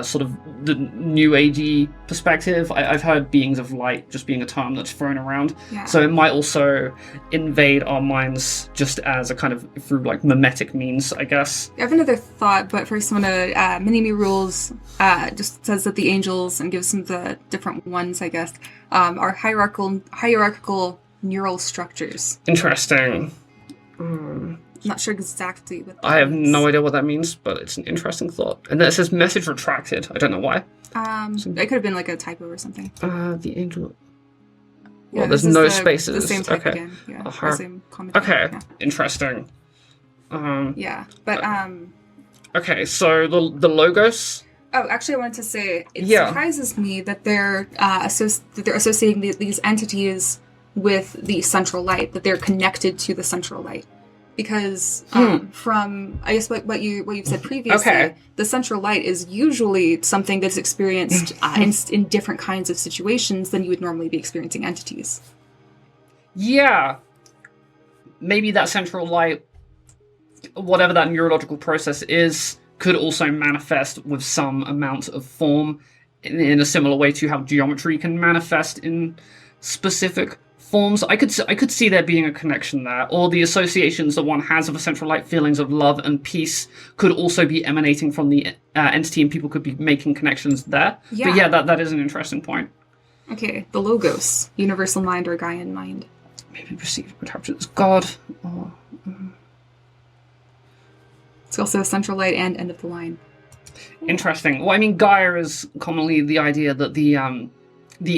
sort of the new agey perspective. I've heard beings of light just being a term that's thrown around. Yeah. So it might also invade our minds just as a kind of through like mimetic means, I guess. I have another thought, but first I'm going to Mini-Me Rules just says that the angels, and gives some of the different ones, I guess, are hierarchical neural structures. Interesting. I'm not sure exactly what that I have means. no idea what that means, but it's an interesting thought. And then it says message retracted. I don't know why. It could have been like a typo or something. The angel... Yeah, well, there's this is no spaces. The same type okay. again. Yeah, Uh-huh. the same comment. Okay, Yeah. interesting. Yeah, but Okay, so the logos... Oh, actually, I wanted to say it Yeah. surprises me that they're associating these entities with the central light, that they're connected to the central light. Because from, I guess, what you've said previously, Okay. the central light is usually something that's experienced in different kinds of situations than you would normally be experiencing entities. Yeah. Maybe that central light, whatever that neurological process is, could also manifest with some amount of form in a similar way to how geometry can manifest in specific forms. I could see there being a connection there, or the associations that one has of a central light, feelings of love and peace, could also be emanating from the entity, and people could be making connections there. Yeah. But yeah, that is an interesting point. Okay, the logos, universal mind or Gaian mind. Maybe perceived perhaps as God. Or, It's also a central light and end of the line. Interesting. Well, I mean, Gaia is commonly the idea that the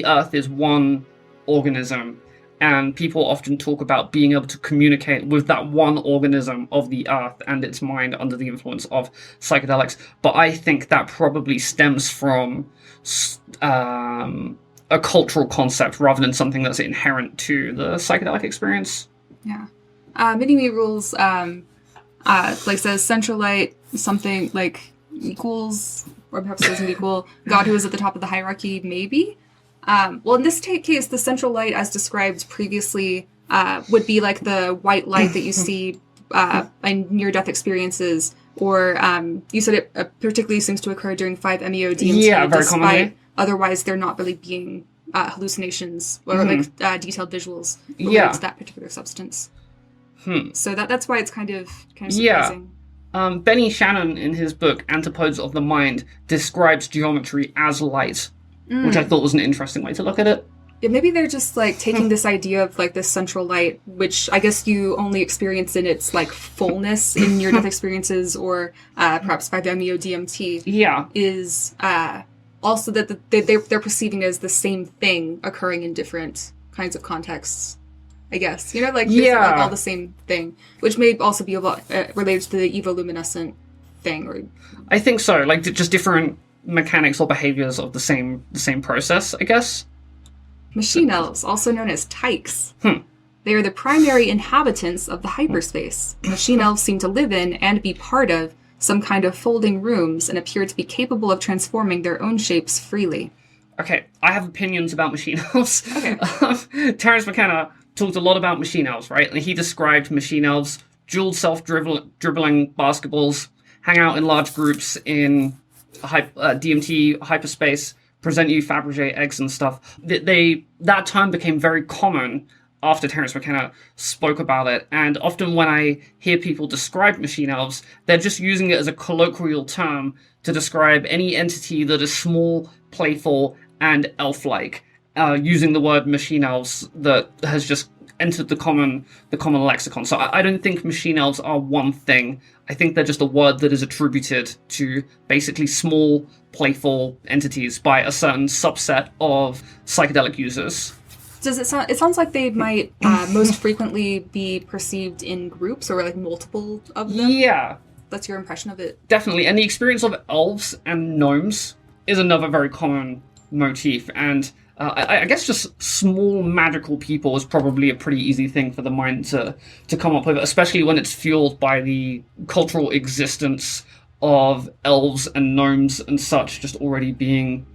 Earth is one organism, and people often talk about being able to communicate with that one organism of the Earth and its mind under the influence of psychedelics. But I think that probably stems from a cultural concept rather than something that's inherent to the psychedelic experience. Yeah. Mini-Me rules says central light something like equals, or perhaps doesn't equal, God who is at the top of the hierarchy, maybe? Well, in this case, the central light, as described previously, would be like the white light that you see in near-death experiences, or you said it particularly seems to occur during 5-MeO DMT, yeah, very commonly. Otherwise they're not really being hallucinations or detailed visuals related to that particular substance. So that's why it's kind of surprising. Benny Shannon, in his book Antipodes of the Mind, describes geometry as light, which I thought was an interesting way to look at it. Yeah, maybe they're just like taking this idea of like this central light, which I guess you only experience in its like fullness in near-death experiences, or perhaps 5-MeO DMT. Yeah, is also that they're perceiving as the same thing occurring in different kinds of contexts. I guess, like basically like all the same thing, which may also be related to the evoluminescent thing, or I think so. Like just different mechanics or behaviors of the same process, I guess. Machine elves, also known as tykes. They are the primary inhabitants of the hyperspace. Machine elves seem to live in and be part of some kind of folding rooms and appear to be capable of transforming their own shapes freely. Okay, I have opinions about machine elves. Okay. Terence McKenna talked a lot about machine elves, right? And he described machine elves, dual self-dribbling basketballs, hang out in large groups in DMT hyperspace, present you Fabergé eggs and stuff. That term became very common after Terence McKenna spoke about it. And often when I hear people describe machine elves, they're just using it as a colloquial term to describe any entity that is small, playful, and elf-like. Using the word machine elves that has just entered the common lexicon. So I don't think machine elves are one thing. I think they're just a word that is attributed to basically small, playful entities by a certain subset of psychedelic users. Does it sound? It sounds like they might most frequently be perceived in groups or like multiple of them. Yeah, that's your impression of it. Definitely, and the experience of elves and gnomes is another very common motif, and I guess just small magical people is probably a pretty easy thing for the mind to come up with, especially when it's fueled by the cultural existence of elves and gnomes and such just already being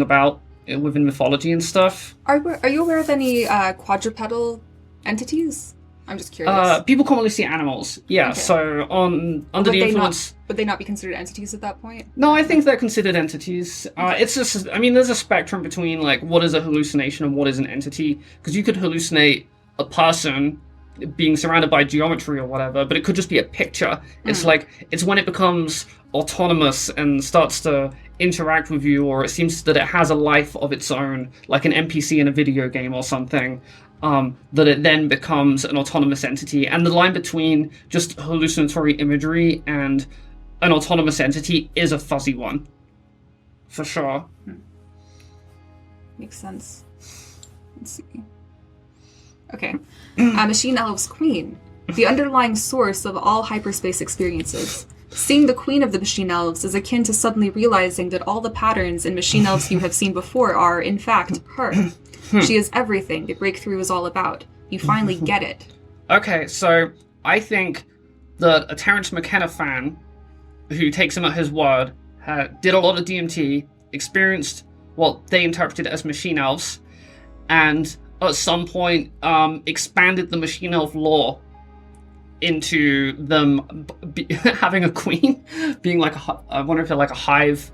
about within mythology and stuff. Are you aware of any quadrupedal entities? I'm just curious. People commonly see animals. Yeah, okay. So under the influence... Would they not be considered entities at that point? No, I think they're considered entities. It's just, I mean, there's a spectrum between, like, what is a hallucination and what is an entity. Because you could hallucinate a person being surrounded by geometry or whatever, but it could just be a picture. It's like, it's when it becomes autonomous and starts to interact with you, or it seems that it has a life of its own, like an NPC in a video game or something. That it then becomes an autonomous entity. And the line between just hallucinatory imagery and an autonomous entity is a fuzzy one. For sure. Makes sense. Let's see. Okay. Machine Elves Queen. The underlying source of all hyperspace experiences. Seeing the Queen of the Machine Elves is akin to suddenly realizing that all the patterns in Machine Elves you have seen before are, in fact, her. She is everything the breakthrough is all about. You finally get it. Okay, so I think that a Terence McKenna fan who takes him at his word did a lot of DMT, experienced what they interpreted as machine elves, and at some point expanded the machine elf lore into them having a queen, being like I wonder if they're like a hive.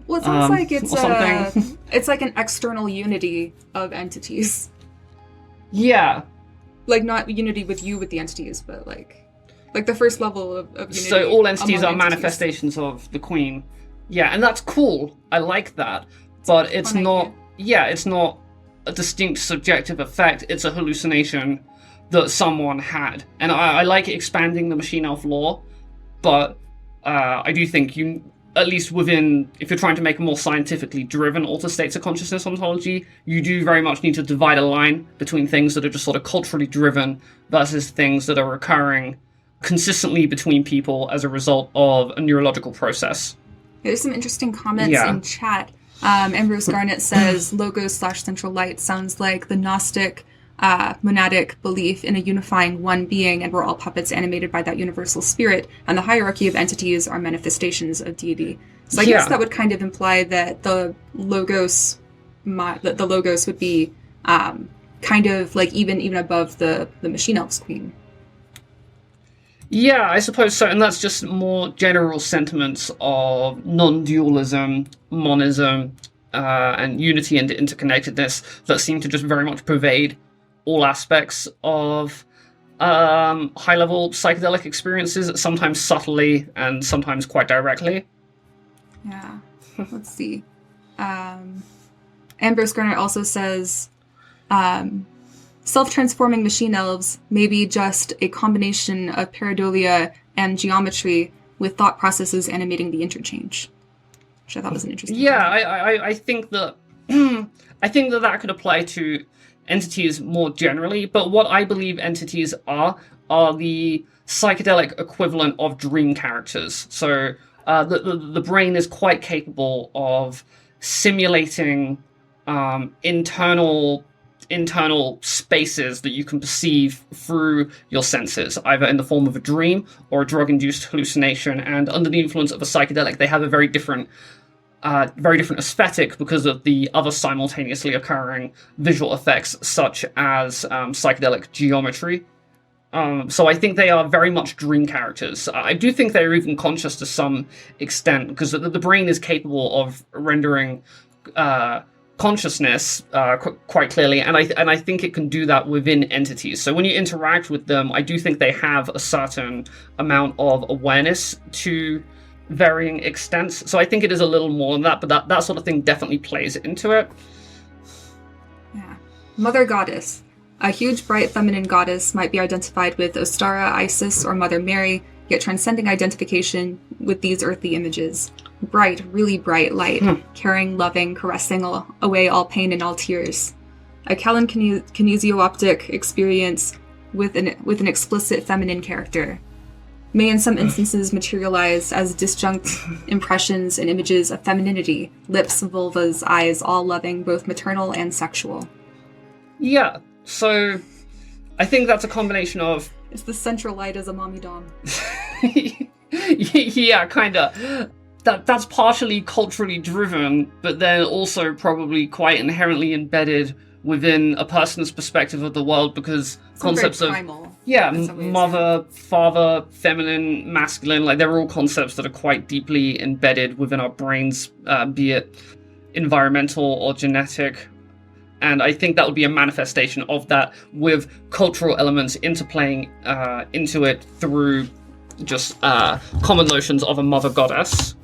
Well, it sounds like it's like an external unity of entities. Yeah. Like not unity with the entities, but like the first level of unity. So all entities are manifestations of the queen. Yeah, and that's cool. I like that. But it's not it's not a distinct subjective effect. It's a hallucination that someone had. And I like expanding the machine elf lore, but I do think you, at least within, if you're trying to make a more scientifically driven altered states of consciousness ontology, you do very much need to divide a line between things that are just sort of culturally driven versus things that are occurring consistently between people as a result of a neurological process. There's some interesting comments in chat. Ambrose Garnett says, Logos/central light sounds like the Gnostic monadic belief in a unifying one being, and we're all puppets animated by that universal spirit, and the hierarchy of entities are manifestations of deity. So I guess that would kind of imply that the Logos would be kind of like even above the machine elves queen. Yeah, I suppose so, and that's just more general sentiments of non-dualism, monism, and unity and interconnectedness that seem to just very much pervade all aspects of high-level psychedelic experiences, sometimes subtly and sometimes quite directly. Yeah, let's see. Ambrose Garner also says, self-transforming machine elves may be just a combination of pareidolia and geometry with thought processes animating the interchange. Which I thought was an interesting point. I think that that could apply to entities more generally, but what I believe entities are the psychedelic equivalent of dream characters. So the brain is quite capable of simulating internal spaces that you can perceive through your senses, either in the form of a dream or a drug-induced hallucination. And under the influence of a psychedelic, they have a very different aesthetic because of the other simultaneously occurring visual effects, such as psychedelic geometry. So I think they are very much dream characters. I do think they're even conscious to some extent, because the brain is capable of rendering consciousness quite clearly, and I think it can do that within entities. So when you interact with them, I do think they have a certain amount of awareness to varying extents. So I think it is a little more than that, but that sort of thing definitely plays into it. Yeah. Mother Goddess. A huge, bright, feminine goddess might be identified with Ostara, Isis, or Mother Mary, yet transcending identification with these earthly images. Bright, really bright light, caring, loving, caressing away all pain and all tears. A Callan kinesio-optic experience with an explicit feminine character. May in some instances materialize as disjunct impressions and images of femininity, lips, vulvas, eyes, all loving, both maternal and sexual. Yeah, so I think that's a combination of... It's the central light as a mommy dom. Yeah, kinda. That's partially culturally driven, but then also probably quite inherently embedded within a person's perspective of the world, because concepts of mother, father, feminine, masculine, like they're all concepts that are quite deeply embedded within our brains, be it environmental or genetic. And I think that would be a manifestation of that, with cultural elements interplaying into it through just common notions of a mother goddess.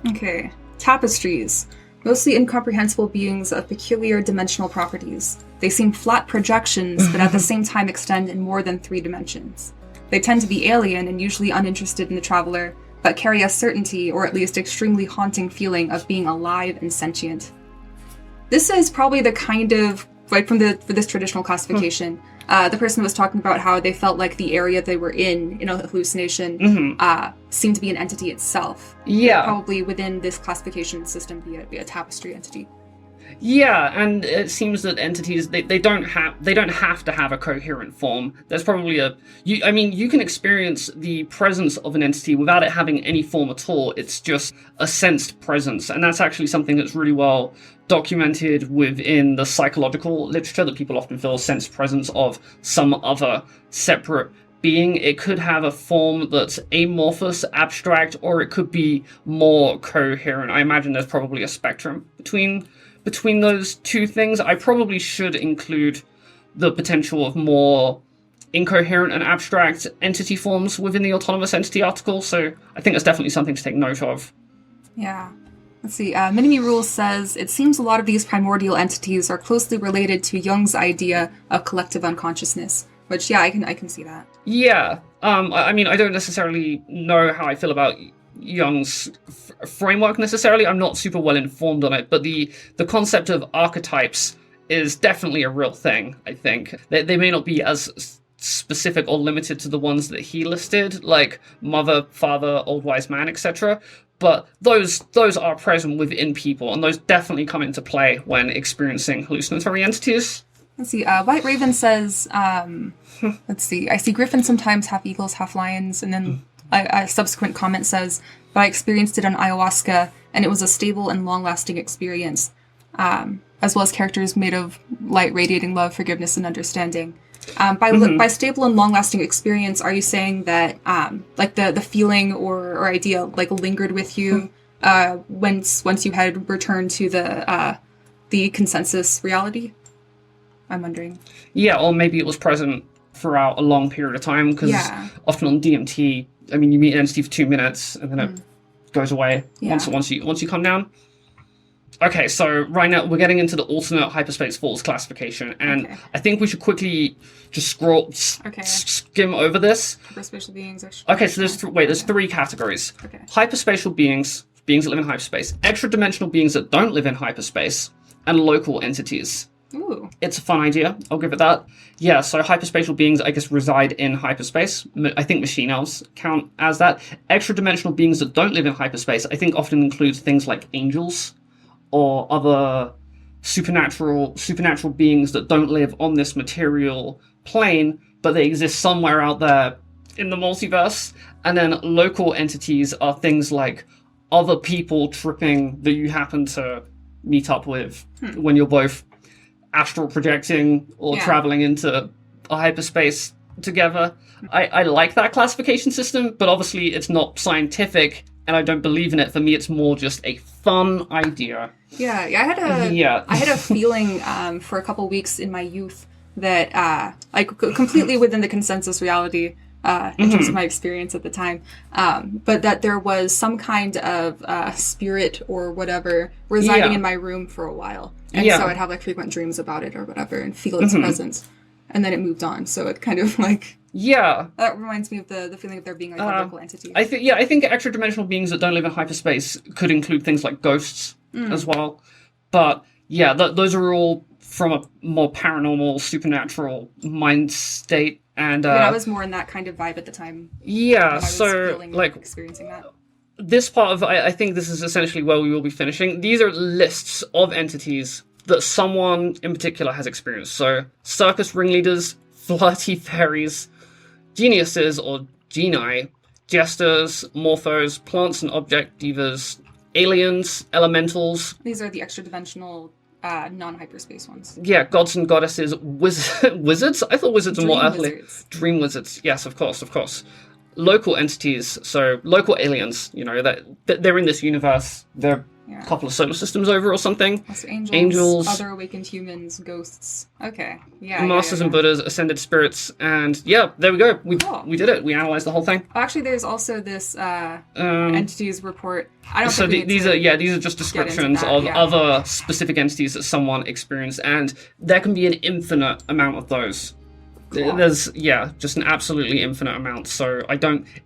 Okay. Tapestries. Mostly incomprehensible beings of peculiar dimensional properties. They seem flat projections, but at the same time extend in more than 3 dimensions. They tend to be alien and usually uninterested in the traveler, but carry a certainty, or at least extremely haunting feeling of being alive and sentient. This is probably the kind of, like for this traditional classification, the person was talking about how they felt like the area they were in a hallucination, seemed to be an entity itself. Yeah. Probably within this classification system be a tapestry entity. Yeah, and it seems that entities they don't have to have a coherent form. There's probably you can experience the presence of an entity without it having any form at all. It's just a sensed presence, and that's actually something that's really well documented within the psychological literature, that people often feel a sensed presence of some other separate being. It could have a form that's amorphous, abstract, or it could be more coherent. I imagine there's probably a spectrum between those two things. I probably should include the potential of more incoherent and abstract entity forms within the autonomous entity article, so I think that's definitely something to take note of. Yeah. Let's see. Minimi Rule says, it seems a lot of these primordial entities are closely related to Jung's idea of collective unconsciousness, which, yeah, I can see that. Yeah. I mean, I don't necessarily know how I feel about Jung's framework necessarily. I'm not super well informed on it, but the concept of archetypes is definitely a real thing, I think. They may not be as specific or limited to the ones that he listed, like mother, father, old wise man, etc., but those are present within people, and those definitely come into play when experiencing hallucinatory entities. Let's see. White Raven says, let's see. I see griffins sometimes half eagles, half lions, and then a subsequent comment says, but I experienced it on ayahuasca, and it was a stable and long-lasting experience, as well as characters made of light radiating love, forgiveness, and understanding. By stable and long-lasting experience, are you saying that like the feeling or idea like lingered with you once you had returned to the consensus reality? I'm wondering. Yeah, or maybe it was present throughout a long period of time, because often on DMT, I mean, you meet an entity for 2 minutes and then it goes away once you come down. Okay, so right now we're getting into the alternate hyperspace falls classification, and I think we should quickly just skim over this. Hyperspatial beings. Okay, so there's three categories. Okay. Hyperspatial beings that live in hyperspace, extra-dimensional beings that don't live in hyperspace, and local entities. Ooh. It's a fun idea, I'll give it that. Yeah, so hyperspatial beings, I guess, reside in hyperspace. I think machine elves count as that. Extra-dimensional beings that don't live in hyperspace, I think often includes things like angels, or other supernatural beings that don't live on this material plane, but they exist somewhere out there in the multiverse. And then local entities are things like other people tripping that you happen to meet up with when you're both astral projecting or traveling into a hyperspace together. I like that classification system, but obviously it's not scientific, and I don't believe in it. For me, it's more just a fun idea. Yeah, I had a feeling for a couple weeks in my youth that, like, completely within the consensus reality, in terms of my experience at the time, but that there was some kind of spirit or whatever residing in my room for a while. And so I'd have, like, frequent dreams about it or whatever and feel its presence. And then it moved on. So it kind of, like... Yeah. That reminds me of the feeling of there being, like, a local entity. I think extra-dimensional beings that don't live in hyperspace could include things like ghosts as well. But, yeah, those are all from a more paranormal, supernatural mind state. And I was more in that kind of vibe at the time. Yeah, so, like... experiencing that. This part of, I think this is essentially where we will be finishing. These are lists of entities that someone in particular has experienced. So, circus ringleaders, flirty fairies, geniuses or genii, jesters, morphos, plants and object divas, aliens, elementals. These are the extra-dimensional, non-hyperspace ones. Yeah, gods and goddesses, wizards? I thought wizards were more earthly. Dream wizards. Yes, of course. Local entities, so local aliens, you know, that they're in this universe. They're a couple of solar systems over or something. Also angels, other awakened humans, ghosts. Okay, yeah. Masters and Buddhas, ascended spirits, and yeah, there we go. We did it. We analyzed the whole thing. Oh, actually, there's also this entities report. I don't. So these are just descriptions of other specific entities that someone experienced, and there can be an infinite amount of those. Cool. There's just an absolutely infinite amount. So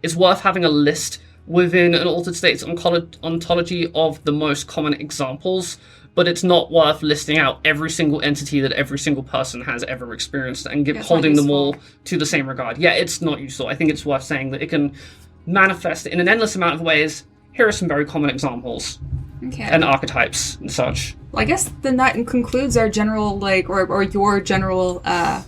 it's worth having a list within an altered states ontology of the most common examples, but it's not worth listing out every single entity that every single person has ever experienced and holding them all to the same regard. Yeah, it's not useful. I think it's worth saying that it can manifest in an endless amount of ways. Here are some very common examples and archetypes and such. Well, I guess then that concludes our general, or your general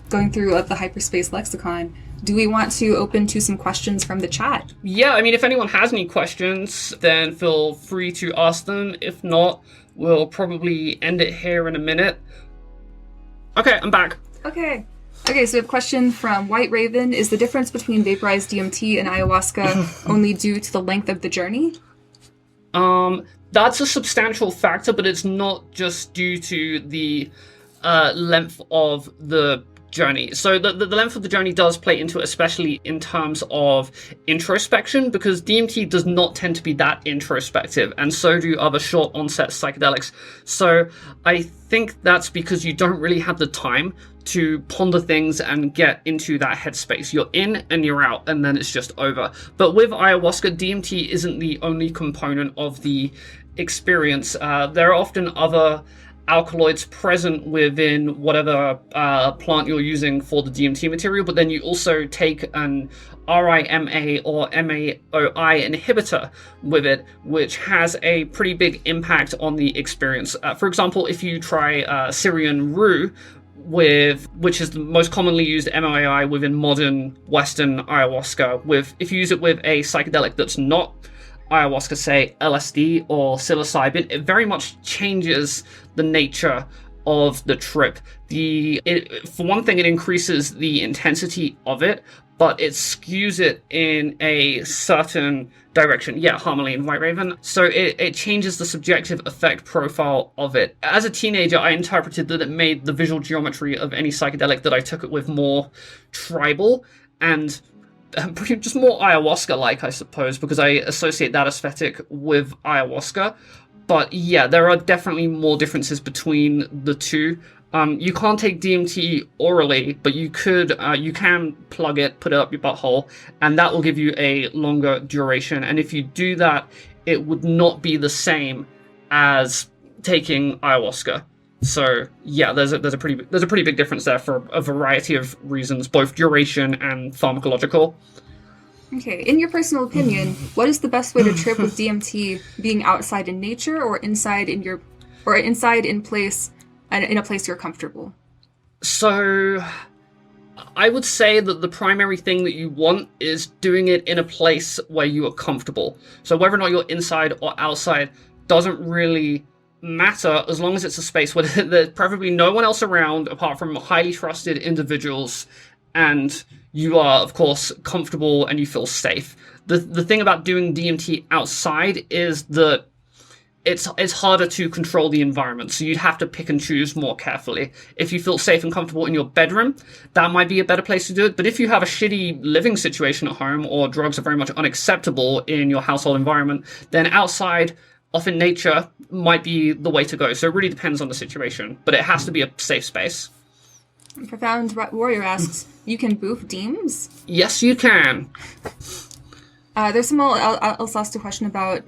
going through of the Hyperspace Lexicon. Do we want to open to some questions from the chat? Yeah, I mean, if anyone has any questions, then feel free to ask them. If not, we'll probably end it here in a minute. Okay, I'm back. Okay, so we have a question from White Raven. Is the difference between vaporized DMT and ayahuasca only due to the length of the journey? That's a substantial factor, but it's not just due to the length of the journey. So the length of the journey does play into it, especially in terms of introspection, because DMT does not tend to be that introspective, and so do other short onset psychedelics. So I think that's because you don't really have the time to ponder things and get into that headspace. You're in and you're out, and then it's just over. But with ayahuasca, DMT isn't the only component of the experience. There are often other alkaloids present within whatever plant you're using for the DMT material, but then you also take an RIMA or MAOI inhibitor with it, which has a pretty big impact on the experience. For example, if you try Syrian rue, which is the most commonly used MAOI within modern Western ayahuasca, if you use it with a psychedelic that's not ayahuasca, say LSD or psilocybin, it very much changes the nature of the trip. For one thing, it increases the intensity of it, but it skews it in a certain direction. Yeah, Harmaline, White Raven. So it changes the subjective effect profile of it. As a teenager, I interpreted that it made the visual geometry of any psychedelic that I took it with more tribal and just more ayahuasca-like, I suppose, because I associate that aesthetic with ayahuasca. But yeah, there are definitely more differences between the two. You can't take DMT orally, but you can plug it, put it up your butthole, and that will give you a longer duration. And if you do that, it would not be the same as taking ayahuasca. So yeah, there's a pretty big difference there for a variety of reasons, both duration and pharmacological. Okay, in your personal opinion, what is the best way to trip with DMT? Being outside in nature, or inside in a place you're comfortable? So I would say that the primary thing that you want is doing it in a place where you are comfortable. So whether or not you're inside or outside doesn't really matter, as long as it's a space where there's preferably no one else around apart from highly trusted individuals, and you are, of course, comfortable and you feel safe. The thing about doing DMT outside is that it's harder to control the environment, so you'd have to pick and choose more carefully. If you feel safe and comfortable in your bedroom, that might be a better place to do it. But if you have a shitty living situation at home, or drugs are very much unacceptable in your household environment, then outside, off in nature, might be the way to go. So it really depends on the situation, but it has to be a safe space. Profound Warrior asks, you can boof deems? Yes, you can. There's some else asked a question about,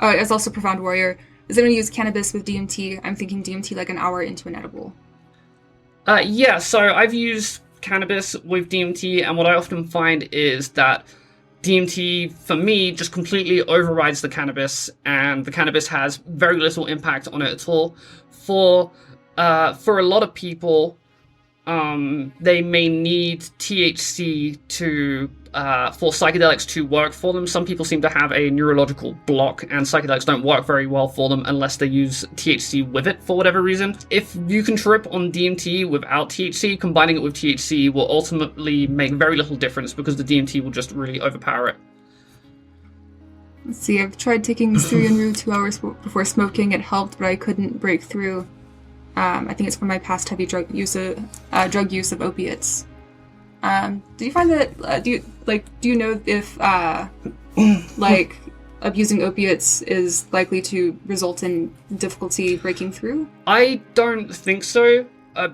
it's also Profound Warrior. Is it going to use cannabis with DMT? I'm thinking DMT like an hour into an edible. Yeah, so I've used cannabis with DMT, and what I often find is that DMT, for me, just completely overrides the cannabis, and the cannabis has very little impact on it at all. For a lot of people, they may need THC for psychedelics to work for them. Some people seem to have a neurological block, and psychedelics don't work very well for them unless they use THC with it for whatever reason. If you can trip on DMT without THC, combining it with THC will ultimately make very little difference, because the DMT will just really overpower it. Let's see, I've tried taking Syrian rue 2 hours before smoking. It helped, but I couldn't break through. I think it's from my past heavy drug use of opiates. Do you find that? Do you know if abusing opiates is likely to result in difficulty breaking through? I don't think so,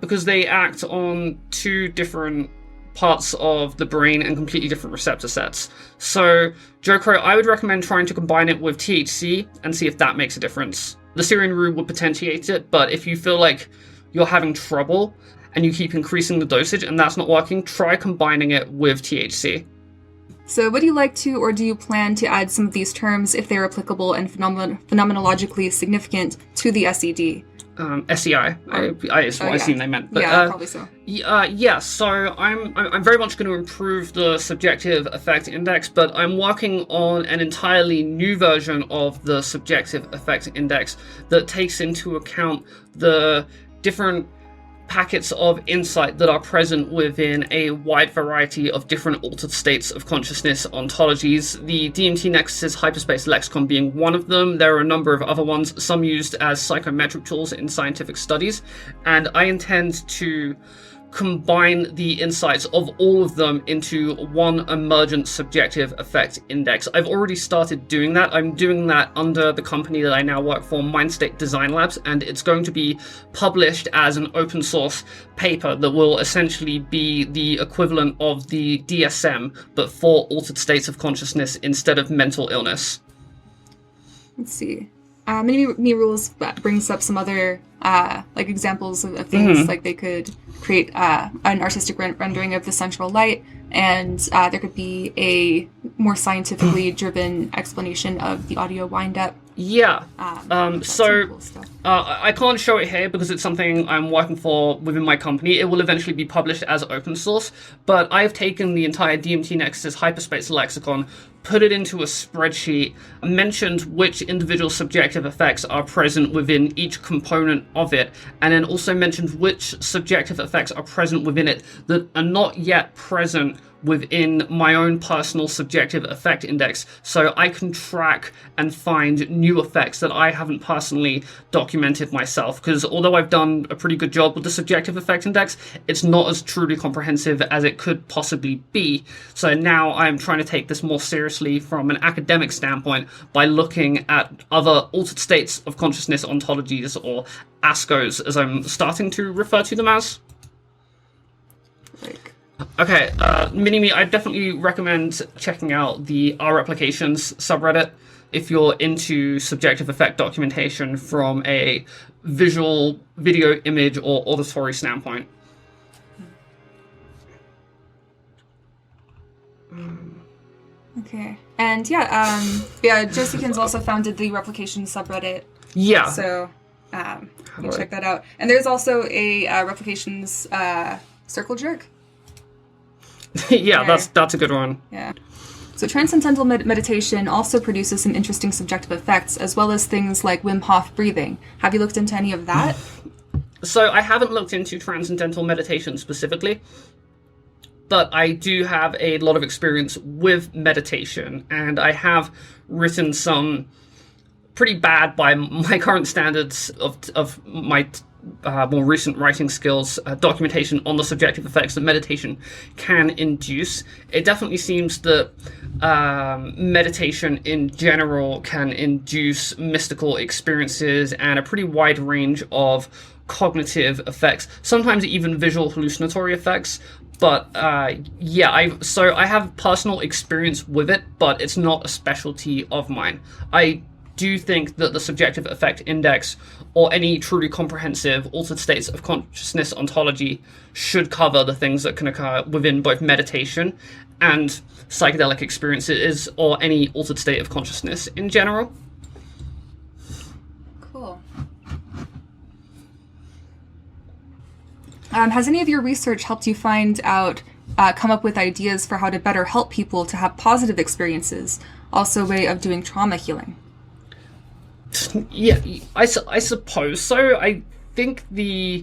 because they act on two different parts of the brain and completely different receptor sets. So, Joko, I would recommend trying to combine it with THC and see if that makes a difference. The Syrian rue would potentiate it, but if you feel like you're having trouble and you keep increasing the dosage and that's not working, try combining it with THC. So would you like to, or do you plan to add some of these terms, if they are applicable and phenomenologically significant, to the SED? SEI. I assume they meant. But, yeah, probably so. Yeah, so I'm very much going to improve the subjective effect index, but I'm working on an entirely new version of the subjective effect index that takes into account the different packets of insight that are present within a wide variety of different altered states of consciousness ontologies. The DMT Nexus's Hyperspace Lexicon being one of them. There are a number of other ones, some used as psychometric tools in scientific studies, and I intend to combine the insights of all of them into one emergent subjective effect index. I've already started doing that. I'm doing that under the company that I now work for, Mindstate Design Labs, and it's going to be published as an open source paper that will essentially be the equivalent of the DSM, but for altered states of consciousness instead of mental illness. Let's see. Mini Rules brings up some other examples of things, like they could create an artistic rendering of the central light, and there could be a more scientifically driven explanation of the audio wind-up. Yeah. Cool I can't show it here because it's something I'm working for within my company. It will eventually be published as open source, but I've taken the entire DMT Nexus's Hyperspace Lexicon, put it into a spreadsheet, mentioned which individual subjective effects are present within each component of it, and then also mentioned which subjective effects are present within it that are not yet present within my own personal subjective effect index, so I can track and find new effects that I haven't personally documented myself, because although I've done a pretty good job with the subjective effect index, it's not as truly comprehensive as it could possibly be. So now I'm trying to take this more seriously from an academic standpoint by looking at other altered states of consciousness ontologies, or ASCOs as I'm starting to refer to them as. Okay, Mini-Me, I definitely recommend checking out the R-Replications subreddit if you're into subjective effect documentation from a visual, video, image, or auditory standpoint. Okay, and Josie also founded the Replications subreddit. Yeah. So, you can check that out. And there's also a Replications circle jerk. Yeah, that's a good one. Yeah. So transcendental meditation also produces some interesting subjective effects, as well as things like Wim Hof breathing. Have you looked into any of that? So I haven't looked into transcendental meditation specifically, but I do have a lot of experience with meditation, and I have written some pretty bad by my current standards of my more recent writing skills, documentation on the subjective effects that meditation can induce. It definitely seems that meditation in general can induce mystical experiences and a pretty wide range of cognitive effects, sometimes even visual hallucinatory effects. But I have personal experience with it, but it's not a specialty of mine. I do think that the subjective effect index, or any truly comprehensive altered states of consciousness ontology, should cover the things that can occur within both meditation and psychedelic experiences, or any altered state of consciousness in general. Cool. Has any of your research helped you come up with ideas for how to better help people to have positive experiences? Also a way of doing trauma healing? Yeah, I suppose so. I think the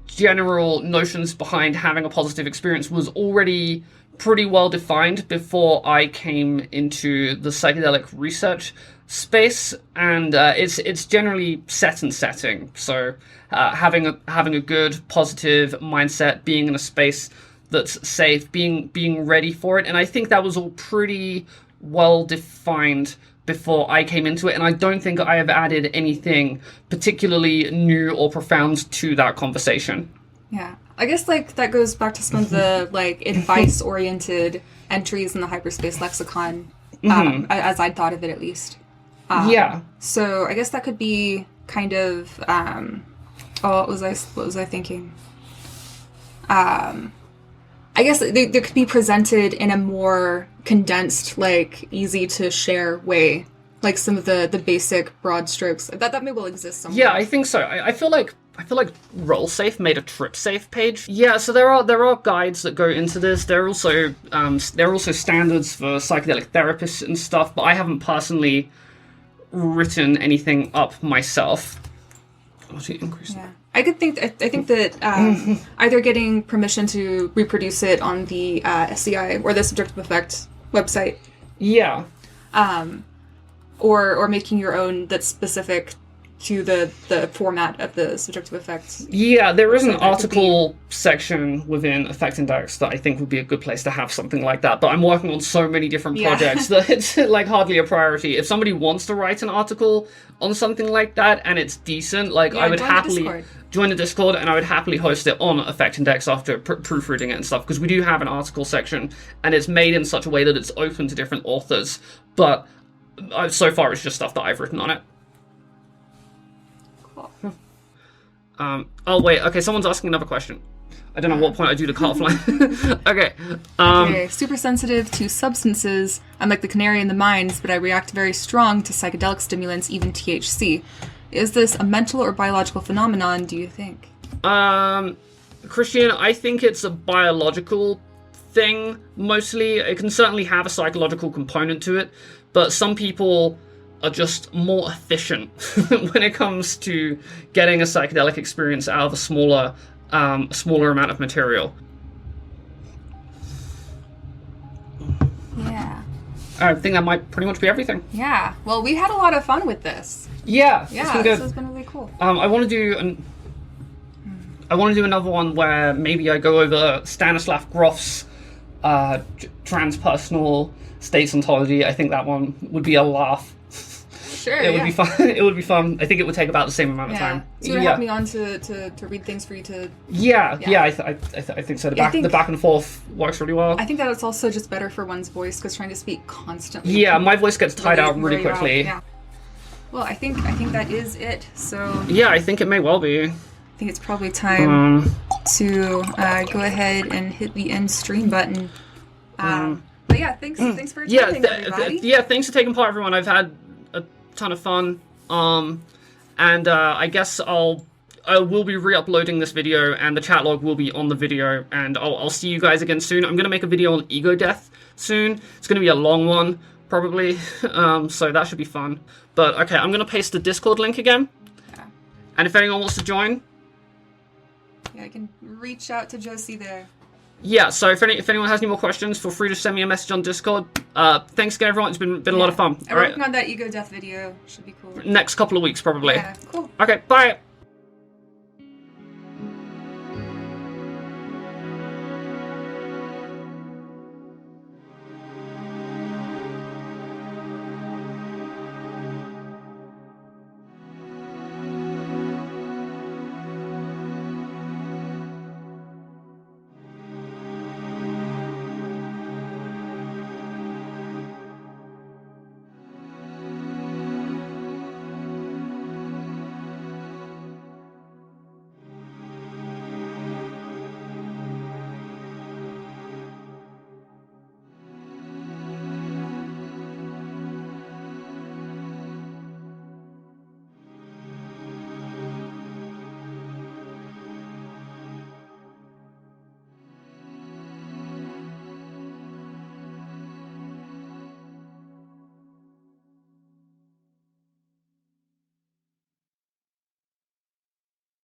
general notions behind having a positive experience was already pretty well defined before I came into the psychedelic research space, and it's generally set and setting. So having a good positive mindset, being in a space that's safe, being ready for it, and I think that was all pretty well defined before I came into it, and I don't think I have added anything particularly new or profound to that conversation. Yeah, I guess that goes back to some of the advice-oriented entries in the Hyperspace Lexicon, as I'd thought of it at least. Yeah. So I guess that could be kind of what was I thinking? I guess they could be presented in a more condensed, like, easy to share way. Like some of the basic broad strokes. That may well exist somewhere. Yeah, I think so. I feel like RollSafe made a TripSafe page. Yeah, so there are guides that go into this. There are also standards for psychedelic therapists and stuff, but I haven't personally written anything up myself. Yeah. I think that either getting permission to reproduce it on the SCI or the Subjective Effect website. Yeah. Or making your own that's specific to the format of the Subjective Effects. Yeah, there is an article section within Effect Index that I think would be a good place to have something like that, but I'm working on so many different projects that it's like hardly a priority. If somebody wants to write an article on something like that and it's decent, like I would happily join the Discord and I would happily host it on Effect Index after proofreading it and stuff, because we do have an article section and it's made in such a way that it's open to different authors, but so far it's just stuff that I've written on it. Oh wait, okay, someone's asking another question. I don't know what point I do the cut offline. Okay. Okay, super sensitive to substances. I'm like the canary in the mines, but I react very strong to psychedelic stimulants, even THC. Is this a mental or biological phenomenon, do you think? Christian, I think it's a biological thing, mostly. It can certainly have a psychological component to it, but some people are just more efficient when it comes to getting a psychedelic experience out of a smaller amount of material. Yeah. I think that might pretty much be everything. Yeah. Well, we had a lot of fun with this. Yeah. Yeah, this has been really cool. I want to do another one where maybe I go over Stanislav Grof's transpersonal states ontology. I think that one would be a laugh. Sure, it would be fun. It would be fun. I think it would take about the same amount of time. So you would have me on to read things for you to... Yeah. I think so. The back and forth works really well. I think that it's also just better for one's voice, because trying to speak constantly... Yeah, my voice gets tired out really quickly. Yeah. Well, I think that is it, so... Yeah, I think it may well be. I think it's probably time to go ahead and hit the end stream button. But yeah, thanks for attending, everybody. Thanks for taking part, everyone. I've had a ton of fun. And I guess I will be re-uploading this video, and the chat log will be on the video, and I'll see you guys again soon. I'm going to make a video on ego death soon. It's going to be a long one, probably, so that should be fun. But okay, I'm going to paste the Discord link again. Yeah. And if anyone wants to join... Yeah, I can reach out to Josie there. Yeah, so if anyone has any more questions, feel free to send me a message on Discord. Thanks again, everyone. It's been a lot of fun. I'm working on that ego death video. Should be cool. Next couple of weeks, probably. Yeah, cool. Okay, bye.